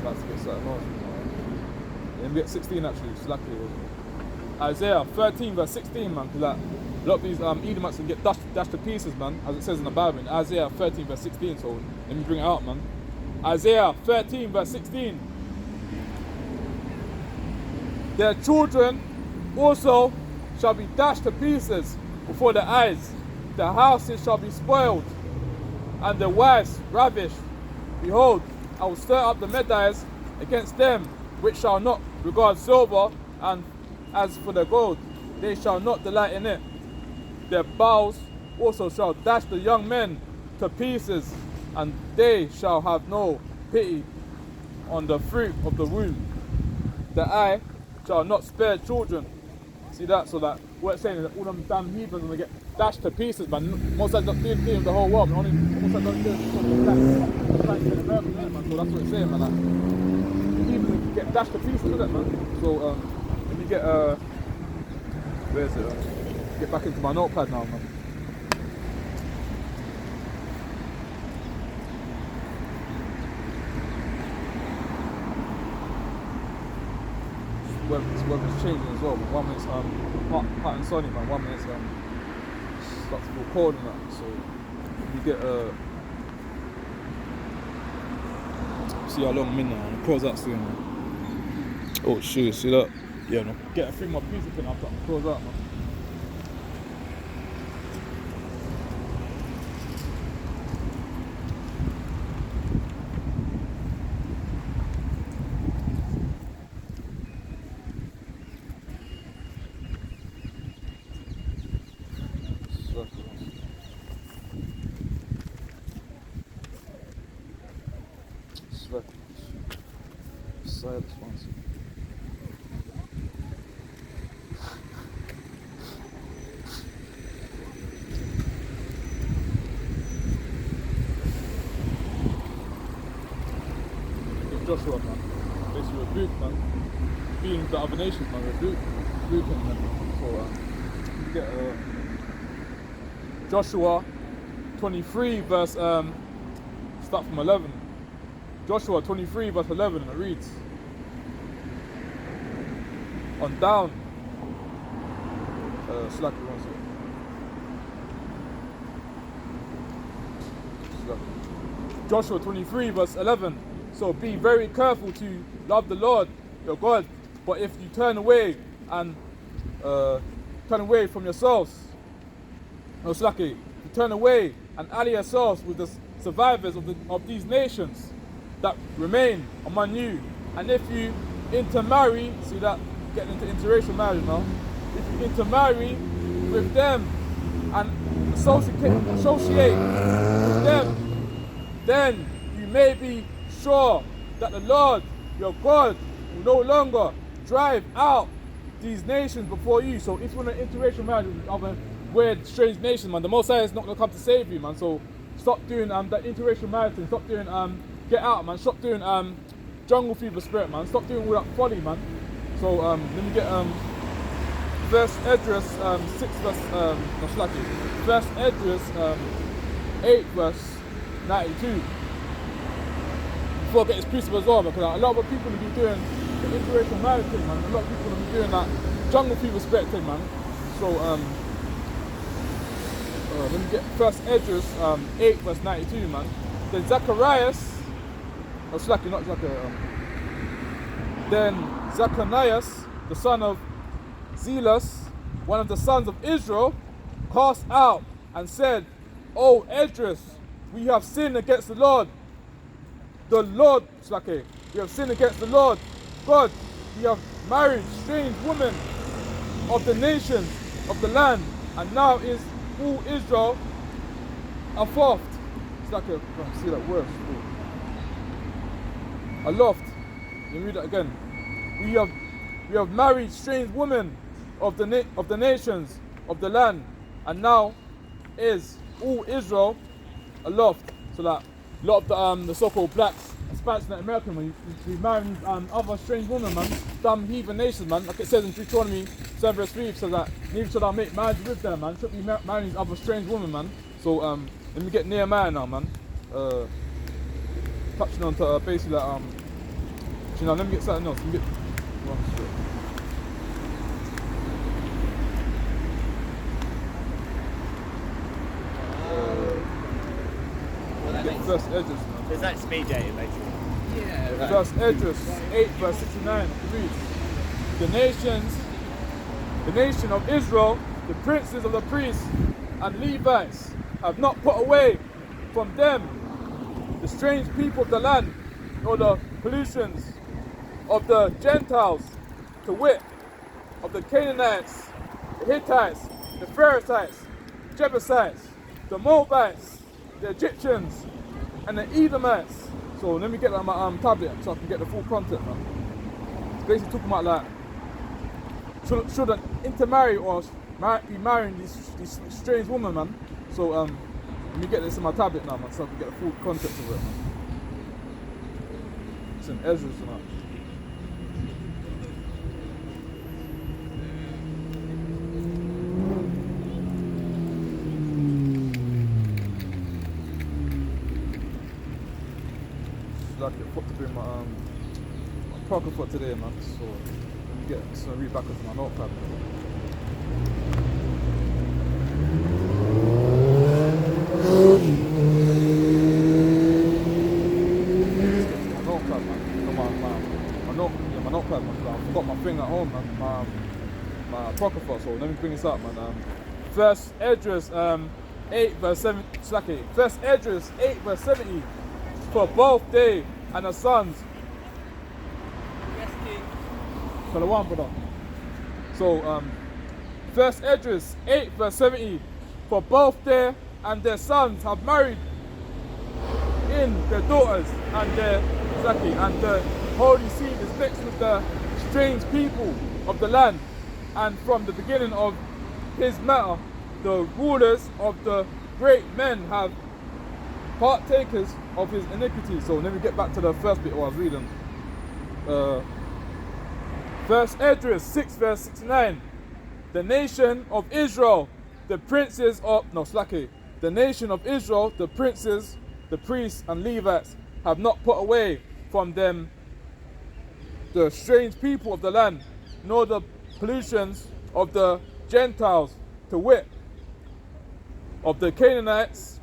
let's get something else. Let me get 16 actually, slackly. Isaiah 13 verse 16, man, because like, a lot of these Edomites can get dashed to pieces, man, as it says in the Bible, in Isaiah 13 verse 16, so let me bring it out, man. Isaiah 13 verse 16. "Their children also shall be dashed to pieces before their eyes. Their houses shall be spoiled, and their wives ravished. Behold, I will stir up the Medites against them, which shall not regard silver, and as for the gold, they shall not delight in it. Their bows also shall dash the young men to pieces, and they shall have no pity on the fruit of the womb. The eye shall not spare children." See that? So that what it's saying is that all them damn heathens are going to get dashed to pieces, man. Most of not doing things of the whole world, man. Only most of don't do it for the black in America, man. So that's what it's saying, man. Like, heathens get dashed to pieces, isn't it, man? So let me get where is it? Get back into my notepad now, man. Weather's changing as well. 1 minute's hot and sunny, man. 1 minute's starts to feel cold and that. So you get see how long I'm in now. And close out soon, man. Oh shit, see that? Yeah, no. Get a 3 more pieces and I'll close out, man. Silence once. Joshua, man. Basically rebuke, man. Being the other nations, man. Rebuke him, man. So, you get Joshua 23, verse, start from 11. Joshua 23, verse 11, and it reads, on down, slack it one second. Joshua 23, verse 11. "So be very careful to love the Lord your God, but if you turn away and turn away from yourselves, no slacky, you turn away and ally yourselves with the survivors of these nations that remain among you, and if you intermarry," see that, getting into interracial marriage now, "if you intermarry with them and associate with them, then you may be sure that the Lord your God will no longer drive out these nations before you. So if you want an interracial marriage with other weird, strange nations, man, the Most High is not gonna come to save you, man. So stop doing that interracial marriage thing. Stop doing get out, man. Stop doing jungle fever spirit, man. Stop doing all that folly, man. So let me get verse Esdras 6 verse no, slacky. Verse Esdras 8 verse 92. Before I get this precept as well, because a lot of people will be doing the interracial marriage thing, man. A lot of people will be doing that jungle fever spirit thing, man. So let me get first Esdras 8 verse 92, man. Then Zacharias, or slacky, not Zacharias. Then Zacharias, the son of Zelos, one of the sons of Israel, cast out and said, "O Esdras, we have sinned against the Lord. The Lord, slacky, we have sinned against the Lord God. We have married strange women of the nations of the land, and now is all Israel aloft." It's like see that word. Aloft. Let me read that again. We have married strange women of the nations of the land, and now is all Israel aloft. So that a lot of the so-called blacks, Spanish and American, we marry other strange women, man, dumb heathen nations, man. Like it says in Deuteronomy 7 verse 3, so that neither should I make marriage with them, man. Should be marrying these other strange women, man. So let me get Nehemiah now, man. Touching on to basically that you know, let me get something else. Let me get First Esdras, man. There's that speed dating basically. Yeah. First Esdras 8 verse 69 reads, the nation of Israel, the princes of the priests and Levites, have not put away from them the strange people of the land, or the pollutions of the Gentiles, to wit, of the Canaanites, the Hittites, the Perizzites, Jebusites, the Moabites, the Egyptians, and the Edomites. So let me get on my tablet so I can get the full content, man. It's basically talking about like should an intermarry or be marrying these strange women, man. So let me get this in my tablet now, man, so I can get the full context of it, man. It's in Ezra's, man. Like it put to be my pocket for today, man. So let me get some read back into my notepad. My notepad, man. I forgot my thing at home, man. My pocket for. So let me bring this up, man. First Esdras 8 verse 7. Slacky. First Esdras 8 verse 70. For both they and the sons. Yes, King. For the one, brother. So, First Esdras 8 verse 70. For both they and their sons have married in their daughters, and the holy seed is mixed with the strange people of the land. And from the beginning of his matter, the rulers of the great men have partakers of his iniquity. So let me get back to the first bit I was reading. First Esdras 6 verse 69. The nation of Israel, the princes of the nation of Israel, the princes, the priests and Levites, have not put away from them the strange people of the land, nor the pollutions of the Gentiles, to wit, of the Canaanites,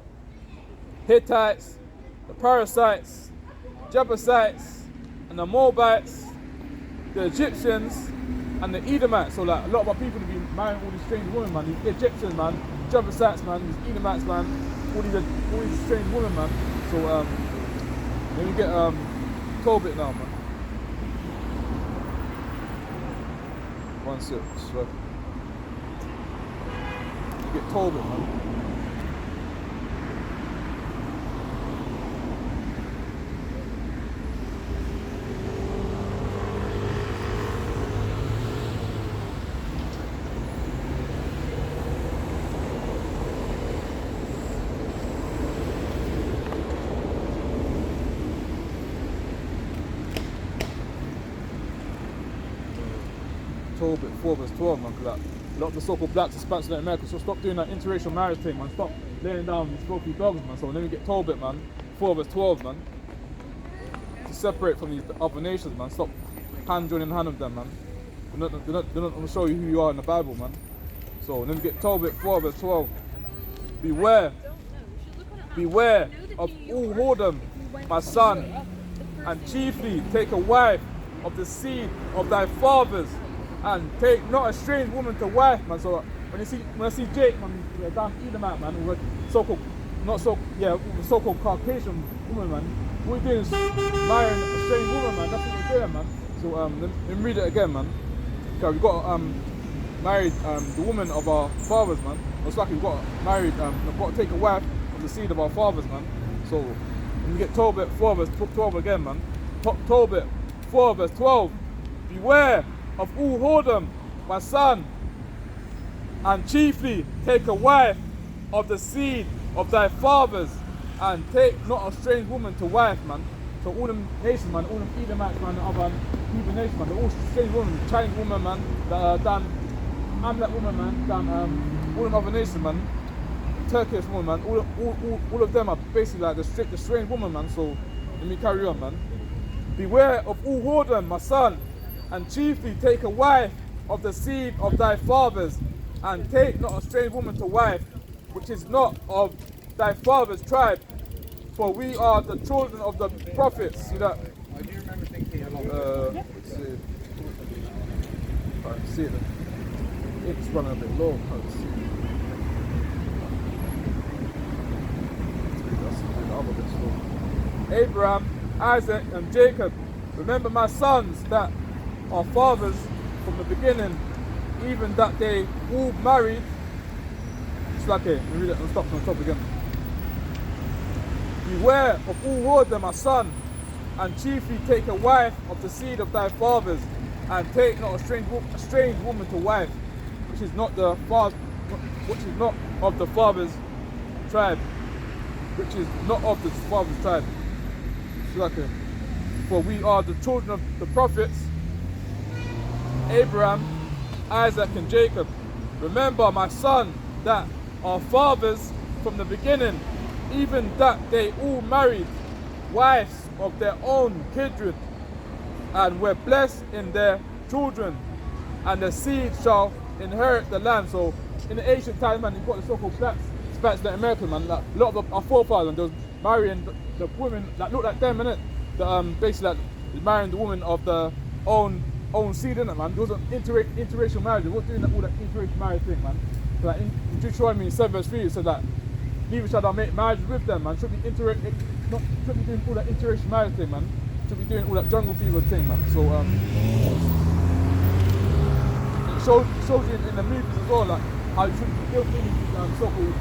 Hittites, the Perizzites, Jebusites, and the Moabites, the Egyptians, and the Edomites. So like a lot of our people have been marrying all these strange women, man. These Egyptians, man, Jebusites, man, these Edomites, man, all these strange women, man. So let me get Tobit now, man. 1-6. So you get Tobit, man. Tobit 4 verse 12, man, because like, a lot of the so-called blacks and Hispanics in America, so stop doing that interracial marriage thing, man. Stop laying down these filthy dogs, man. So let me get Tobit, man, 4 verse 12, man. To separate from these other nations, man. Stop hand joining hand with them, man. They're not going to show you who you are in the Bible, man. So let me get Tobit 4 verse 12. Beware of all whoredom, my son, and chiefly take a wife of the seed of thy fathers, and take not a strange woman to wife, man. So when I see Jake, man, down Edomite, man, with so-called, so-called Caucasian woman, man, what we're doing is marrying a strange woman, man. That's what we're doing, man. So let me read it again, man. Okay, we've got married the woman of our fathers, man. Most likely we've got married, we've got to take a wife of the seed of our fathers, man. So when we get Tobit 4 verse 12 again, man. Tobit 4 verse 12. Beware of all whoredom, my son, and chiefly take a wife of the seed of thy fathers, and take not a strange woman to wife, man. So all them nations, man, all them Edomites, man, the other Hebrew nations, man, they're all strange women, Chinese woman, man, Dan Amalek woman, man, Dan all them other nations, man, Turkish woman, man, all of them are basically like the strange woman, man. So let me carry on, man. Beware of all whoredom, my son, and chiefly take a wife of the seed of thy fathers, and take not a strange woman to wife, which is not of thy father's tribe, for we are the children of the prophets. See that? I do remember thinking a lot. Let's see. Alright, see it. It's running a bit low. Let's see. Let's do the other bit slow. Abraham, Isaac, and Jacob, remember my sons that are fathers from the beginning, even that they all married. It's like, let me read it and stop from the top again. Beware of all whoredom, my son, and chiefly take a wife of the seed of thy fathers, and take not a strange woman to wife, which is not of the father's tribe, which is not of the father's tribe. For we are the children of the prophets, Abraham, Isaac, and Jacob. Remember, my son, that our fathers from the beginning, even that they all married wives of their own kindred, and were blessed in their children, and the seed shall inherit the land. So in the ancient time, man, you've got the so-called blacks, Hispanics, the American, man, like, a lot of our forefathers, they was marrying the women that look like them, innit? Basically like marrying the woman of the own seed, innit, man? There was an interracial marriage. They weren't doing all that interracial marriage thing, man. So, like in Deuteronomy 7 verse 3, it said that neither shall thou make marriage with them, man. Should be doing all that interracial marriage thing, man. Should be doing all that jungle fever thing, man. So it shows you in the movies as well, like how you shouldn't be dealing with these so-called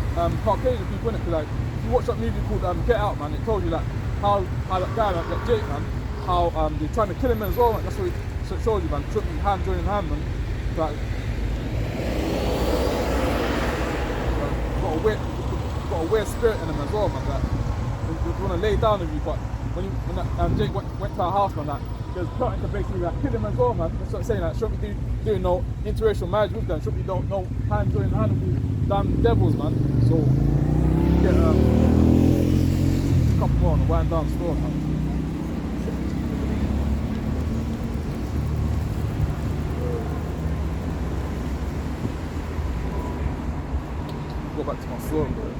Caucasian people, innit? Like if you watch that movie called Get Out, man, it told you like how that guy, like Jake, man, how they're trying to kill him as well, man. That's what it shows you, man. Should be hand joining hand, man. Like, got a weird spirit in him as well, man. Like, they want to lay down with you, but when Jake went to our house, man, like, they was plotting to basically like kill him as well, man. That's what I'm saying, like, shouldn't be doing no interracial marriage with them, shouldn't be no hand joining hand with these damn devils, man. So get a couple more on the wind down store, man. Go back to my floor, bro.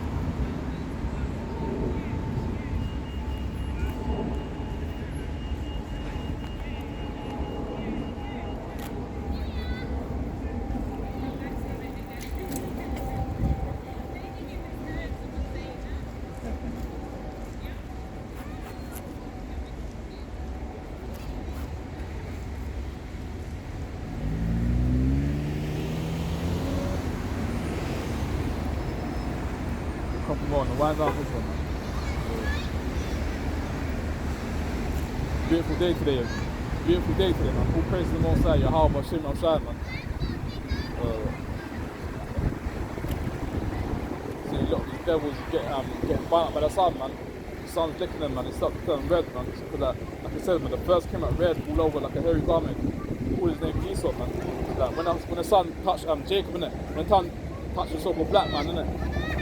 Couple more on the wind down this one, man. Beautiful day today. Beautiful day today, man. All praise to the Most High, Yahweh, Hashem, Shai, man. See, look, these devils get burned up by the sun, man. sun's licking them, man, it starts to turn red, man. Because like I said, man, the first came out red all over like a hairy garment. Called his name Esau, man. Like when the sun touched Jacob, innit? When the sun touched the so-called black man, innit?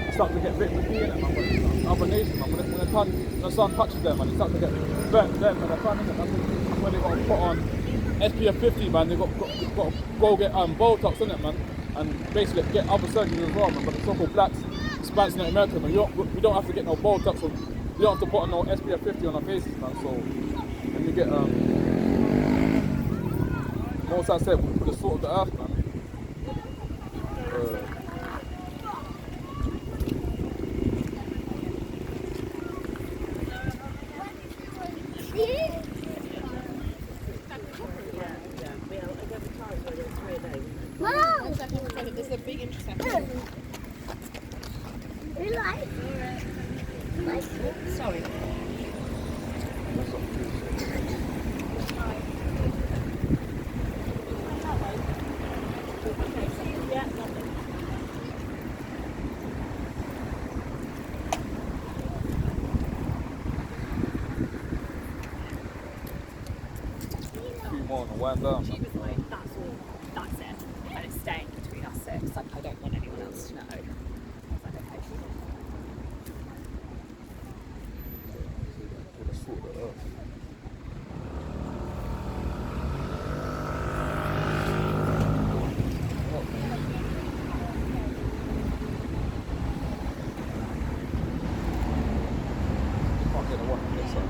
It starts to get vitamin D in it, man. But other nation, man. When the sun touches them, man, it starts to get burnt them, man. That's when they got to put on SPF 50, man. They got to go get Botox in it, man, and basically get other surgeries as well, man. But the so-called blacks, Hispanics in America, man, we don't have to get no Botox, or we don't have to put on no SPF 50 on our faces, man. So when you get most I said, for the salt of the earth, man. There's a big intersection. Sorry. Wind down. She was like, that's all, that's it. And it's staying between us six. Like, I don't want anyone else to know. I was like, okay. Can't get the one on this side.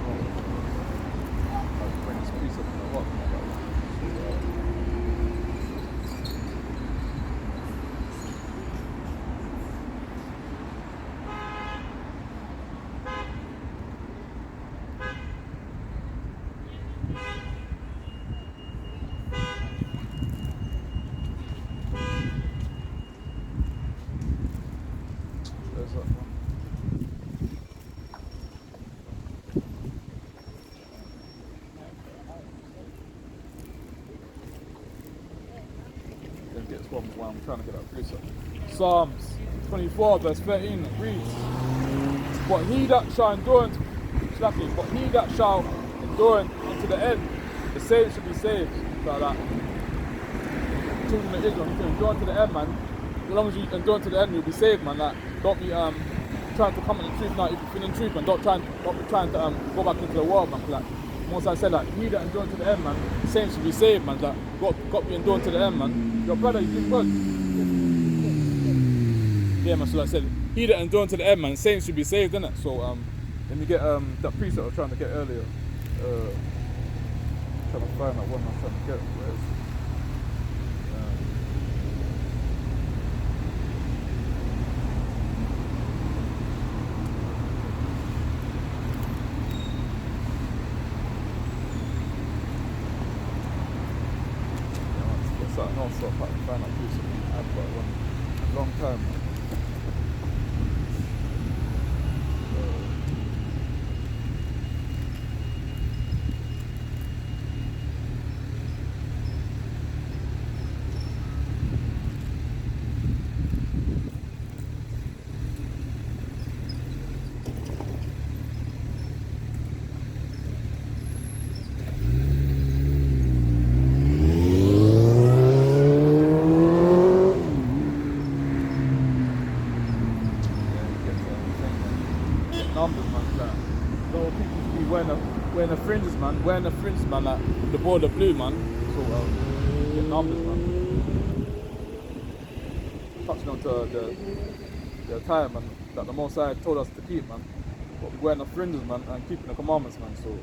Bring this piece up in the rock. There's that one. Then gets one while I'm trying to get that piece up. Psalms 24 verse 13 reads, but he that shall endure unto the end, the same shall be saved. Like that. Children of Israel, you can endure unto the end, man. As long as you endure to the end, you'll be saved, man. Like, don't be trying to come in the truth now. If you're in the truth, man, don't be trying to go back into the world, man. Like, once I said, like, he that endure to the end, man, the same should be saved, man. Like, got to be enduring to the end, man. Your brother, you did good. Yeah, man. So like I said, he that endure to the end, man, the same should be saved, innit? So let me get that precept I was trying to get earlier. Trying to find that one I was trying to get. Where is it? Non-stop, I can find out piece I've got one long time. Numbers, man. Like, a lot of people should be wearing the fringes, man. Like the border blue, man. So get numbers, man. Touching on to the attire, man, that the Most High told us to keep, man. But we're wearing the fringes, man, and keeping the commandments, man. So.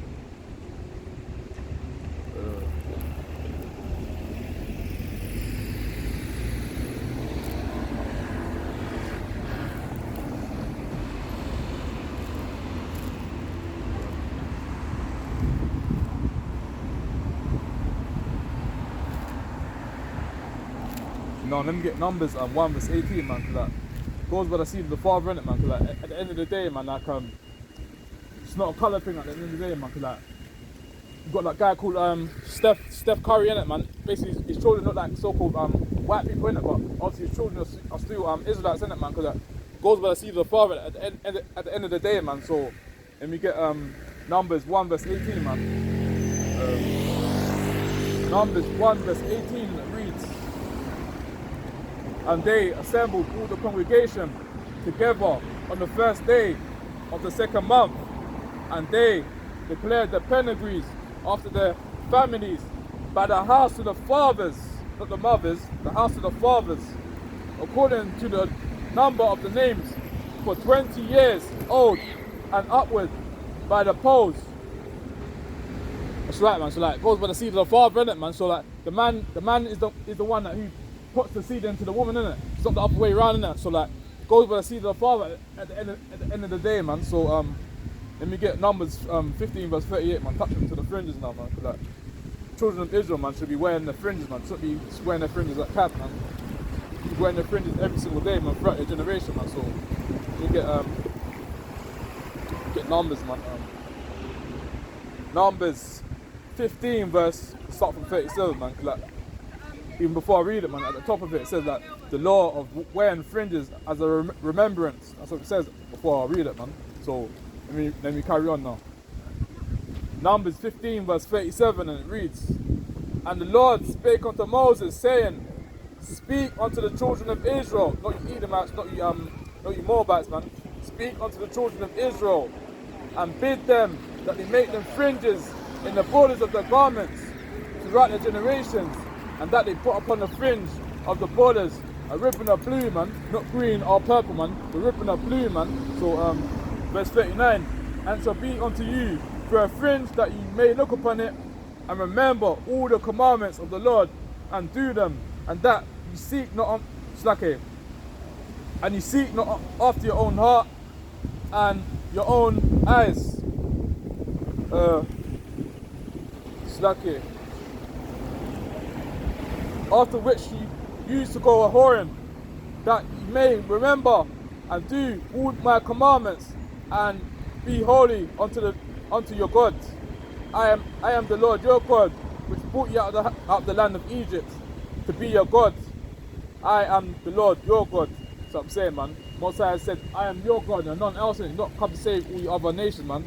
No, let me get numbers 1 verse 18, man, because that goes by the seed of the Father in it, man, because like, at the end of the day, man, like it's not a colour thing at the end of the day, man, because like you've got that guy called Steph Curry in it, man. Basically his children look like so-called white people in it, but obviously his children are still Israelites in it, man, because that goes by the seed of the Father at the end of the day, man. So Then we get Numbers 1 verse 18, man. Numbers 1 verse 18 reads, and they assembled all the congregation together on the first day of the second month, and they declared the pedigrees after their families by the house of the fathers, not the mothers, the house of the fathers, according to the number of the names, for 20 years old and upward by the polls. That's right, man. So like, it goes by the seed of the father, innit, man? So like, the man is the one that who puts the seed into the woman, innit? It's not the other way around, innit? So like, it goes by the seed of the father at the end of the day, man. So let me get Numbers 15 verse 38, man. Touching to the fringes now, man. 'Cause like, children of Israel, man, should be wearing the fringes, man. Shouldn't be wearing their fringes like cap, man. Should be wearing their fringes every single day, man, throughout their generation, man. So you get Numbers, man. Numbers 15 verse, start from 37, man. 'Cause like, even before I read it, man, at the top of it, it says that the law of wearing fringes as a remembrance. That's what it says before I read it, man. So let me carry on now. Numbers 15 verse 37, and it reads, and the Lord spake unto Moses, saying, speak unto the children of Israel, not you Edomites, not you Moabites, man. Speak unto the children of Israel, and bid them that they make them fringes in the borders of their garments throughout their generations, and that they put upon the fringe of the borders a ribbon of blue, man, not green or purple, man, the ribbon of blue, man. So verse 39, and shall be unto you for a fringe, that ye may look upon it and remember all the commandments of the Lord and do them, and that you seek not and you seek not after your own heart and your own eyes. After which you used to go a-whoring, that you may remember and do all my commandments and be holy unto your God. I am the Lord your God, which brought you out of the land of Egypt to be your God. I am the Lord your God. That's what I'm saying, man. Most High said, I am your God and none else, and not come to save all your other nations, man.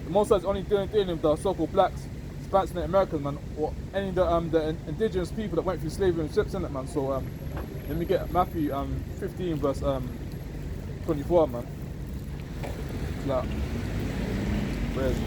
The Most High is only dealing with the so-called blacks, Hispanics, and Americans, man, or any of the indigenous people that went through slavery and ships, innit, man. So let me get Matthew 15 verse 24, man. Like, where is it?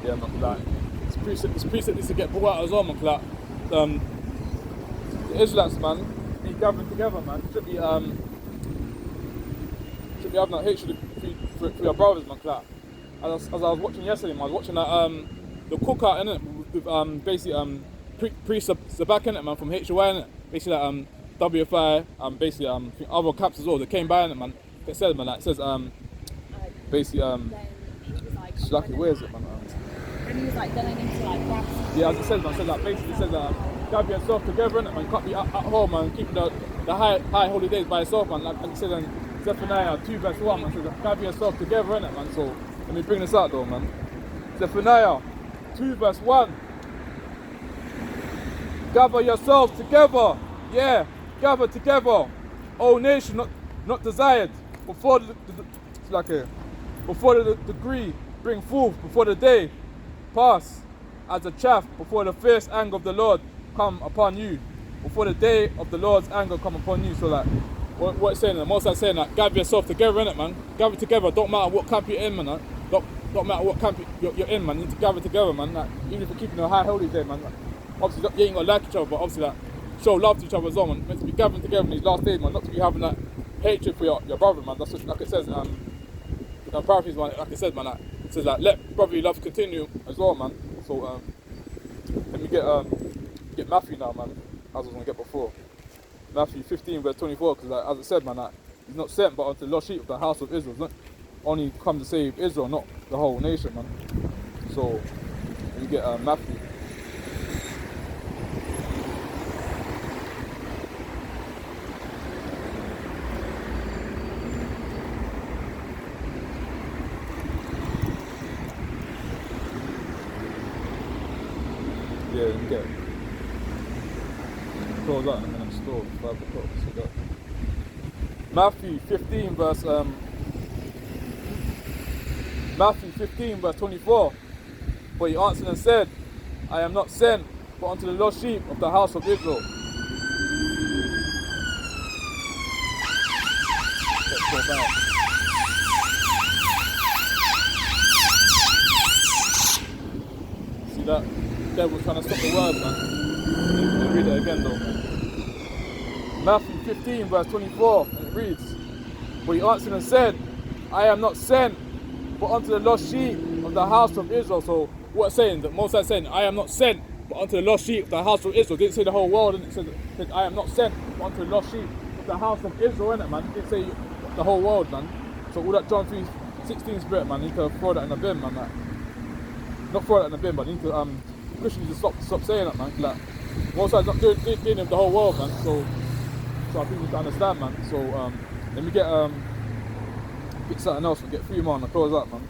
Yeah, man, like, this precept needs to get brought out as well, man. Like, the Israelites, man, be gathering together, man. Should be having that hatred for your brothers, man. Like, as I was watching yesterday, man, I was watching that the cookout, innit, with basically Priest Sabak, innit, man, from HOI, innit, basically like WFI, basically I think other caps as well. They came by, innit, man. It says, man, like, it says basically Slaki, where is it, man? And he was like going into like grass. Yeah, as it says, man, it says that basically it says gather yourself together, innit, man. You can't be at home, man, keeping the high holy days by yourself, man. Like it says in Zephaniah 2 verse 1, man, it says gather yourself together, innit, man. So let me bring this out though, man. Zephaniah 2 verse 1. Gather yourselves together, yeah, gather together, O nation, not desired, before the degree bring forth, before the day pass as a chaff, before the fierce anger of the Lord come upon you, before the day of the Lord's anger come upon you. So like, what it's saying, the Most High saying that gather yourself together, innit, man. Gather together, don't matter what camp you're in, man. Don't matter what camp you're in, man. You need to gather together, man. Like, even if you're keeping a high holy day, man. Like, obviously, you ain't gonna like each other, but obviously, like, show love to each other as well, man. Meant to be gathering together in these last days, man. Not to be having that hatred for your brother, man. That's what, like it says, paraphrase, man. Like it says, man. Like, it says, like, let brotherly love continue as well, man. So Let me get Matthew now, man, as I was gonna get before. Matthew 15 verse 24, because like, as it said, man, that he's not sent but unto the lost sheep of the house of Israel. He's not only come to save Israel, not the whole nation, man. So let me get Matthew. Yeah, let me get it. Close that in a minute, store, 5 o'clock, so that. Matthew 15 verse 24. But he answered and said, I am not sent but unto the lost sheep of the house of Israel. Let's go back. See that? The devil's trying to stop the word, man. Let me read it again though. Matthew 15 verse 24, and it reads, But he answered and said, I am not sent but unto the lost sheep of the house of Israel. So what's saying? That Moses is saying, I am not sent but unto the lost sheep of the house of Israel. Didn't say the whole world, and it said I am not sent but unto the lost sheep of the house of Israel, innit, man? It didn't say the whole world, man. So all that John 3:16 spirit, man, need to throw that in the bin, man. Like, not throw that in the bin, but need to Christians to stop saying that, man. Like, Moses is not doing of the whole world, man. So I think you can understand, man. So let me get something else and get 3 more and I'll close up, man.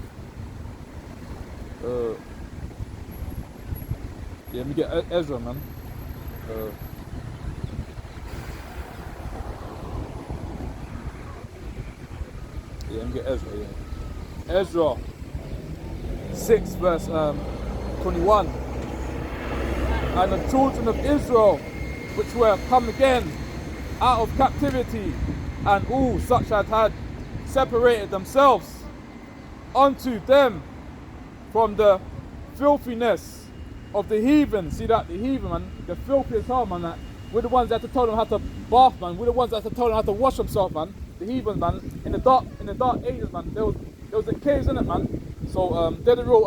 Yeah, let me get Ezra, man. Yeah, let me get Ezra, yeah. Ezra 6 verse 21. And the children of Israel, which were come again out of captivity, and all such as had separated themselves unto them from the filthiness of the heathen. See that? The heathen, man, the filthiest heart, man, that we're the ones that had to tell them how to bath, man. We're the ones that had to tell them how to wash themselves, man. The heathen, man, in the dark ages, man, there was the caves in it, man. So they're the real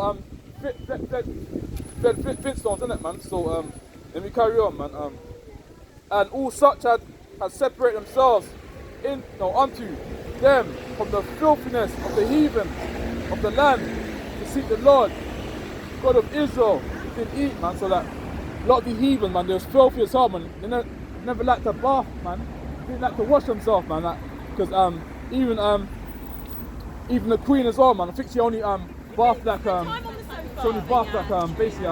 Flintstones, in it, man. So let me carry on, man. And all such had separated themselves unto them from the filthiness of the heathen of the land to seek the Lord God of Israel did eat, man. So that a lot of the heathen, man, they was filthy as hell, man. They never liked to bath, man. They didn't like to wash themselves, man. Because even the queen as well, man. I think she only bathed like basically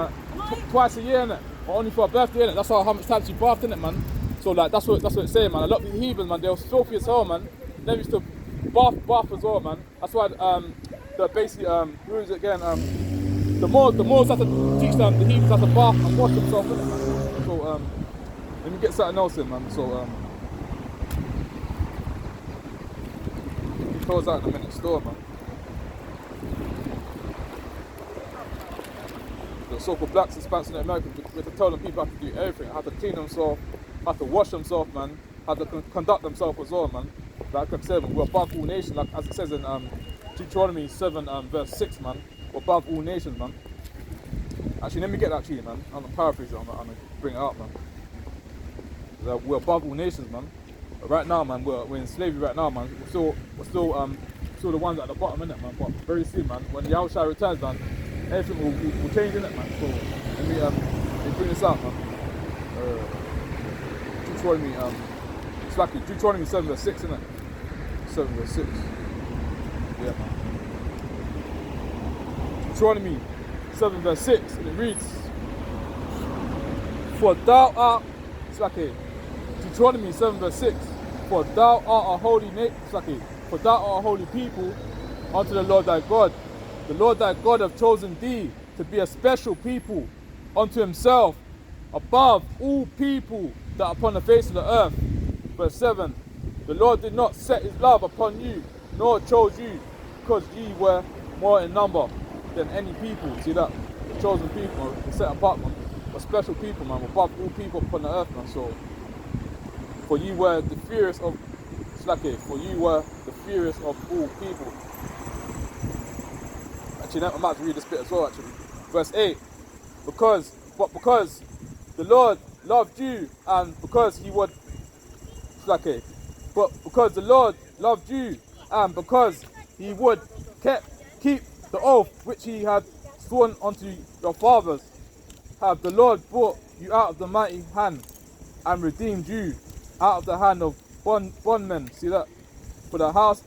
twice a year, innit? Or only for her birthday, innit? That's how much time she bathed, innit, man. So like that's what it's saying, man. A lot of the heathen, man, they was filthy as hell, man. They used to bath as well, man. That's why the basically who is it again? The Moors have to teach them the heathens how to bath and wash themselves, innit, man. So let me get something else in, man. So close out in a minute, store, man. The so-called blacks and Spanish in America, we have to tell them people have to do everything, how to clean themselves, how to wash themselves, man, how to conduct themselves as well, man. Like I said, we're above all nations, like as it says in Deuteronomy 7 verse 6, man. We're above all nations, man. Actually, let me get that to you, man. I'm gonna paraphrase it, I'm gonna bring it up, man. We're above all nations, man. But right now, man, we're in slavery right now, man. We're still the ones at the bottom, innit, man. But very soon, man, when the outside returns, man, everything will change, innit, man. So let me bring this out, man. Deuteronomy 7 verse 6, innit? 7 verse 6. Yeah, man. Deuteronomy 7 verse 6, and it reads, For thou art, Deuteronomy 7 verse 6, For thou art a holy for thou art a holy people unto the Lord thy God. The Lord thy God hath chosen thee to be a special people unto himself above all people that are upon the face of the earth. Verse 7, the Lord did not set his love upon you, nor chose you, because ye were more in number than any people. See that? The chosen people, the set apart, man. A special people, man, above all people upon the earth, man. So, for you were the fiercest of all people. Actually, I might have to read this bit as well, actually. Verse 8, because but because the Lord loved you, and because he would, okay, but because the Lord loved you, and because he would keep the oath which he had sworn unto your fathers, have the Lord brought you out of the mighty hand, and redeemed you out of the hand of bondmen. See that? For the house,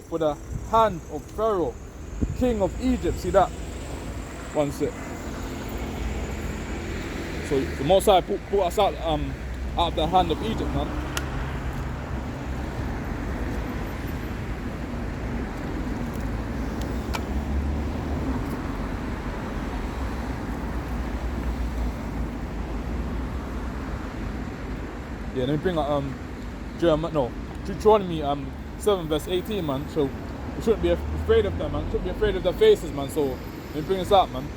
for the hand of Pharaoh, king of Egypt. See that? 1 sec. So the Most High brought us out of the hand of Egypt, man. Yeah, let me bring up Deuteronomy 7 verse 18, man. So we shouldn't be afraid of them, man. We shouldn't be afraid of their faces, man. So let me bring this up, man.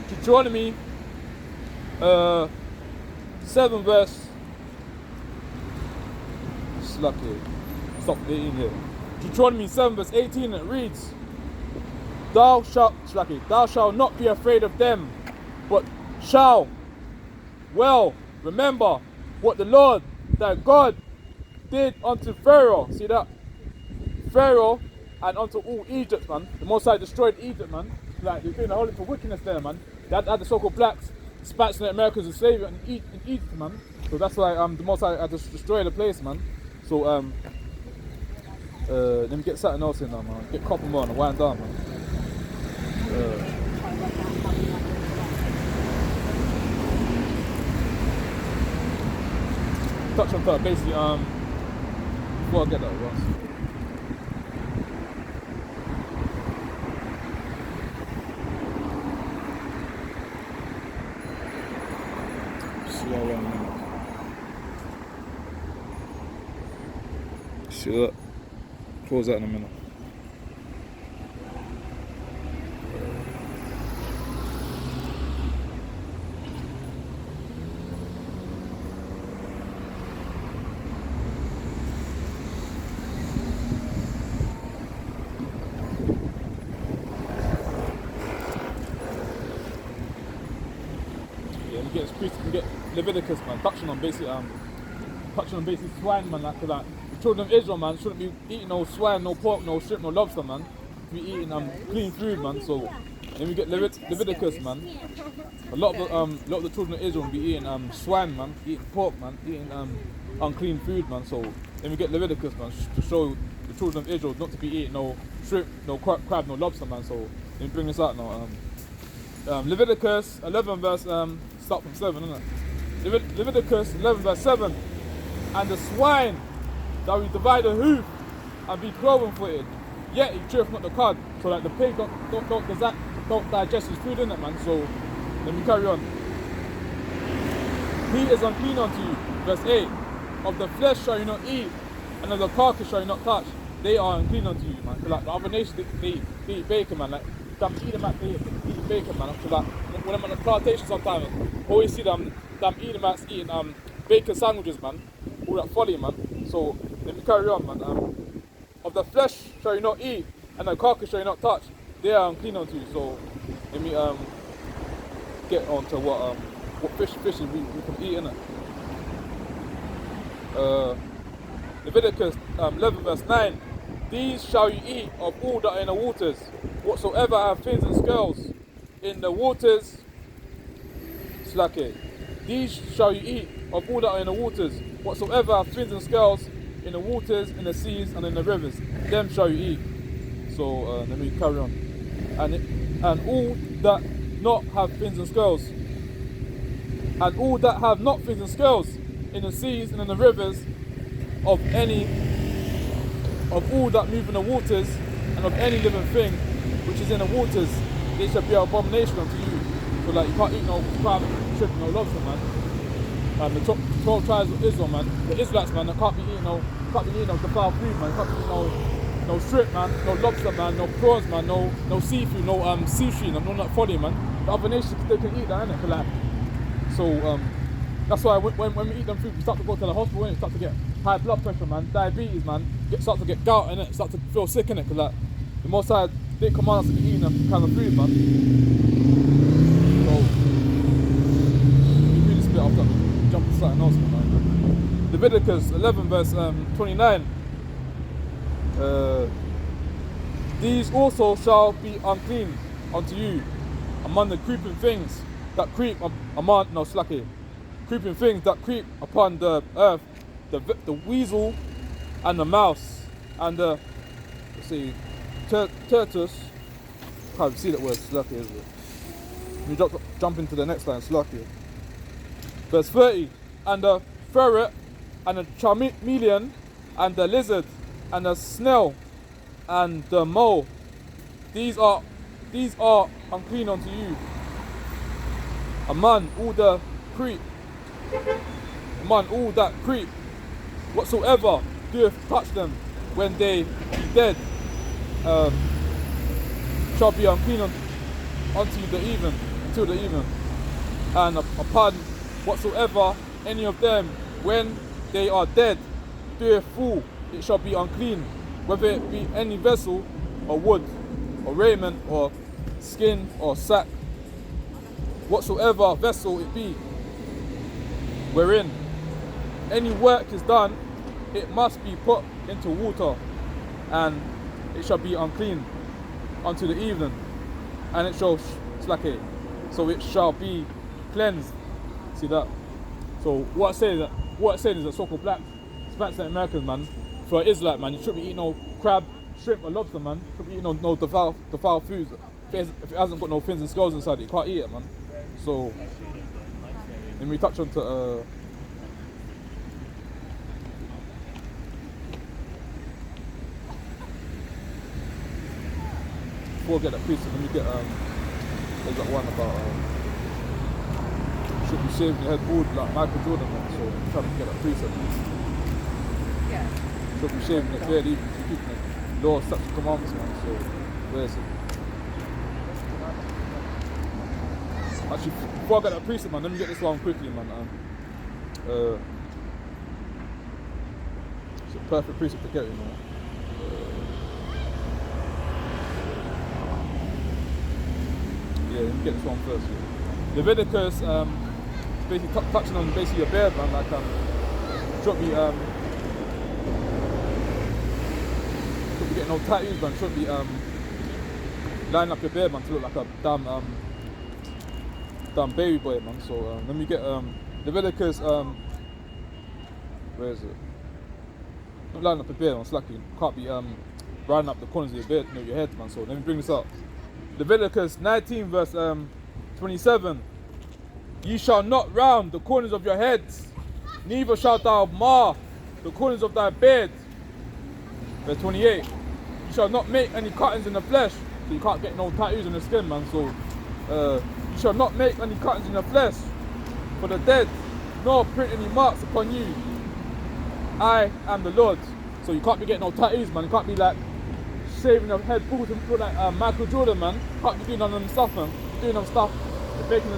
Deuteronomy 7 verse stop 18 here. Deuteronomy 7 verse 18, it reads, Thou shalt not be afraid of them, but shall well remember what the Lord thy God did unto Pharaoh. See that? Pharaoh and unto all Egypt, man. The Most High destroyed Egypt, man. Like, they're doing a whole lot of wickedness there, man. They had the so-called blacks, Spanish and Americans in slavery in Egypt, man. So that's why the Most High had to destroy the place, man. So let me get something else in now, man. Get copper more and wind down, man. Touch on that, basically, before I get that, Ross. See that? Pause that in a minute. Get Leviticus, man, touching on basically swine, man, like that. The children of Israel, man, shouldn't be eating no swine, no pork, no shrimp, no lobster, man. Be eating clean food, man. So then we get Leviticus, man. A lot of the children of Israel will be eating swine, man, eating pork, man, eating unclean food, man. So then we get Leviticus, man, to show the children of Israel not to be eating no shrimp, no crab, no lobster, man. So let me bring this out now. Leviticus 11 verse start from 7, isn't it? Leviticus 11 verse 7. And the swine that we divide the hoof and be cloven footed, yet he cheweth not the cud. So that the pig don't digest his food, in it, man. So let me carry on. He is unclean unto you. Verse 8. Of the flesh shall you not eat, and of the carcass shall you not touch. They are unclean unto you, man. So like the other nations, they eat bacon, man. Like them Edomites, they eat bacon, man. So like when I'm on the plantation sometimes, I always see them Edomites eating bacon sandwiches, man. All that folly, man. So let me carry on, man. Of the flesh shall you not eat, and the carcass shall you not touch. They are unclean unto you. So let me get on to what fishes we can eat, innit? Leviticus 11 verse 9. These shall you eat of all that are in the waters, whatsoever have fins and scales in the waters. These shall you eat of all that are in the waters, whatsoever have fins and scales in the waters, in the seas, and in the rivers. Them shall you eat. So let me carry on. And all that not have fins and scales, and all that have not fins and scales in the seas and in the rivers, of all that move in the waters, and of any living thing which is in the waters, they shall be an abomination unto you. So like you can't eat no crab, shrimp, no lobster, man. And the 12 tribes of Israel, man, the Israelites, man, they can't be eating no defiled food, man. Can't be eating no shrimp, man, no lobster, man, no prawns, man, no seafood, no sushi, no not folly, man. The other nations, they can eat that, innit? Like, so that's why when we eat them food, we start to go to the hospital, innit? We start to get high blood pressure, man, diabetes, man, start to get gout, innit? Start to feel sick, innit? Because like, the Most High didn't command us to be eating them kind of food, man. So something else, man. Leviticus 11 verse 29. These also shall be unclean unto you among the creeping things that creep creeping things that creep upon the earth, the weasel and the mouse and the tortoise. Can't see that word slurky, is it? Let me jump into the next line, slurky. Verse 30, and the ferret and the chameleon and the lizard and the snail and the mole, these are unclean unto you. Among all that creep, whatsoever doeth touch them when they be dead, shall be unclean unto the even, until the even. And upon whatsoever any of them, when they are dead, doeth fall, it shall be unclean, whether it be any vessel, or wood, or raiment, or skin, or sack, whatsoever vessel it be, wherein any work is done, it must be put into water, and it shall be unclean unto the evening, and it shall so it shall be cleansed. See that? So what I say is that so-called blacks and Americans, man, for an Israelite, man, you shouldn't be eating no crab, shrimp, or lobster, man. You shouldn't be eating no defiled foods. If it hasn't got no fins and scales inside it, you can't eat it, man. So then we touch on to before I get that piece, let me get there's that one about should be shaving your head bald like Michael Jordan, man. So I'm trying to get that piece at least. Yeah. Should be shaving it beard, even keeping it law, statutes, commandments, man. So where is it? Actually, before I get that preset, man, let me get this one quickly, man. It's a perfect preset to get it, man. Yeah, let me get this one first. Yeah. Leviticus, basically touching on basically your beard, man. Like, shouldn't be getting no tattoos, man. Shouldn't be lining up your beard, man, to look like a damn baby boy, man. So let me get Leviticus. Where is it? Not lining up your beard, man. It's like you can't be rounding up the corners of your beard, your head, man. So let me bring this up. Leviticus 19 verse 27. Ye shall not round the corners of your heads, neither shalt thou mar the corners of thy beard. Verse 28. You shall not make any cuttings in the flesh, so you can't get no tattoos on the skin, man. So you shall not make any cuttings in the flesh for the dead, nor print any marks upon you. I am the Lord. So you can't be getting no tattoos, man. You can't be like shaving your head bald and feel like Michael Jordan, man. You can't be doing none of them stuff, man. You're doing them stuff, you're breaking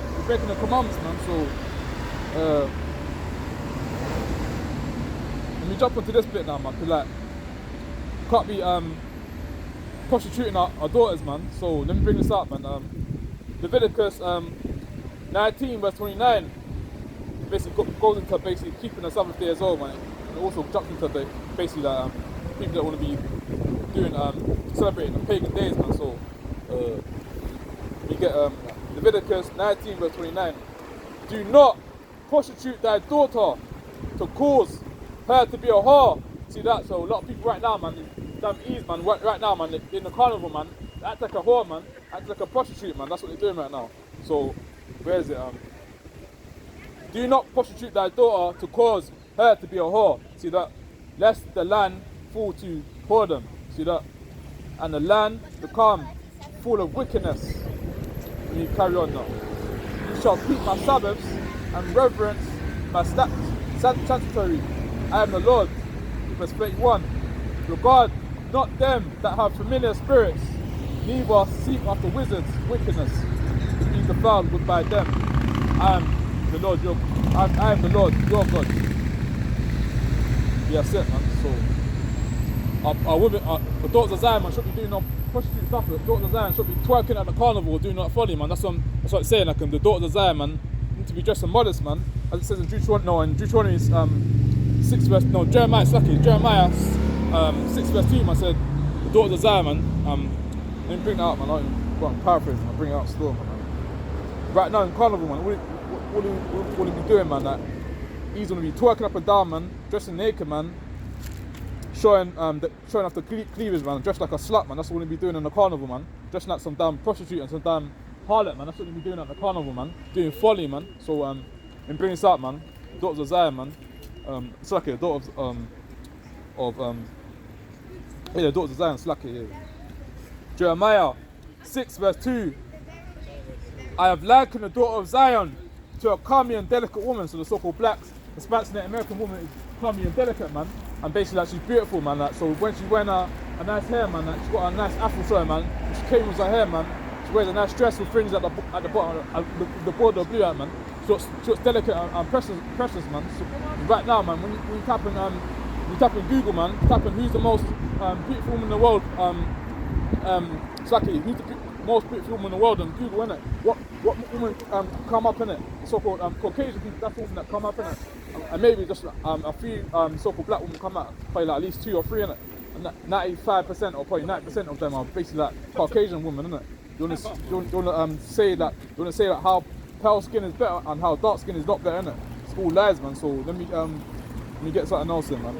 the commandments, man. So let me jump onto this bit now, man. Cause like, you can't be prostituting our daughters, man. So let me bring this up, man. Leviticus 19 verse 29 basically goes into basically keeping the Sabbath day as well, man. And it also jumps into the basically like people that want to be doing celebrating the pagan days, man. So you get Leviticus 19 verse 29. Do not prostitute thy daughter to cause her to be a whore. See that? So a lot of people right now, man, damn ease, man, right now, man, in the carnival, man, they act like a whore, man, act like a prostitute, man. That's what they're doing right now. So where is it? Do not prostitute thy daughter to cause her to be a whore. See that? Lest the land fall to whoredom. See that? And the land become full of wickedness. And you carry on now. You shall keep my Sabbaths and reverence my sanctuary. I am the Lord. Verse 31. Regard not them that have familiar spirits, neither seek after wizards' wickedness, to be defiled by them. I am the Lord your God. Yeah, that's it, man. So our women, the daughters of Zion, man, should be doing no prostitute stuff. The daughters of Zion should be twerking at the carnival, doing that folly, man. That's what it's saying. Like the daughters of Zion, man, to be dressed and modest, man. As it says in Deuteronomy 6 verse, no, Jeremiah 6 verse 2, man, said, the daughters of Zion, man, let me bring that up, man, I'm paraphrasing, I'll bring it out slow, man. Right now in Carnival, man, what he be doing, man, that he's gonna be twerking up and down, man, dressing naked, man, showing off the cleavage, man, dressed like a slut, man. That's what he be doing in the Carnival, man. Dressing like some damn prostitute and some damn harlot, man. That's what he be doing at the Carnival, man. Doing folly, man. So in bringing this up, man, daughters of Zion, man. Slacky, daughters daughters of Zion, Slacky, yeah. Jeremiah 6 verse 2. I have likened the daughter of Zion to a comely and delicate woman. So the so-called blacks, the Spanish and American woman is comely and delicate, man. And basically, like, she's beautiful, man. Like, so when she's wearing a nice hair, man, like, she's got a nice afro showing, man. She came with her hair, man. She wears a nice dress with fringes at the bottom, the border of blue, man. She looks delicate and precious, man. So right now, man, when you tap in Google, man, tap in who's the most beautiful woman in the world, exactly, who's the most beautiful woman in the world on Google, innit? What woman come up in it? So-called Caucasian people, that's the woman that come up in it. And maybe just a few so-called black women come out, probably like at least 2 or 3 in it. And 95% or probably 90% of them are basically like Caucasian women, innit? You wanna say that how pale skin is better and how dark skin is not better, innit? It's all lies, man. So let me get something else in, man.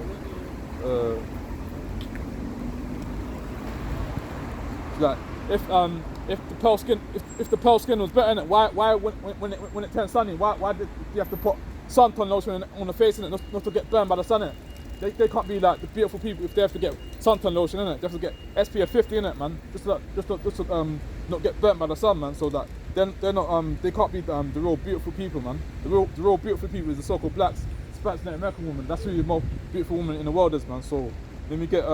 Like if the pale skin was better, innit? Why when it turned sunny, why did you have to put suntan lotion on the face, innit? Not to get burned by the sun, innit? They can't be like the beautiful people if they have to get suntan lotion, innit? They have to get SPF 50, innit, man? Just to not get burnt by the sun, man. So that then they're not they can't be the real beautiful people, man. The real beautiful people is the so-called blacks, Spanish and American woman. That's who the most beautiful woman in the world is, man. So let me get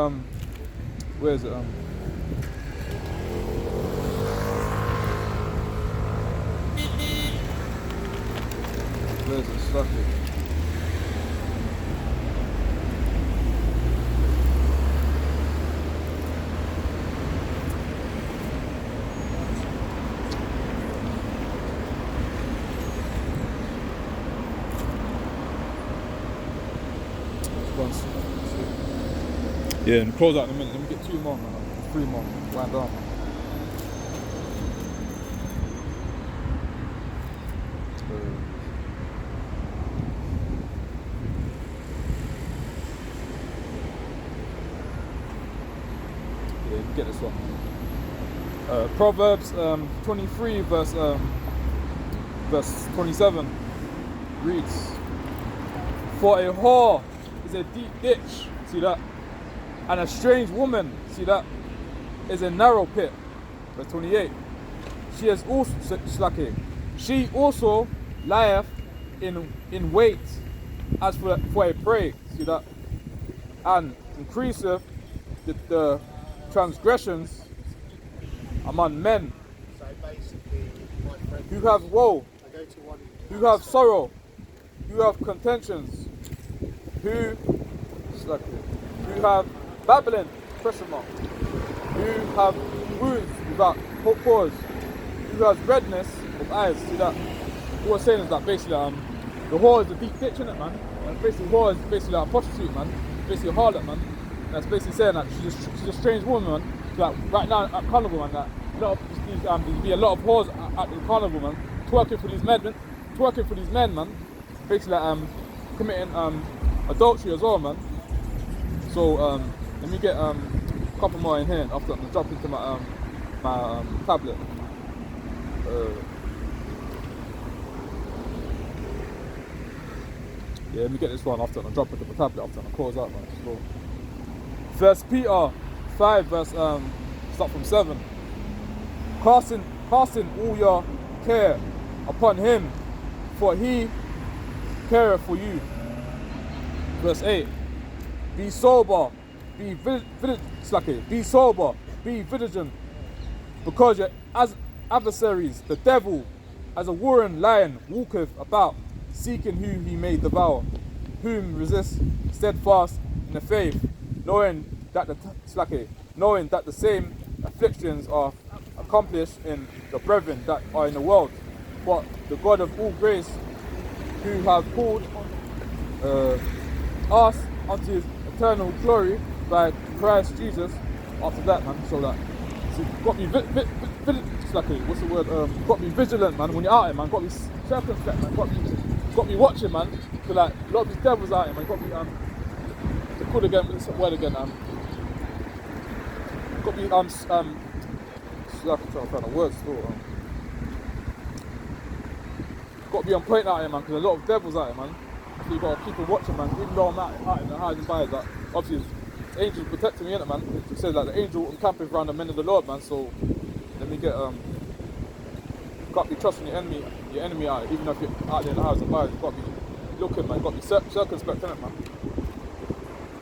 where is it Where's it? Stuck it. Yeah, and close out in a minute. Let me get 2 more, man. 3 more. Wind down. Get this one. Proverbs 23 verse 27 reads, for a whore is a deep ditch, see that, and a strange woman, see that, is a narrow pit. Verse 28, she also lieth in wait as for a prey, see that, and increaseth the transgressions among men who have woe, who have sorrow, who have contentions, who have babbling, who have wounds without cause, who has redness of eyes. See that? What we're saying is that basically the whore is a deep ditch, innit, man? And basically whore is basically like a prostitute, man. Basically a harlot, man. That's basically saying that she's a strange woman, man. Like right now at Carnival, man, that there'll be a lot of whores at the Carnival, man, twerking for these men, man. Basically committing adultery as well, man. So let me get a couple more in here after I'm drop into my tablet. Yeah, let me get this one after I drop into my tablet after I close out, man. So, 1 Peter 5 verse start from 7. Casting all your care upon him, for he careth for you. Verse 8. Be sober, be vigilant, because your adversaries, the devil, as a roaring lion, walketh about, seeking who he may devour, whom resist steadfast in the faith, knowing that the same afflictions are accomplished in the brethren that are in the world. but the God of all grace, who have called us unto his eternal glory by Christ Jesus. After that, man, so that you got to be it's like what's the word? Got to be vigilant, man. When you're out here, man, got to be circumspect, man. Got to be watching, man. So like a lot of these devils out here, man. Got to be to call again. What's the word again? Got to be like I'm trying to find a word still. Got to be on point out here, man, because a lot of devils out here, man. So you got to keep on watching, man. Even though I'm out in the highs and byes, like obviously the angels protecting me, innit, man. It says like the angel encampeth around the men of the Lord, man. So let me get can't be trusting your enemy out here, even if you're out there in the highs and byes. You got to be looking, man. Got to be circumspect, innit, man.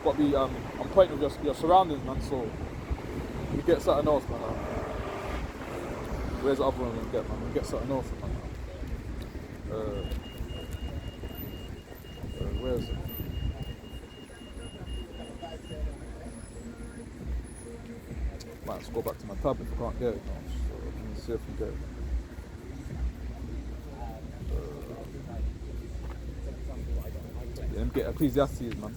Got to be on point with your surroundings, man. So you get something else, man. Where's the other one we get, man? We get something else, man. Where is it? Might have to go back to my tab if I can't get it now. So let me see if we get it. Let me get Ecclesiastes, man.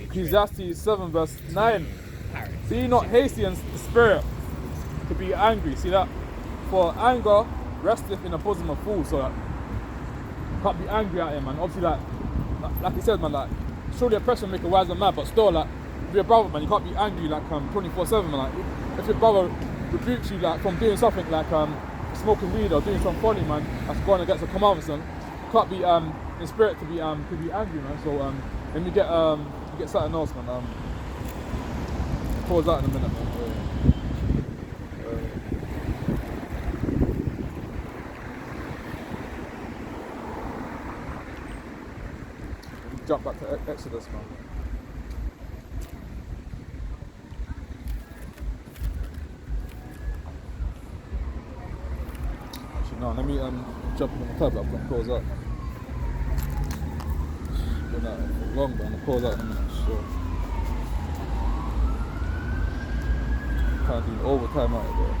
Ecclesiastes 7 verse 9. Be not hasty in the spirit to be angry. See that? For anger resteth in the bosom of fools. So that can't be angry at him, man. Obviously, like he said, man, like surely oppression make a wiser man, but still, like if you're a brother, man, you can't be angry like 24/7, man. Like if your brother rebukes you like from doing something like smoking weed or doing some folly, man, that's going against the commandments, man. You can't be in spirit to be angry, man. So let me get something else, man. Pause that in a minute, man. Jump back to Exodus, man. Actually, no, let me jump on the tab. I'm gonna pause that, man. Been out for long, but I'm gonna pause that in a minute. So, kind of doing overtime out of there.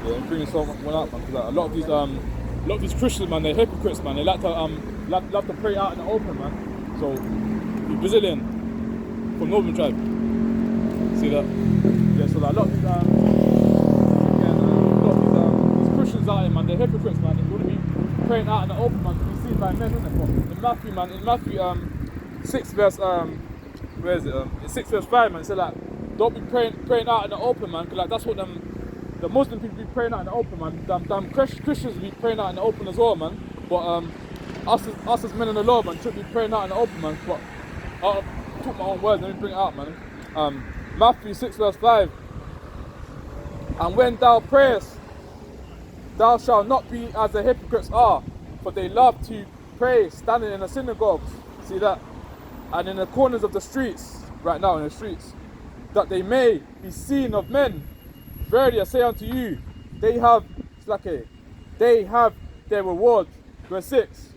Yeah, I'm bringing someone up, man, because like, a lot of these Christians, man, they're hypocrites, man. They like to love to pray out in the open, man. So the Brazilian from Northern tribe, see that? Yeah, so like, a lot of these Christians out here, man, they're hypocrites, man. They want to be praying out in the open, man, to be seen by men, isn't it? But in Matthew 6 verse where is it? In 6 verse 5, man, it said like, don't be praying out in the open, man, because like that's what the Muslim people be praying out in the open, man. Damn Christians be praying out in the open as well, man. But us as men in the Lord, man, should be praying out in the open, man. But I'll talk my own words, let me bring it out, man. Matthew 6 verse 5. And when thou prayest, thou shalt not be as the hypocrites are, for they love to pray standing in the synagogues. See that? And in the corners of the streets, right now in the streets, that they may be seen of men. Verily I say unto you, they have their reward. Verse 6.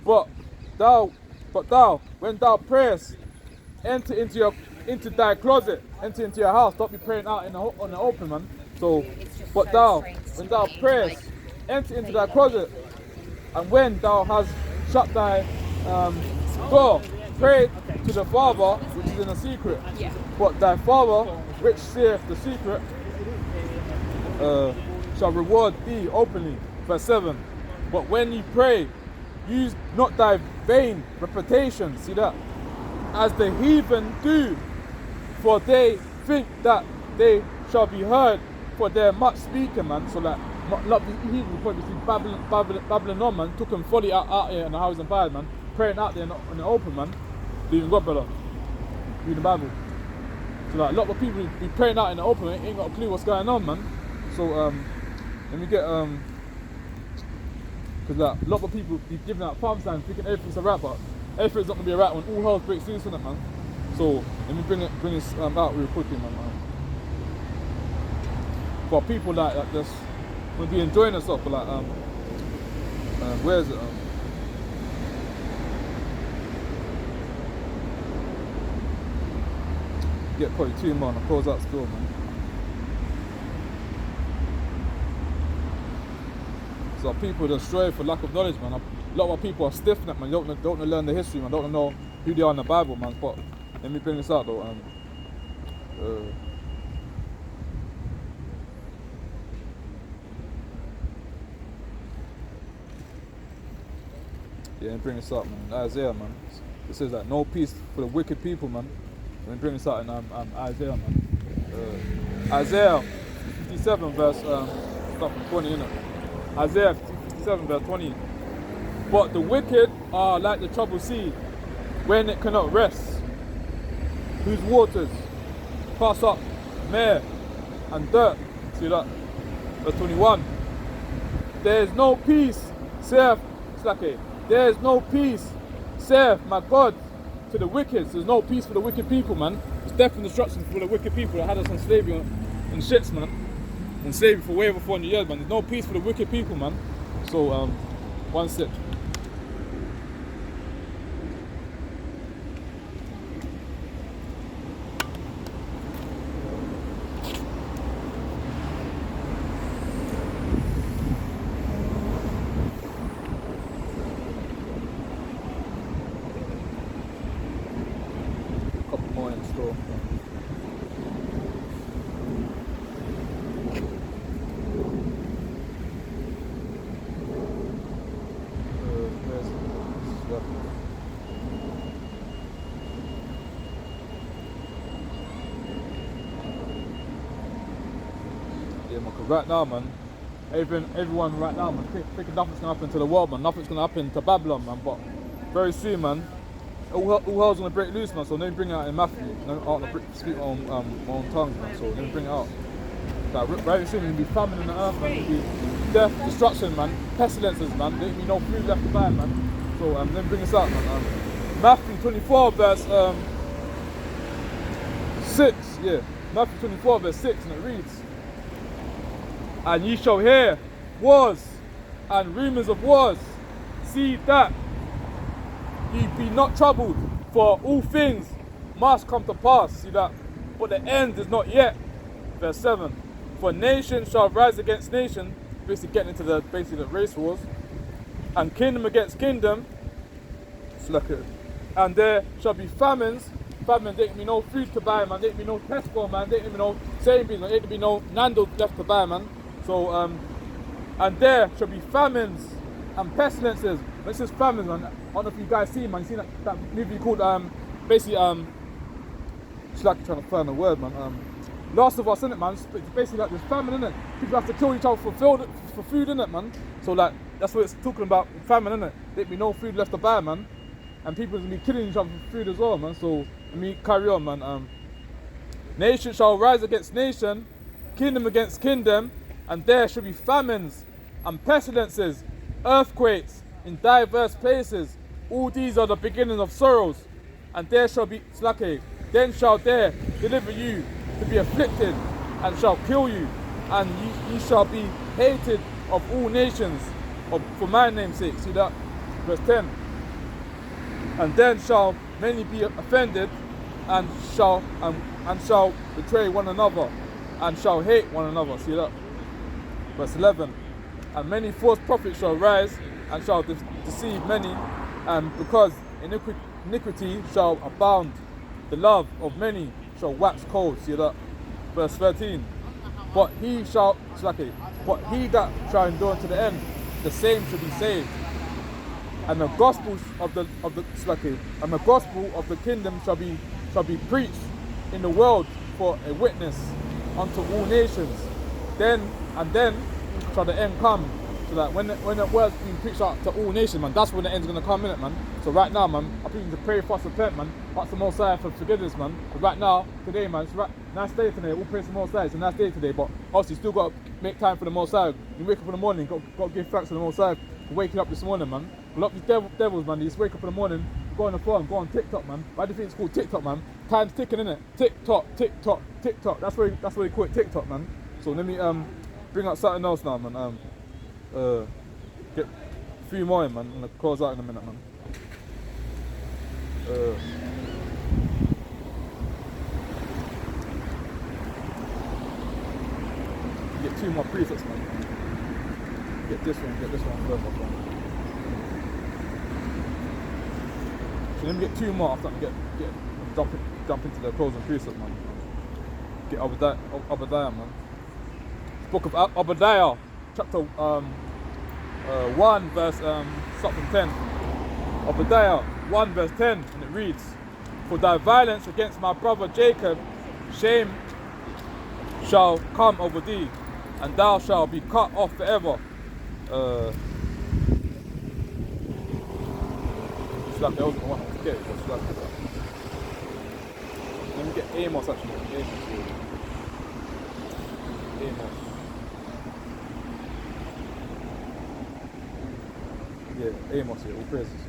But thou, when thou prayest, enter into thy closet, enter into your house. Don't be praying out on the open, man. So, but thou, when thou prayest, enter into thy closet, and when thou hast shut thy door, pray to the Father which is in the secret. Yeah. But thy Father which seeth the secret shall reward thee openly. Verse 7. But when ye pray, use not thy vain reputation, see that, as the heathen do, for they think that they shall be heard for their much speaking, man. So like, not the heathen, probably babbling on, man, took them fully out here in the house and bad, man, praying out there in the open, man, leaving God, brother, reading the Bible. So like a lot of people be praying out in the open, ain't got a clue what's going on, man. So let me get because like a lot of people be giving out farm signs, thinking everything's alright, but everything's not gonna be alright when all hell breaks loose, innit, man. So let me bring this out real quickly, man. For people like this, gonna be enjoying themselves, but like where is it? Get probably 2 more and I'll close out still, man. So people destroy for lack of knowledge, man. A lot of people are stiff in it, man. Don't want to learn the history, man. Don't know who they are in the Bible, man. But let me bring this out though. Yeah, let me bring this out, man. Isaiah, man. It says that no peace for the wicked people, man. Let me bring this out in Isaiah, man. Isaiah 57 verse start from 20, innit? Isaiah 57 verse 20. But the wicked are like the troubled sea, when it cannot rest, whose waters pass up mire and dirt. See that? Verse 21. There is no peace, saith Slake. There is no peace, saith my God, to the wicked. So there's no peace for the wicked people, man. It's death and destruction for the wicked people that had us on slavery and shits, man. On slavery for way over 400 years, man. There's no peace for the wicked people, man. So, one sec. Couple more in store. Yeah, man, cause right now, man, everyone right now, man, thinking nothing's gonna happen to the world, man. Nothing's gonna happen to Babylon, man. But very soon, man, all hell's gonna break loose, man. So let me bring it out in Matthew. I don't want to speak my own tongues, man. So let me bring it out. Like, very soon, there's gonna be famine in the earth, man. There'll be death, destruction, man. Pestilences, man. There'll be no food left to buy, man. So let me bring this out, man. Matthew 24 verse 6. Yeah, Matthew 24 verse 6, and it reads. And ye shall hear wars and rumours of wars. See that ye be not troubled, for all things must come to pass. See that? But the end is not yet. Verse 7. For nation shall rise against nation, basically getting into the race wars, and kingdom against kingdom. And there shall be famines. Famine, there ain't be no food to buy, man. There ain't be no Tesco, man. There ain't be no Sainsbury's, man. There ain't be no Nando's left to buy, man. So, and there shall be famines and pestilences. This is famines, man. I don't know if you guys see, man. You seen that movie called, it's like trying to find a word, man. Last of Us, innit, man? It's basically like this famine, innit? People have to kill each other for food, innit, man? So, like, that's what it's talking about, famine, innit? There'd be no food left to buy, man. And people are going to be killing each other for food as well, man. So, let me carry on, man. Nation shall rise against nation, kingdom against kingdom, and there shall be famines and pestilences, earthquakes in diverse places. All these are the beginning of sorrows. And there shall be Slake. Then shall there deliver you to be afflicted, and shall kill you, and ye shall be hated of all nations for my name's sake. See that? Verse 10. And then shall many be offended, and shall betray one another, and shall hate one another. See that? Verse 11. And many false prophets shall rise, and shall deceive many, and because iniquity shall abound, the love of many shall wax cold. See that? Verse 13. But he that shall endure to the end, the same shall be saved. And the gospel of the kingdom shall be preached in the world for a witness unto all nations. Then shall the end come, So that when the word's being preached out to all nations, man, that's when the end's gonna come in it, man. So right now, man, I think we need to pray, fast, repent, man. Ask the Most High for forgiveness, man. But right now, today, man, it's nice day today. All praise the Most High. It's a nice day today, but obviously, still got to make time for the Most High. You wake up in the morning, got to give thanks to the Most High for waking up this morning, man. A lot of these devils, man, they just wake up in the morning, go on the phone, go on TikTok, man. Why do you think it's called TikTok, man? Time's ticking, innit? TikTok, TikTok, TikTok. That's why they call it TikTok, man. So let me bring up something else now, man. Get a few more in, man. I'm gonna close out in a minute, man. Get 2 more presets, man. Get this one first, man. So let me get 2 more after I jump into the closing preset, man. Get Obadiah, man. Book of Obadiah, chapter 1 verse start from 10. Obadiah 1 verse 10, and it reads, "For thy violence against my brother Jacob, shame shall come over thee, and thou shalt be cut off forever." It's like there wasn't one to get it, it's like that. Let me get Amos actually. Amos. Yeah, Amos here, all praises.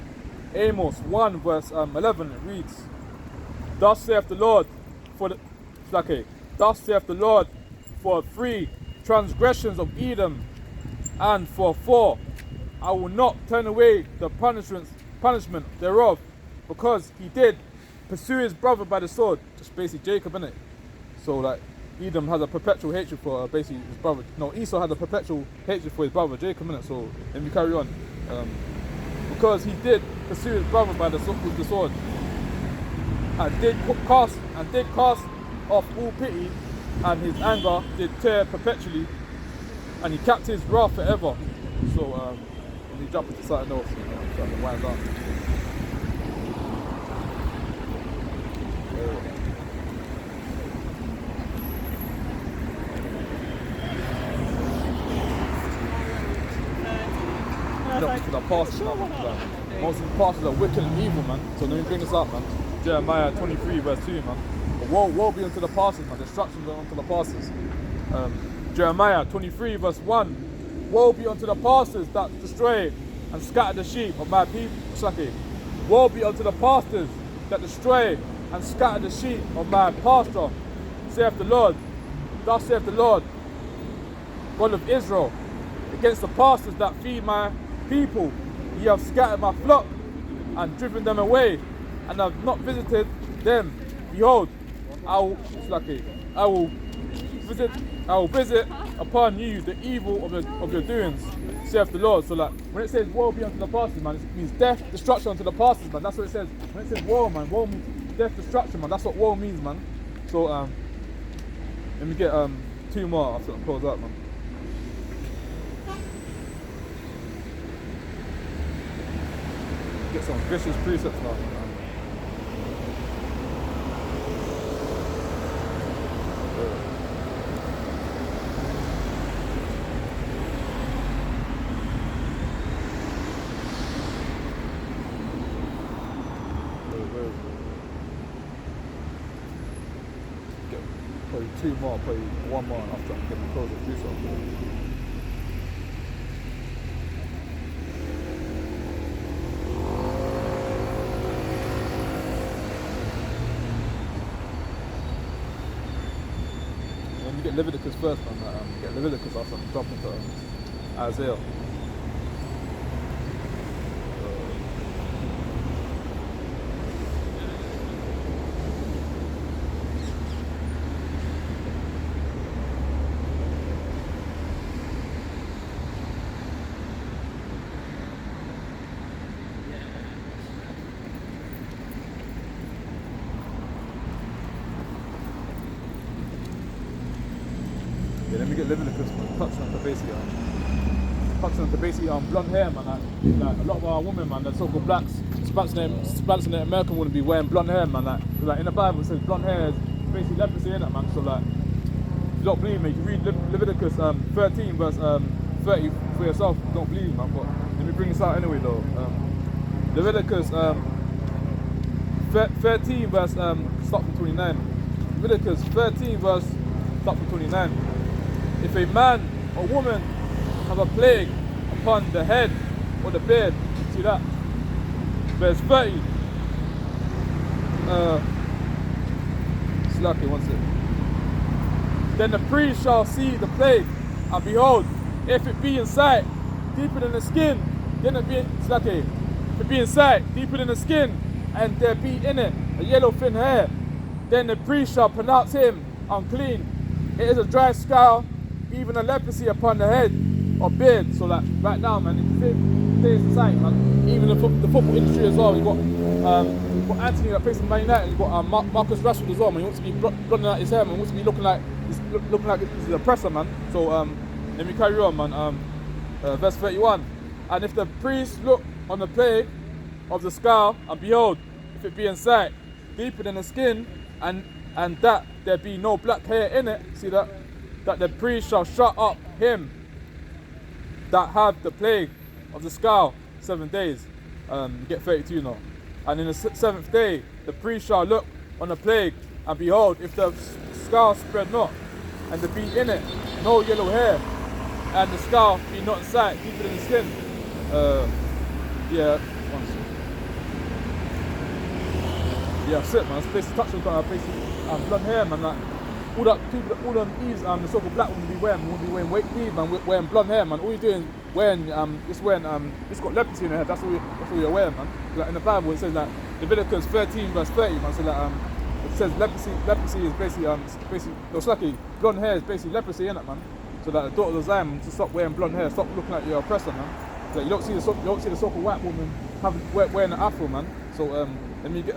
Amos 1 verse 11, it reads, "Thus saith the Lord thus saith the Lord, for 3 transgressions of Edom, and for 4, I will not turn away the punishment thereof, because he did pursue his brother by the sword." Just basically Jacob, innit? So like Edom has a perpetual hatred for basically his brother. No, Esau had a perpetual hatred for his brother Jacob, innit? So let me carry on. Because he did pursue his brother with the sword, and did cast off all pity, and his anger did tear perpetually, and he kept his wrath forever. So let me jump into something else so I can wind up. To the pastors now, man. Most of the pastors are wicked and evil, man. So let me bring this up, man. Jeremiah 23 verse 2, man. But woe be unto the pastors, man. Destruction be unto the pastors. Jeremiah 23 verse 1. "Woe be unto the pastors that destroy and scatter the sheep of my people." Woe be unto the pastors that destroy and scatter the sheep of my pasture, saith the Lord. Thus saith the Lord, God of Israel, against the pastors that feed my people. Ye have scattered my flock and driven them away, and have not visited them. Behold, I will visit upon you the evil of your doings, saith the Lord. So like when it says woe be unto the pastors, man, it means death, destruction unto the pastors, man. That's what it says. When it says woe, man, woe means death, destruction, man. That's what woe means, man. So let me get 2 more after I close out, man. Get some vicious precepts now, man. Get probably 2 more, probably 1 more after I get the closing precept. Get Leviticus first, man. Get Leviticus after I jump into Isaiah. Let me get Leviticus, man. Touching on the basically blonde hair, man. Like a lot of our women, man, the so-called blacks, Spanish and American wouldn't be wearing blonde hair, man. Like in the Bible it says blonde hair is basically leprosy, innit, man. So like, if you don't believe me, you read Leviticus 13 verse 30 for yourself, don't believe, man. But let me bring this out anyway, though. Leviticus 13 verse start from 29. Leviticus 13 verse start from 29. If a man or woman have a plague upon the head or the beard, see that? Verse 30. Slacky, one sec. Then the priest shall see the plague, and behold, if it be in sight, deeper than the skin, then it be slacky. If it be in sight, deeper than the skin, and there be in it a yellow thin hair, then the priest shall pronounce him unclean. It is a dry scale, even a leprosy upon the head or beard. So that right now, man, if you think today's society, man, even the football industry as well, you've got Anthony that plays in Man United, you've got Marcus Rashford as well, man. He wants to be blonding out his hair, man. He wants to be looking like he's an oppressor, man. So let me carry on, man. Verse 31. And if the priest look on the plague of the skull, and behold, if it be in sight, deeper than the skin, and that there be no black hair in it, see that the priest shall shut up him that have the plague of the skull 7 days. You get 32 now. And in the seventh day, the priest shall look on the plague, and behold, if the skull spread not, and there be in it no yellow hair, and the skull be not in sight, deeper than the skin. Yeah, one second. Yeah, that's it, man. It's basically touching on blonde hair, man. Like all them eaves, the so-called black women be wearing weight weave, man. Wearing blonde hair, man. All you're doing wearing it's got leprosy in your head. That's all you're wearing, man. Like in the Bible, it says like Leviticus 13 verse 30, man. So like it says leprosy is basically it's like blonde hair is basically leprosy, innit, man. So that the daughter of Zion, man, to stop wearing blonde hair, stop looking like you're an oppressor, man. So you don't see the so-called white woman wearing an afro, man. So let me get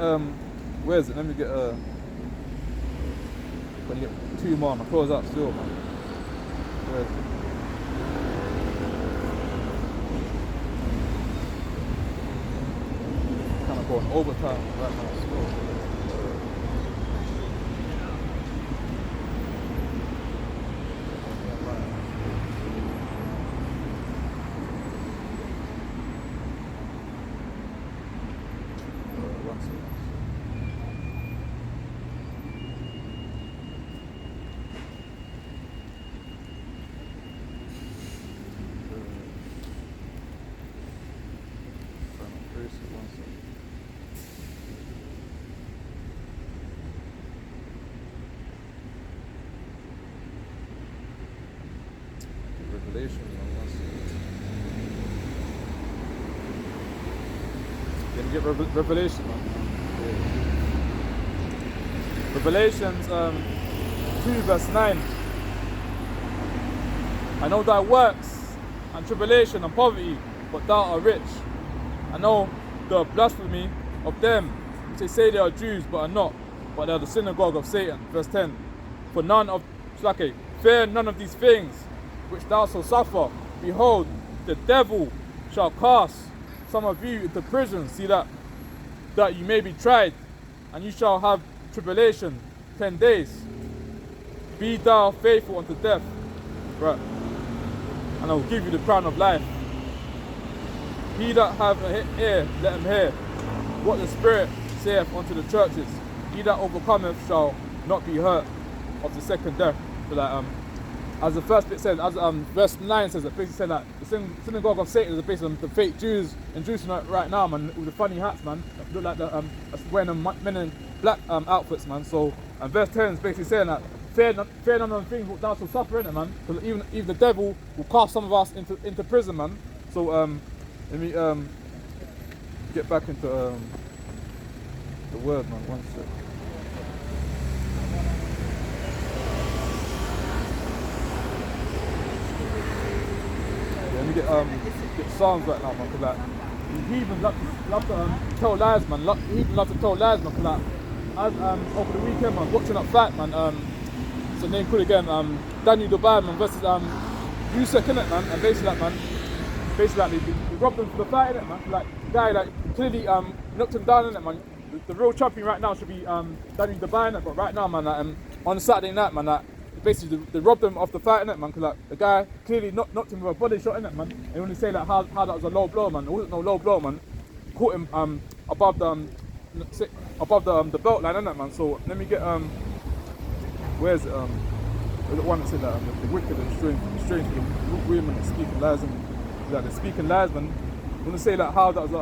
where is it? Let me get when you get 2 more, my close up still, man. Where is it? Kind of going overtime right now still. Then you get Revelation, man. Revelations 2 verse 9. I know thy works and tribulation and poverty, but thou art rich. I know the blasphemy of them which they say they are Jews but are not, but they are the synagogue of Satan. Verse 10. For fear none of these things which thou shalt suffer. Behold, the devil shall cast some of you into prison, see that you may be tried, and you shall have tribulation 10 days. Be thou faithful unto death, right? And I will give you the crown of life. He that hath an ear, let him hear what the Spirit saith unto the churches. He that overcometh shall not be hurt of the second death. So that as the first bit says, as verse 9 says, it basically said that the synagogue of Satan is based on the fake Jews in Jerusalem right now, man, with the funny hats, man, that look like the wearing the men in black outfits, man. So and verse 10 is basically saying that fear none of the things thou shalt suffer in it, man. Because even the devil will cast some of us into prison, man. So let me get back into the word, man. One sec. Let me get Psalms right now, man, because like heathens love to tell lies, man. Heathens love to tell lies, man, because like as over the weekend, man, watching that fight, man. So name cool again, Daniel Dubai, man, versus Usyk, innit, man, and basically like, man, they robbed them for the fight, innit, man. Like the guy like clearly knocked him down, innit, man. The real champion right now should be Daniel Dubai, innit, but right now, man, like, on Saturday night, man, like basically they robbed them of the fight, innit, man? Because like the guy clearly knocked him with a body shot, innit, man? And when they say like how that was a low blow, man, it wasn't no low blow, man. Caught him above the belt line, innit, man? So let me get where's it the one that said that the wicked and strange women that speaking lies and like they're speaking lies, man. When they say like how that was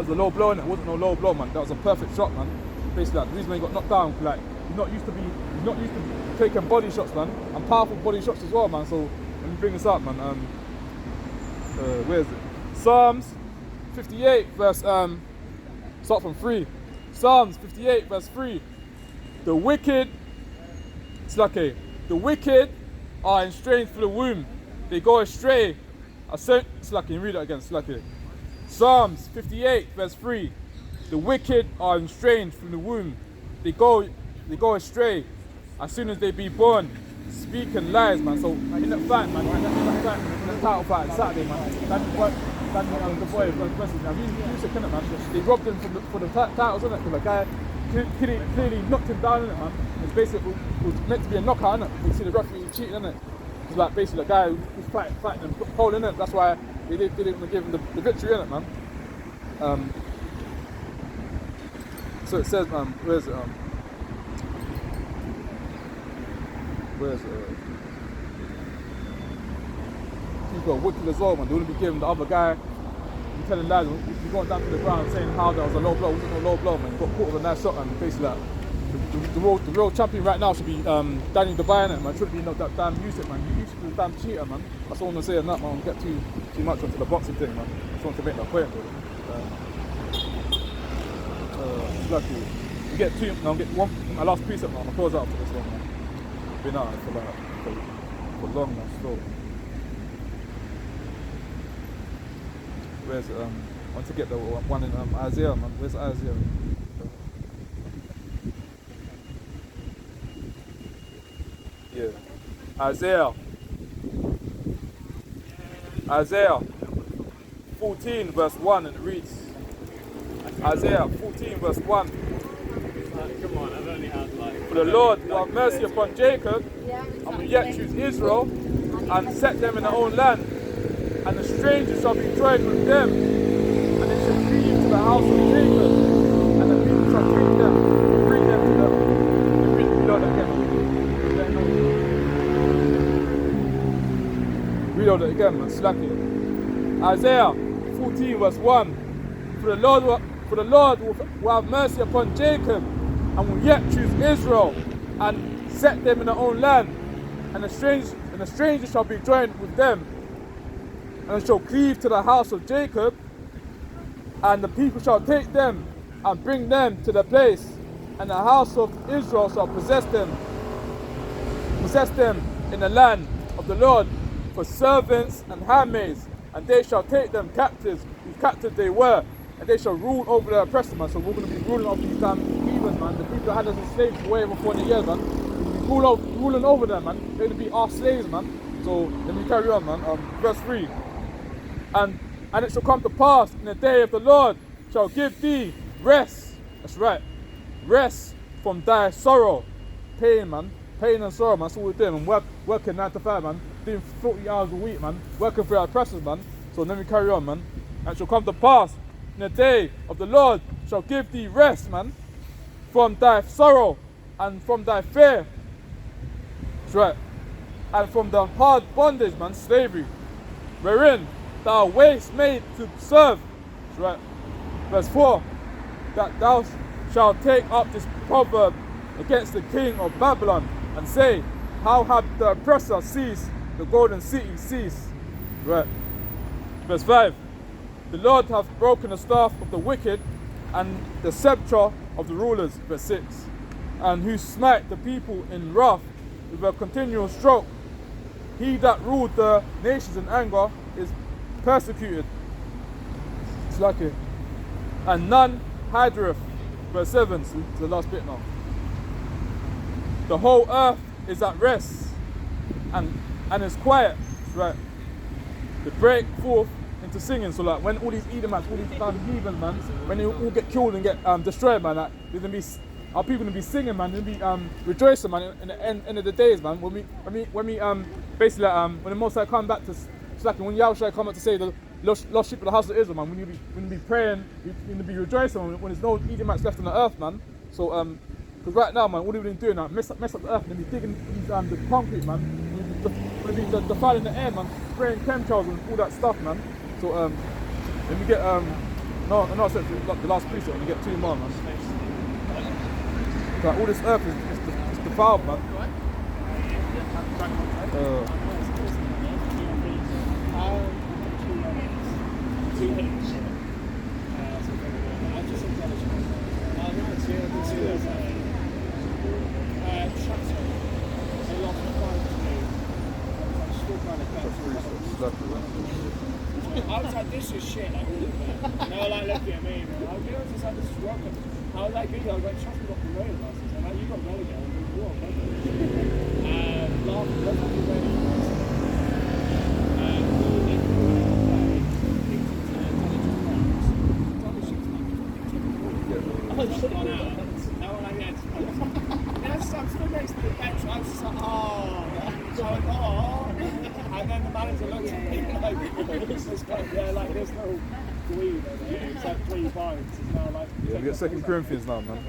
a low blow, and it wasn't no low blow, man. That was a perfect shot, man. Basically, like, the reason he got knocked down, like he's not used to taking body shots, man, and powerful body shots as well, man. So let me bring this up, man. Where is it? Psalms 58 verse start from 3. Psalms 58 verse 3. The wicked are estranged through the womb. They go astray. Read it again. Psalms 58 verse 3. The wicked are estranged from the womb. They go astray as soon as they be born, speaking lies, man. So in that fight, man, in that title fight on Saturday, man, the boy versus man, they robbed him for the titles, innit? Because the guy clearly knocked him down, innit, man. It's basically it was meant to be a knockout, innit? You see the referee cheating, innit? It's like basically the guy who's fighting them, holding it. That's why they didn't give him the victory, innit, man. So it says, where's it? He's got wicked as well, man. They wouldn't be giving the other guy, he's telling lies, he's going down to the ground saying how that was a low blow. It wasn't no low blow, man. He got caught with a nice shot, and basically like, the real champion right now should be Daniel Dubai, innit, man. Shouldn't be that damn Usyk, man. Usyk is a damn cheater, man. That's all I'm gonna say on that, man. I won't get too much onto the boxing thing, man. I just want to make that point, really. Lucky. You get two, I'll get one, my last precept, man. I'll pause out for this one, man. Been out for long now, still. Where's it? I want to get the one in Isaiah, man. Where's Isaiah? Yeah. Isaiah 14 verse 1, and it reads, Isaiah 14 verse 1. Come on, I've only had like... For the Lord will have mercy upon Jacob, and will yet choose Israel, and set them in their own land. And the strangers shall be joined with them, and they shall cleave to the house of Jacob, and the people shall bring them to them. Reload it again, man. Slack it. Isaiah 14 verse 1. For the Lord will have mercy upon Jacob, and will yet choose Israel, and set them in their own land. And the stranger shall be joined with them, and shall cleave to the house of Jacob, and the people shall take them and bring them to the place, and the house of Israel shall possess them in the land of the Lord for servants and handmaids, and they shall take them captives, whose captives they were, and they shall rule over their oppressors, man. So we're going to be ruling over these damn heathen, man. The people that had us as slaves for way over 40 years, man. We'll be ruling over them, man. They're going to be our slaves, man. So let me carry on, man. Verse 3. And it shall come to pass in the day of the Lord shall give thee rest. That's right. Rest from thy sorrow. Pain, man. Pain and sorrow, man. That's what we're doing, man. Working 9 to 5, man. Doing 40 hours a week, man. Working for our oppressors, man. So let me carry on, man. And it shall come to pass in the day of the Lord shall give thee rest, man, from thy sorrow and from thy fear. That's right. And from the hard bondage, man, slavery, wherein thou wast made to serve. That's right. Verse 4. That thou shalt take up this proverb against the king of Babylon, and say, how hath the oppressor ceased, the golden city ceased. Right. Verse 5. The Lord hath broken the staff of the wicked, and the sceptre of the rulers. Verse 6. And who smite the people in wrath with a continual stroke. He that ruled the nations in anger is persecuted. It's like it. And none hidereth. Verse 7, so the last bit now. The whole earth is at rest and is quiet. Right. They break forth into singing. So like when all these Edomites, all these damn heathens, man, when they all get killed and get destroyed, man, like, there's gonna be our people gonna be singing, man, gonna be rejoicing, man, in the end of the days, man. When we basically when the Most High come back to slacking, when Yahushua come back to say the lost sheep of the house of Israel, man, when we be praying, we're gonna be rejoicing when there's no Edomites left on the earth, man. So because right now, man, what we've been doing now, mess up the earth, and be digging these the concrete, man. We're gonna be defiling the air, man, spraying chemtrails and all that stuff, man. So when we get no, I said the last precept, we get 2 more, man. Like, all this earth is defiled, man. I was like, this is shit, like all of that. And they were like looking at me, and they were like, you know, just like, this is rubbish. I was like, good, I was like, trust me, got promoted last season. I'm like, you got relegated, and we won, last season, we I'm still next to the bench. I was just like, oh, and then the manager looked at me like, this is like, yeah, like there's no weed over here except 3 pints. It's now like, yeah, we got 2 Corinthians now, man.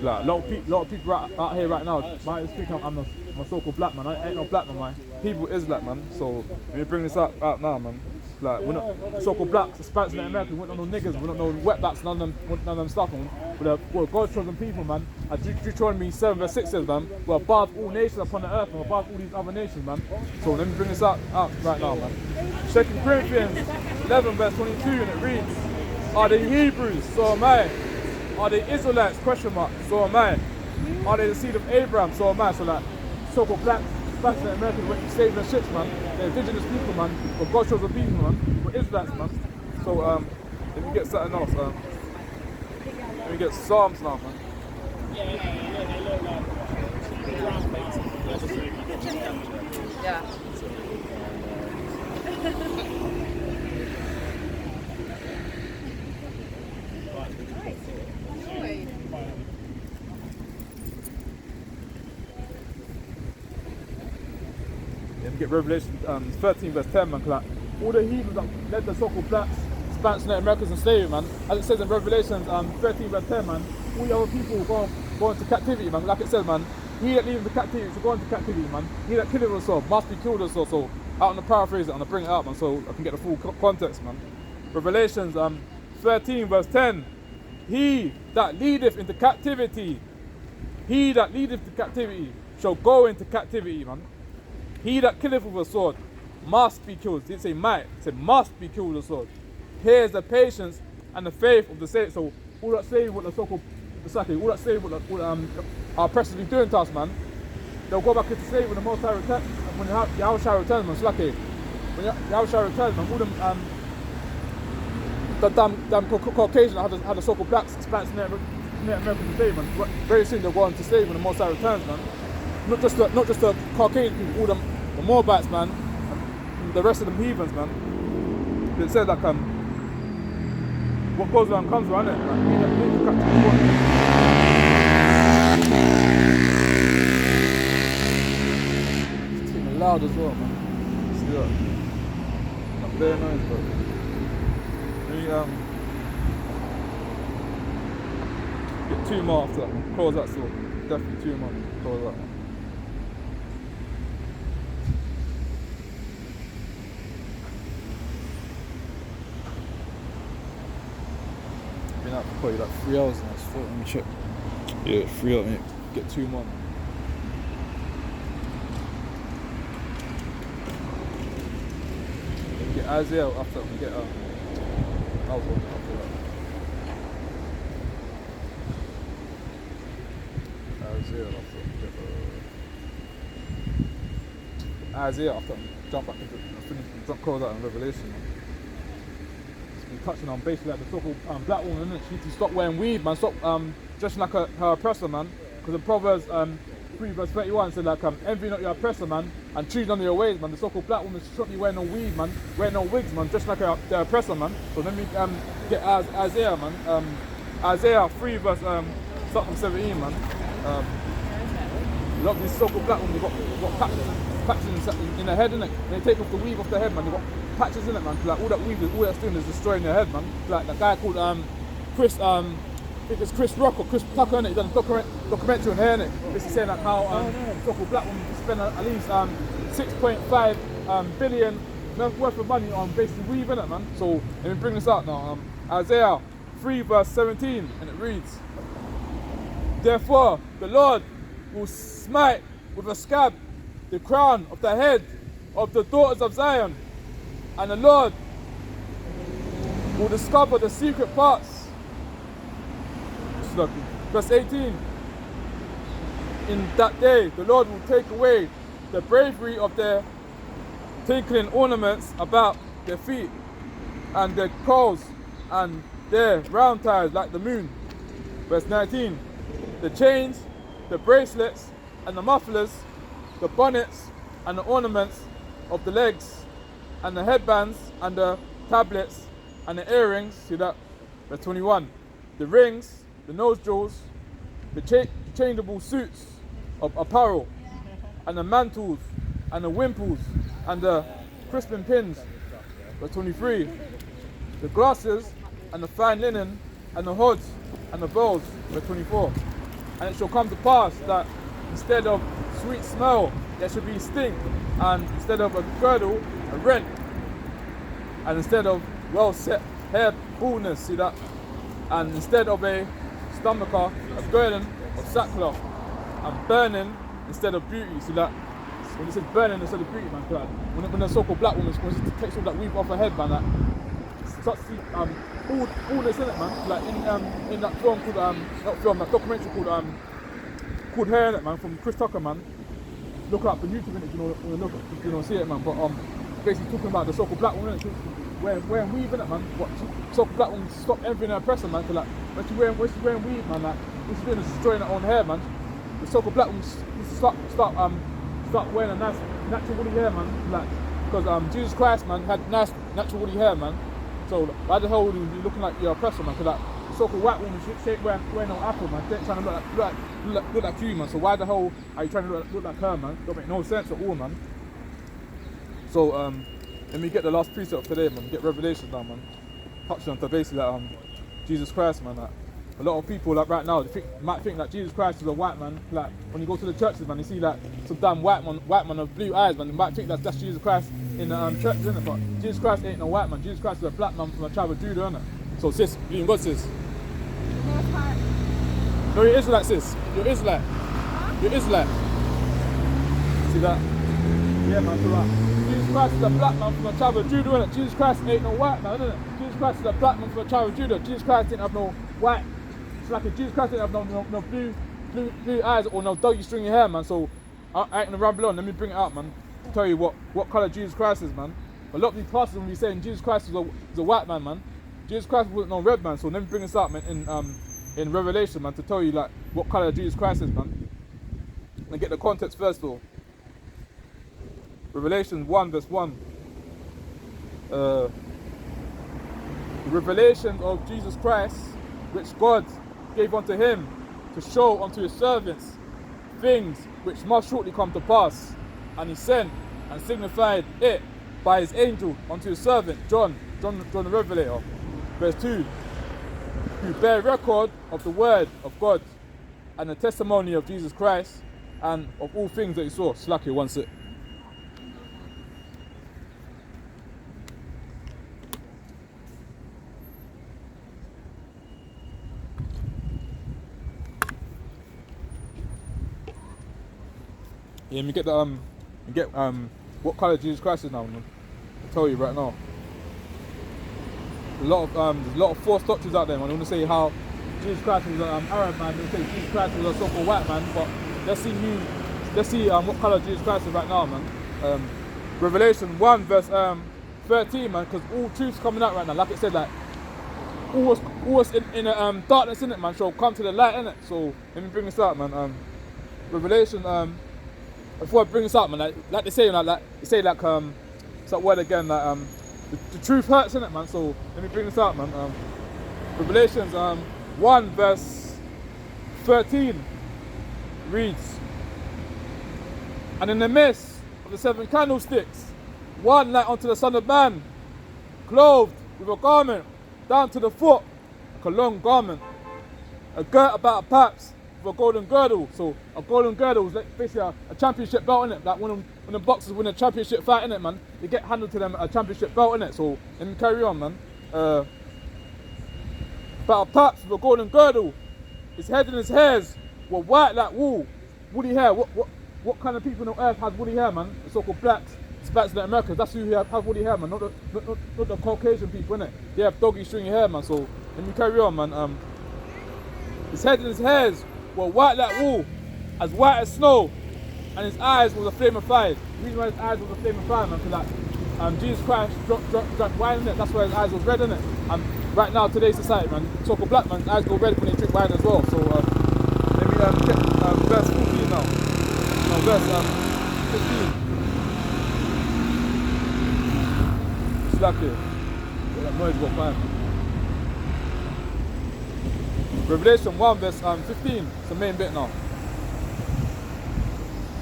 Like, a lot of people out here right now might think I'm a so-called black man. I ain't no black man, man. People is black, man. So we bring this out now, man. Like, we're not so-called blacks, Hispanics in America. We're not no niggas. We're not no wetbacks. None of them stuff, man. We're God's chosen people, man. Deuteronomy 7:6 says, man, we're above all nations upon the earth, and above all these other nations, man. So let me bring this out right now, man. 2 Corinthians 11:22, and it reads, "Are they Hebrews? So am I. Are they Israelites? Question mark. So am I. Are they the seed of Abraham? So am I." So like, so-called blacks in America went to save their ships, man. They're indigenous people, man. We're God's chosen people, man. We're Israelites, man. So let me get something else. Let me get Psalms now, man. Yeah. Get Revelation 13:10, man. Like, all the heathens that led the so-called blacks, Spanish, and Americans in slavery, man. As it says in Revelation 13:10, man. All the other people go into captivity, man. Like it says, man. He that leaves the captivity should go into captivity, man. He that killeth himself must be killed also. So out on the paraphrase it, I'm gonna bring it out, man, so I can get the full context, man. Revelations 13:10. He that leadeth into captivity, he that leadeth to captivity shall go into captivity, man. He that killeth with a sword must be killed. It didn't say might, it said must be killed with a sword. Here's the patience and the faith of the saints. So all that slavery, what the so-called, all that slavery, what our oppressors be doing to us, man, they'll go back into slavery when the Most High returns, when Yahushua returns, man. It's like when Yahushua returns, man, all them damn Caucasian had the so-called blacks, Hispanics, Native Americans today, man. Very soon they'll go into slavery when the Most High returns, man. Not just the Caucasian people, all the Moabites, man, and the rest of them heathens, man. It says like what goes around comes around, it. Like, it's getting loud as well, man. See that? Not very nice, bro. Let me get 2 more after that, man. Close that sort. Definitely 2 more. Close that, man. Been out for probably like 3 hours now. It's 4. Let me check. Yeah, 3 hours. Get 2 more. Get Isaiah after we get that was one after that. Isaiah after we get Isaiah after jump back into close out in Revelation. Touching on basically like the so-called black woman, innit? She needs to stop wearing weave, man. Stop dressing like her oppressor, man. Because in Proverbs 3:31 said like envy not your oppressor, man, and choose none of your ways, man. The so-called black woman shouldn't be wearing no weave, man, wearing no wigs, man, just like their oppressor, man. So let me get Isaiah, man. Isaiah 3:10, start from 17, man. A lot of these so-called black women, they got patches in their head, innit? They take off the weave off their head, man. They got patches in it, man. Like all that weave, all that's doing is destroying their head, man. Like that guy called Chris, I think it's Chris Rock or Chris Tucker, innit? He done a documentary on here, innit? This is saying like how so-called black women spend at least 6.5 billion worth of money on basically weave, innit, man. So let me bring this out now. Isaiah 3 verse 17, and it reads, "Therefore the Lord will smite with a scab the crown of the head of the daughters of Zion, and the Lord will discover the secret parts." Verse 18, "In that day the Lord will take away the bravery of their tinkling ornaments about their feet, and their curls, and their round ties like the moon." Verse 19, "The chains, the bracelets, and the mufflers, the bonnets, and the ornaments of the legs, and the headbands, and the tablets, and the earrings." See that? Verse 21, "The rings, the nose jewels, the changeable suits of apparel, and the mantles, and the wimples, and the crisping pins." Verse 23, "The glasses, and the fine linen, and the hoods, and the bows." Verse 24, "And it shall come to pass that instead of sweet smell, there shall be stink, and instead of a girdle, a rent, and instead of well set hair, baldness." See that? "And instead of a stomacher, a burden of sackcloth, and burning instead of beauty." See that? When it says burning instead of beauty, man, when the so-called black woman, when she takes all that weave off her head, man, like, start to see all this in it, man. Like in that film called that documentary called Hair, innit, man, from Chris Tucker, man. Look up the YouTube in it, you know, see it, man. But basically talking about the so-called black woman, wearing weave in it, man. What so-called black woman stop everything in her presser, man. Like when she's wearing weave, man, like what she's doing is destroying her own hair, man. The so-called black woman needs to start wearing a nice natural woolly hair, man. Like because Jesus Christ, man, had nice natural woolly hair, man. So why the hell would you be looking like you're a oppressor, man? Because like so-called white woman, she ain't wearing no apple, man. She ain't trying to look like you, man. So why the hell are you trying to look like her, man? Don't make no sense at all, man. So let me get the last precept of today, man. Get Revelation now, man. Touching on to basically like Jesus Christ, man. Like, a lot of people like right now might think that Jesus Christ is a white man. Like when you go to the churches, man, you see like some damn white man with blue eyes, man. You might think that's Jesus Christ in the church, isn't it? But Jesus Christ ain't no white man. Jesus Christ is a black man from the tribe of Judah, isn't it? So sis, believe in God, sis. No, you're Israelite, sis. You're Israelite. You're Israelite. See that? Yeah, man. So like, Jesus Christ is a black man from the tribe of Judah, isn't it? Jesus Christ ain't no white man, isn't it? Jesus Christ is a black man from the tribe of Judah. Jesus Christ didn't have no white. It's like if Jesus Christ didn't have no blue eyes or no doggy stringy hair, man. So I ain't gonna ramble on. Let me bring it out, man. To tell you what colour Jesus Christ is, man. A lot of these pastors will be saying Jesus Christ is a white man, man. Jesus Christ wasn't no red man. So let me bring this out, man, in Revelation, man, to tell you like what colour Jesus Christ is, man. And get the context first, though. Revelation 1 verse 1. The revelation of Jesus Christ, which God gave unto him to show unto his servants things which must shortly come to pass. And he sent and signified it by his angel unto his servant John the Revelator. Verse 2. Who bear record of the word of God and the testimony of Jesus Christ and of all things that he saw. Slacky, one sec. Yeah, let me get what colour Jesus Christ is now, man. I'll tell you right now. There's a lot of false doctrines out there, man. I want to say how Jesus Christ was an Arab man. They say Jesus Christ was a so-called white man, but let's see what colour Jesus Christ is right now, man. Revelation 1 verse 13, man, because all truth's coming out right now. Like I said, like all was in darkness, in it, man. So come to the light, innit? So let me bring this out, man. Revelation before I bring this out, man, like they say, it's that word again, like the truth hurts, innit, man. So let me bring this out, man. Revelations 1 verse 13 reads, and in the midst of the 7 candlesticks, one like unto the Son of Man, clothed with a garment down to the foot, like a long garment, a girt about her paps with a golden girdle. So a golden girdle is like basically a championship belt in it. Like when the boxers win a championship fight in it, man, they get handed to them a championship belt in it. So let me carry on, man. About her paps with a golden girdle. His head and his hairs were white like wool, woolly hair. What kind of people on earth has woolly hair, man? The so-called blacks. It's blacks in the Americans. That's who have woolly hair, man. Not the Caucasian people, innit? They have doggy stringy hair, man. So let me carry on, man. His head and his hairs were white like wool, as white as snow, and his eyes was a flame of fire. The reason why his eyes was a flame of fire, man, because like Jesus Christ drank wine in it. That's why his eyes was red in it. And right now, today's society, man, so-called black man's eyes go red when they drink wine as well. So let me get verse 14 now. No, verse 15. Slack it. That noise got fine. Revelation 1 verse 15. It's the main bit now.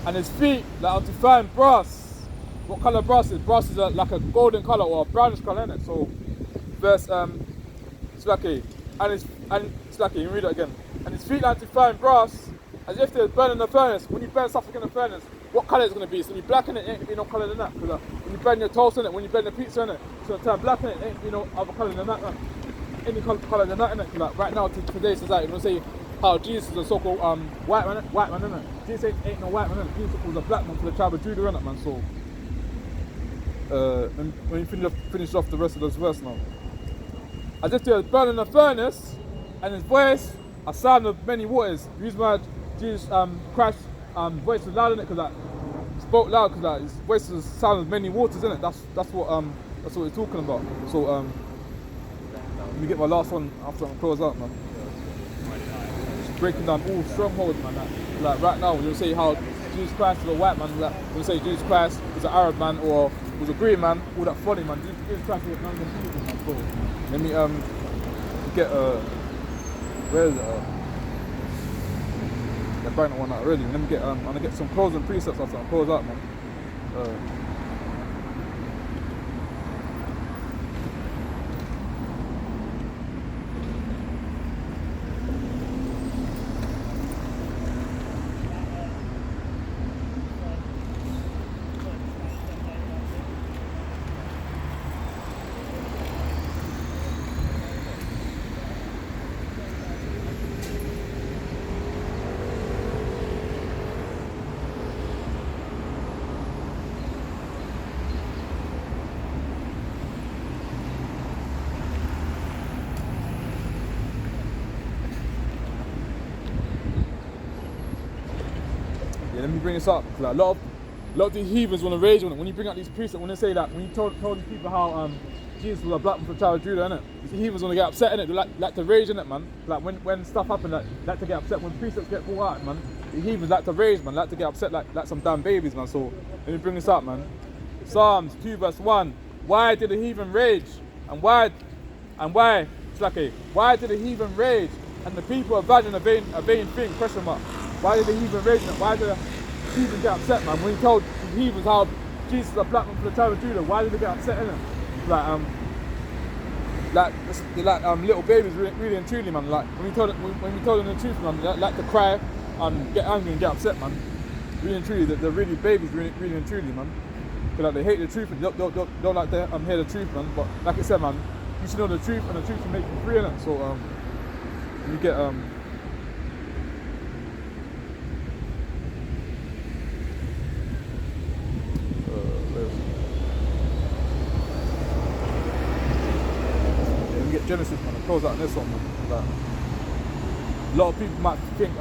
And his feet like unto fine brass. What colour brass is? Brass is like a golden colour or a brownish colour, isn't it? So verse Slacky. And Slacky, you read it again. And his feet like to fine brass, as if they were burning in the furnace. When you burn something in the furnace, what colour is it going to be? It's going to be black in it, ain't going to be no colour than that. Because when you burn your toast in it, when you burn the pizza in it, it's going to turn black in it, ain't going to be no other colour than that. Any colour than that in it. Like right now, today's society, we'll say how Jesus is a so-called white man, innit? Jesus ain't no white man, innit? Jesus was a black man for the tribe of Judah, innit, man? So when you finish off the rest of this verse now. As if they were burning in a furnace, and his voice a sound of many waters. The reason why Jesus Christ's voice was loud in it, because spoke loud, because his voice was a sound of many waters, in it. That's what he's talking about. So let me get my last one after I close out, man. Just breaking down all strongholds, man. Like right now, when you say how Jesus Christ is a white man, like when you say Jesus Christ is an Arab man or was a green man, all that funny, man. Jesus Christ is none of them people, man. So let me get where is it? I bang that one out already. Let me get I'm gonna get some closing precepts after I close out, man. Let me bring this up. Like a lot of these heathens want to rage on it. When you bring out these precepts, when they say that, when you told these people how Jesus was a black man for the child of Judah, innit? These heathens want to get upset in it. They like to rage in it, man. Like when stuff happens, like to get upset. When precepts get brought out, man, the heathens like to rage, man. Like to get upset, like some damn babies, man. So let me bring this up, man. Psalms 2 verse 1. Why did the heathen rage? And why? It's like why did the heathen rage? And the people imagine a vain thing? Question mark. Why did the heathen rage? Why did the heathen get upset, man? When he told the heathens how Jesus is a black man for the tribe of Judah, why did they get upset in it? Like little babies, really and truly, man. Like when we told them the truth, man, they like to cry and get angry and get upset, man. Really and truly, they're really babies, really and truly, man. Because like, they hate the truth and don't like to hear the truth, man. But like I said, man, you should know the truth, and the truth can make you free in it. So you get Genesis, man. I'll close out on this one, man. Like, a lot of people might think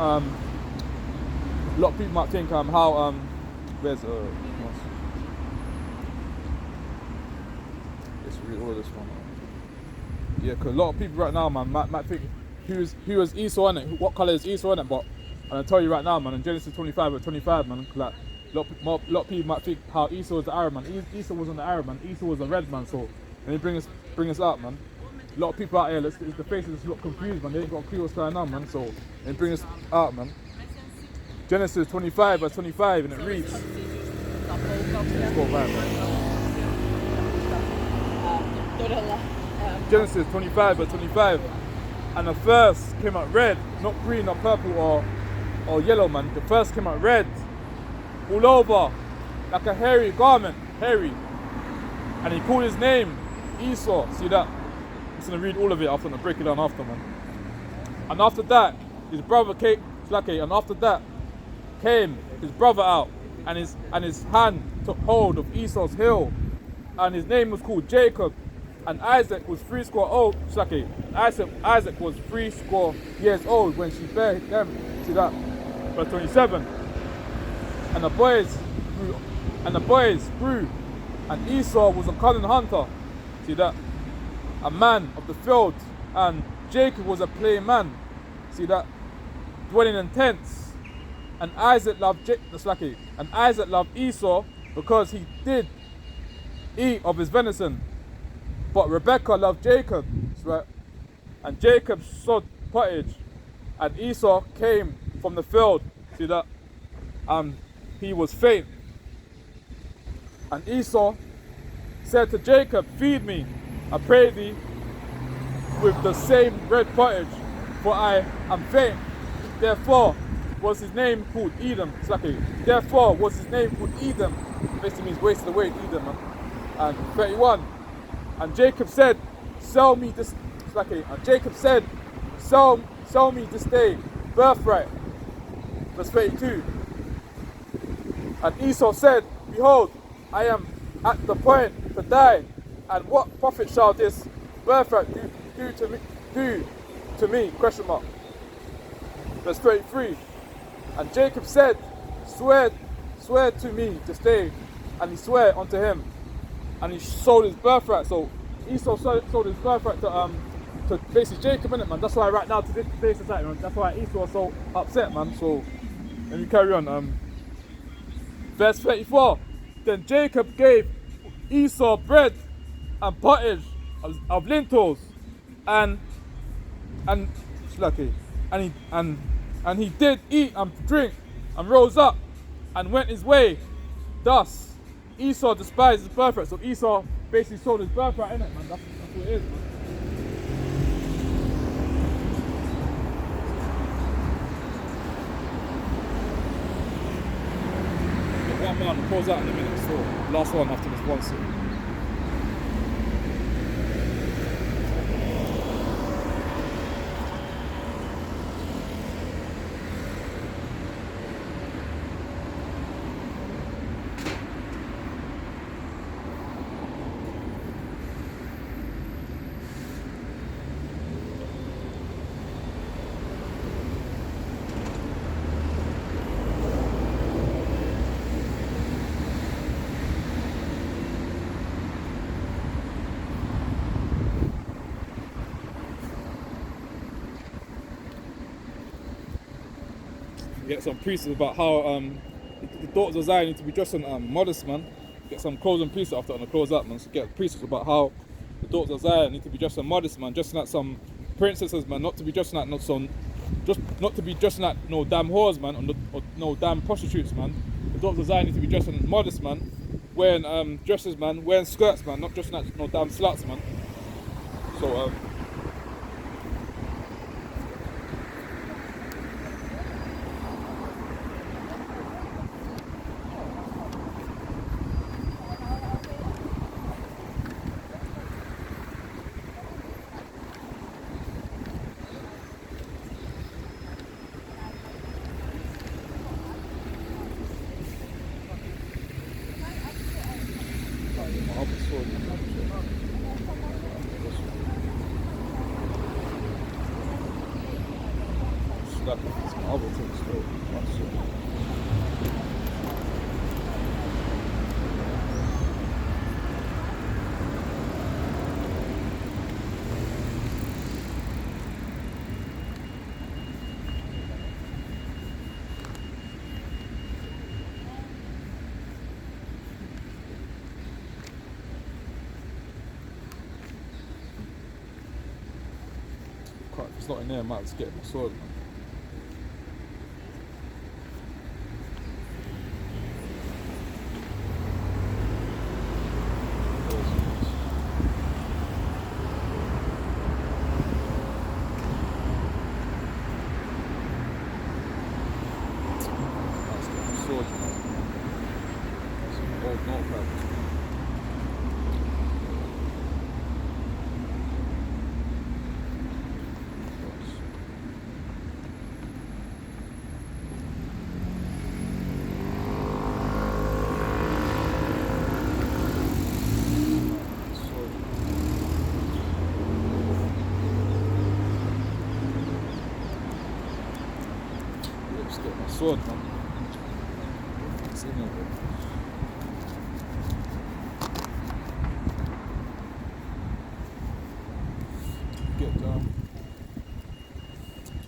how where's let's read all this one. Yeah, because a lot of people right now, man, might think who was Esau in it, what colour is Esau in it, but I'll tell you right now, man, in Genesis 25, man, like a lot of people might think how Esau was the Arab man. Esau wasn't the Arab man. Esau was a red man. So let me bring us up, man. A lot of people out here, the faces look confused, man. They ain't got a clue what's going on, man. So they bring this out, man. Genesis 25 verse 25, and it reads. Let's go back, man. Genesis 25 verse 25. And the first came out red, not green or purple or yellow, man. The first came out red, all over, like a hairy garment, hairy. And he called his name Esau. See that? I'm just gonna read all of it after and break it down after, man. And after that, his brother came, and after that came his brother out, and his hand took hold of Esau's heel, and his name was called Jacob. And Isaac was 80 old. Isaac was 80 years old when she bare them. See that? Verse 27. And the boys grew, and Esau was a cunning hunter. See that? A man of the field, and Jacob was a plain man. See that? Dwelling in tents. And Isaac loved Esau because he did eat of his venison. But Rebekah loved Jacob, right? And Jacob sowed pottage, and Esau came from the field. See that? And he was faint. And Esau said to Jacob, feed me, I pray thee, with the same red pottage, for I am faint. Therefore was his name called Edom. Therefore was his name called Edom. Basically means wasted away, Edom, man. And 31. And Jacob said, sell me this. And Jacob said, sell me this day birthright. Verse 32. And Esau said, behold, I am at the point to die, and what profit shall this birthright do to me? Question mark. Verse 33. And Jacob said, swear to me this day, and he swore unto him. And he sold his birthright. So Esau sold his birthright to basically Jacob, innit, man? That's why right now today's society, man. That's why Esau was so upset, man. So let me carry on. Verse 34. Then Jacob gave Esau bread and pottage of lentils, and he did eat and drink, and rose up and went his way. Thus Esau despised his birthright. So Esau basically sold his birthright, innit, man? That's what it is, man. Get one more and pause out in a minute. So last one after this one scene. Get some precepts about how the daughters of Zion need to be dressed in modest, man. Get some closing precepts after on the close up, man. So get precepts about how the daughters of Zion need to be dressed in modest, man. Dressing like some princesses, man. Not to be dressing like not to be dressing like no damn whores, man, or no damn prostitutes, man. The daughters of Zion need to be dressing modest, man. Wearing dresses, man. Wearing skirts, man. Not dressing like no damn sluts, man. So If it's not in there, I might just get my sword, man. Let's get my sword, man. Some old notepad. Let's get my sword, man. It's in there, bro. Get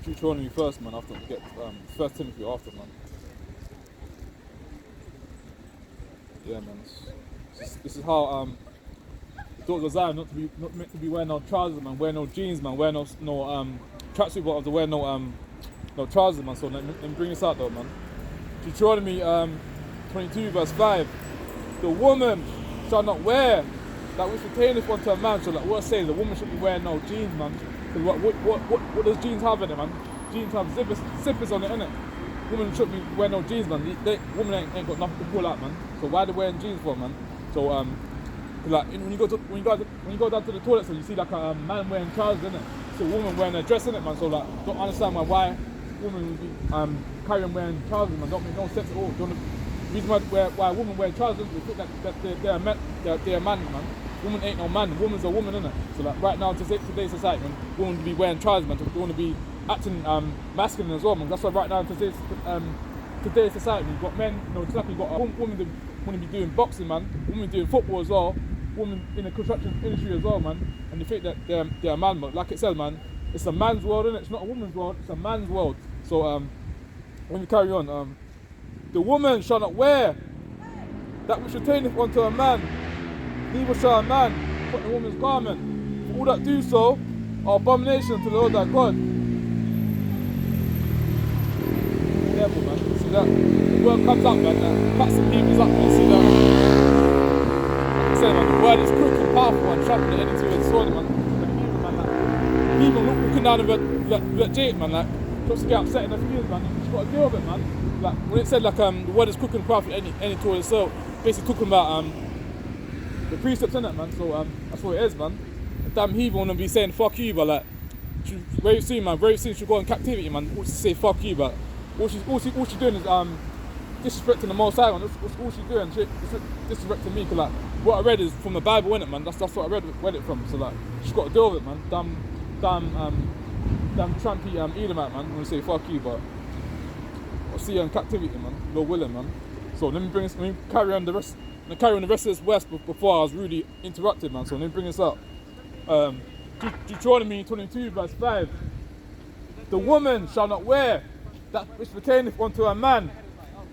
Deuteronomy first, man. After we get First Timothy after, man. Yeah, man. This is how the daughters of Zion not meant to be wearing no trousers, man. Wear no jeans, man. Wear no tracksuit bottoms. Wear no trousers, man. So let me bring this out though, man. Deuteronomy 22 verse 5. The woman shall not wear that which pertaineth unto a man. So like what I say, the woman should be wearing no jeans, man. Because what does jeans have in it, man? Jeans have zippers on it, innit? Women shouldn't be wearing no jeans, man. Women ain't got nothing to pull out, man. So why they wearing jeans for, man? So like when you go down to the toilet, so you see like a man wearing trousers, innit? So a woman wearing a dress, innit, man? So like don't understand why women would be carrying wearing trousers, man. Don't make no sense at all. The reason why women wear trousers is that they're a man, man. Woman ain't no man. Woman's a woman, innit? So like right now, today's society, man, women be wearing trousers, man. They want to be acting masculine as well, man. That's why right now in today's society, you've got men, just like you've got a woman that want to be doing boxing, man. Women doing football as well. Women in the construction industry as well, man. And they think that they're a man, but like it says, man, it's a man's world, innit? It's not a woman's world. It's a man's world. So when we carry on, the woman shall not wear that which pertaineth unto a man, neither shall a man put the woman's garment. For all that do so are abomination to the Lord thy God. Careful, man. See that? The word comes up, man. Cuts some people's up, man. See that? Like I said, man, the word is quick and powerful and sharper than any two-edged sword, man. People looking down the red jade, man, like, just to get upset in their feelings, man. You just got to deal with it, man. Like, when it said, like, the word is quick and powerful any tool itself, basically talking about, the precepts in it, man. So, that's what it is, man. The damn heathen want to be saying, fuck you, but, like, very soon, man, very soon she'll go in captivity, man. She say, fuck you, but all she's doing is, disrespecting the Most High, man. That's all she's doing. She's disrespecting me, because, like, what I read is from the Bible, innit, man. That's what I read it from. So, like, she's got to deal with it, man. Damn trampy Edomite, man. I'm gonna say fuck you, but I'll see you in captivity, man. Lord willing, man. So let me carry on the rest of this west before I was really interrupted, man. So let me bring this up. Deuteronomy 22 verse 5. The woman shall not wear that which pertaineth unto a man,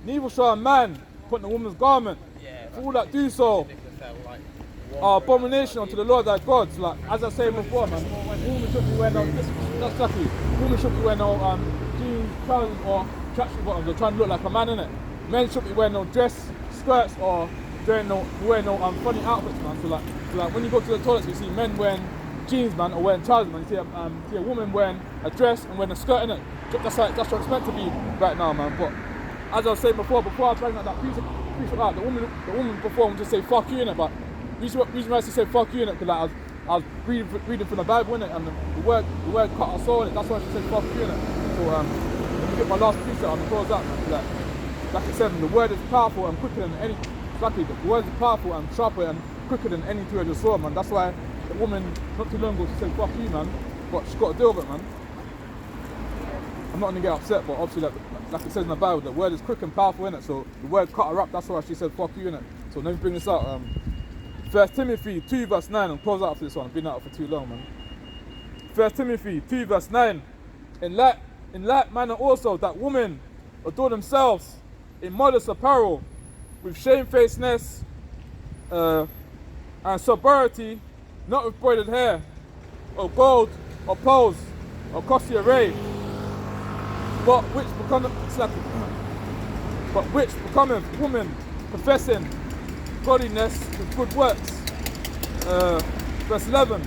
neither shall a man put in a woman's garment. For all that do so are abomination unto the Lord thy God. So like, as I said before, man, women shouldn't be wearing no, that's exactly, women shouldn't be wearing no jeans, trousers or tracksuit bottoms or trying to look like a man, innit? Men shouldn't be wearing no dress, skirts or wearing no funny outfits, man. So like when you go to the toilets, you see men wearing jeans, man, or wearing trousers, man. You see a woman wearing a dress and wearing a skirt, innit? That's what it's meant to be right now, man. But as I was saying before I bring out that piece out, the woman before would just say fuck you, innit? But reason why she said fuck you, innit? Because like, I was reading from the Bible, innit? And the word cut our soul, innit? That's why she said fuck you, innit? So let me get my last piece out and close out, man. Like I said, the word is powerful and quicker than any. Exactly, the word is powerful and sharper and quicker than any two-edged sword, man. That's why the woman not too long ago she said fuck you, man. But she's got to deal with it, man. I'm not gonna get upset, but obviously, like it says in the Bible, the word is quick and powerful, innit? So the word cut her up. That's why she said fuck you, innit? So let me bring this out. 1 Timothy 2 verse 9, and close out after this one. I've been out for too long, man. 1 Timothy 2 verse 9. In like manner also that women adorn themselves in modest apparel, with shamefacedness and sobriety, not with braided hair, or gold, or pearls, or cost you a rave. But which becometh woman professing godliness with good works. Verse 11.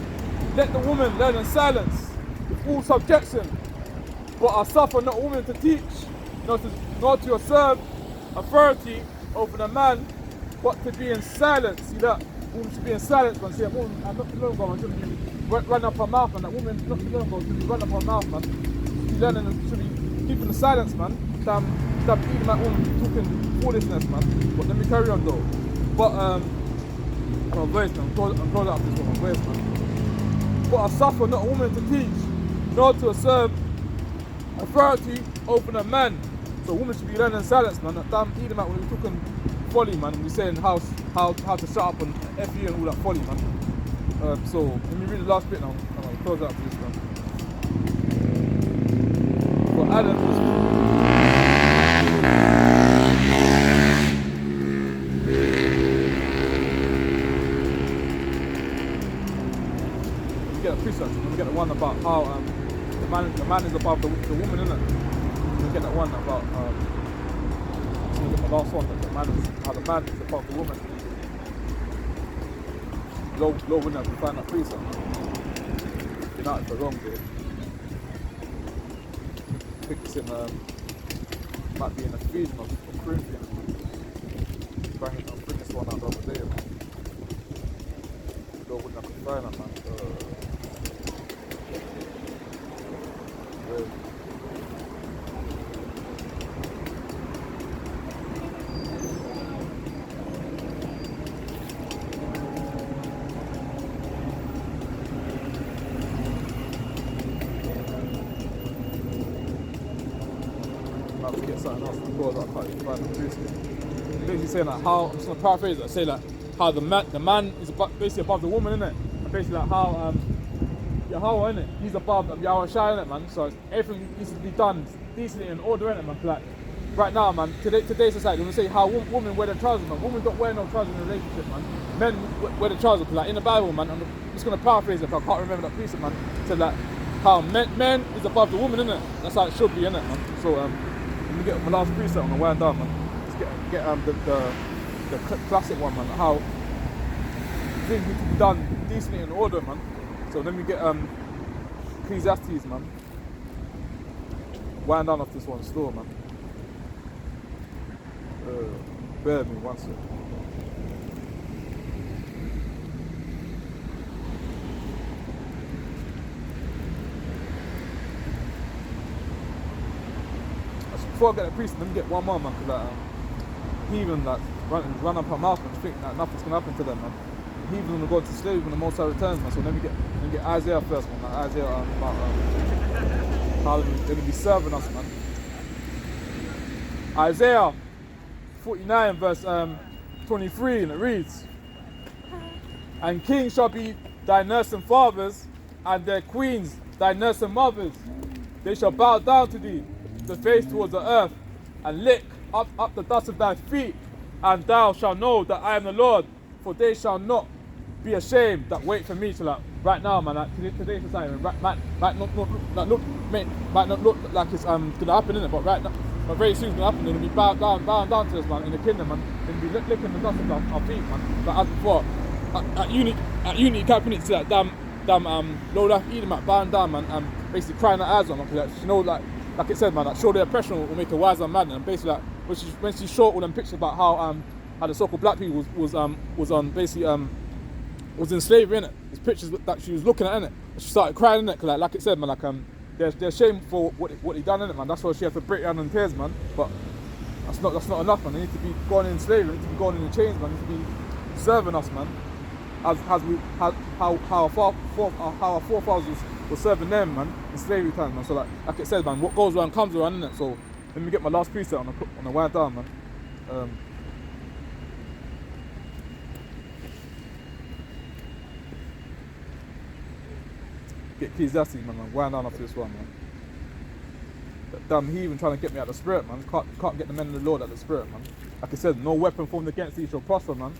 Let the woman learn in silence with all subjection, but I suffer not a woman to teach, nor to usurp authority over the man, but to be in silence. See that? Woman should be in silence, man. See, a woman, not too long ago, man, should be run up her mouth, man. That woman, not too long ago, should be run up her mouth, man. Should be learning, should be keeping the silence, man. Damn even that woman talking foolishness, man. But let me carry on, though. But, my voice, man. I'm called up this one, my voice, man. But I suffer not a woman to teach, nor to usurp authority over a man. So a woman should be learning silence, man. That damn even that when we're talking folly, man, and we're saying how to shut up and F you and all that folly, man. So let me read the last bit now, and I'll close out this one. For Adam was get a precept. Let me get the one about how the man is above the woman, isn't it? Let me get that one about let me get the last one, how the man is above the woman. Low winner to find that precept. United for wrong there. I think it's in might be in Ephesians or Corinthians. I'll bring this one out the other day, man. Low winner to find that, man. To get something else to call that part, basically saying like how, I'm just gonna paraphrase it, say like how the man is basically above the woman, innit? And basically like how Yahweh, innit? He's above Yahweh Shai, innit, man? So everything needs to be done decently in order, innit, man? Like right now, man, today's society, when we say how women wear their trousers, man, women don't wear no trousers in a relationship, man. Men wear the trousers, like in the Bible, man. I'm just gonna paraphrase it, I can't remember that precept, man. So like how men is above the woman, innit? That's how it should be, innit, man? So let me get my last preset on the wind down, man. Let's get the classic one, man. How things need to be done decently in order, man. So let me get Ecclesiastes, man. Wind down off this one slow, man. Bear with me one sec. Before I get the priest, let me get one more, man, because he even like run up her mouth and think that nothing's gonna happen to them, man. He even gonna go to slavery when the Most High returns, man. So let me get Isaiah first, man. Like Isaiah about how they're gonna be serving us, man. Isaiah 49 verse 23, and it reads, "And kings shall be thy nursing fathers, and their queens thy nursing mothers. They shall bow down to thee, the face towards the earth, and lick up the dust of thy feet, and thou shalt know that I am the Lord, for they shall not be ashamed that wait for me." So like right now, man, like today's society might not look like it's gonna happen, innit? But right now, but very soon it's gonna happen. They're gonna be bowing down to us, man, in the kingdom, man. They're gonna be licking the dust of our feet, man. Like as before, at uni you can't put it to that damn low life Edomite bowing down, man, and basically crying her eyes on, man, because like, you know, like it said, man, like show their oppression will make a wiser man. And basically, like when she showed all them pictures about how the so-called black people was on basically was in slavery, innit? These pictures that she was looking at, innit? And she started crying, innit? Cause like it said, man, like they're ashamed for what he done, innit, man. That's why she had to break down in tears, man. But that's not enough, man. They need to be going in slavery, they need to be going in the chains, man. They need to be serving us, man. How our forefathers were serving them, man, in slavery time, man. So like it said, man, what goes around comes around, innit? So let me get my last preset on the wind down, man. Get Ecclesiastes, man, wind down after this one, man. That damn heathen trying to get me out of the spirit, man. Can't get the men of the Lord out of the spirit, man. Like it said, no weapon formed against thee shall prosper, man.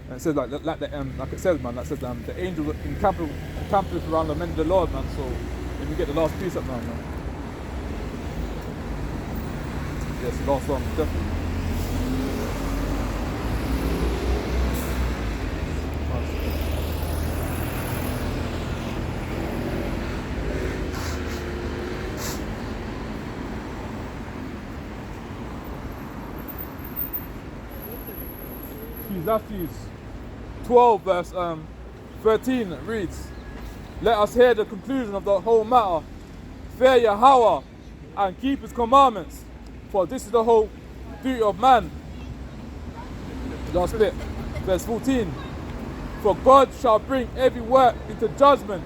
And it says like it says, man, that says the angel encampeth around the men of the Lord, man. So we get the last piece up now, man. Yes, the last one, definitely. Ecclesiastes 12 verse 13 reads, "Let us hear the conclusion of the whole matter. Fear Yahweh and keep his commandments, for this is the whole duty of man." Last bit, verse 14. "For God shall bring every work into judgment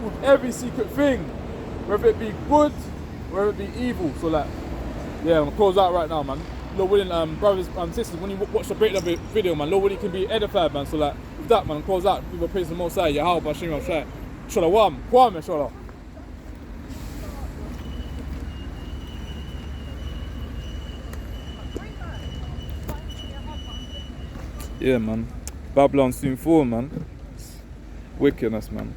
with every secret thing, whether it be good, whether it be evil." So like, yeah, I'm gonna close out right now, man. Lord willing, brothers and sisters, when you watch the breakdown video, man, Lord willing, can be edified, man. So like, with that, man, close out. People praise the Most High, Yahweh, Bashim, Shai, Shalom, Kwame, Shalom. Yeah, man. Babylon soon fall, man. Wickedness, man.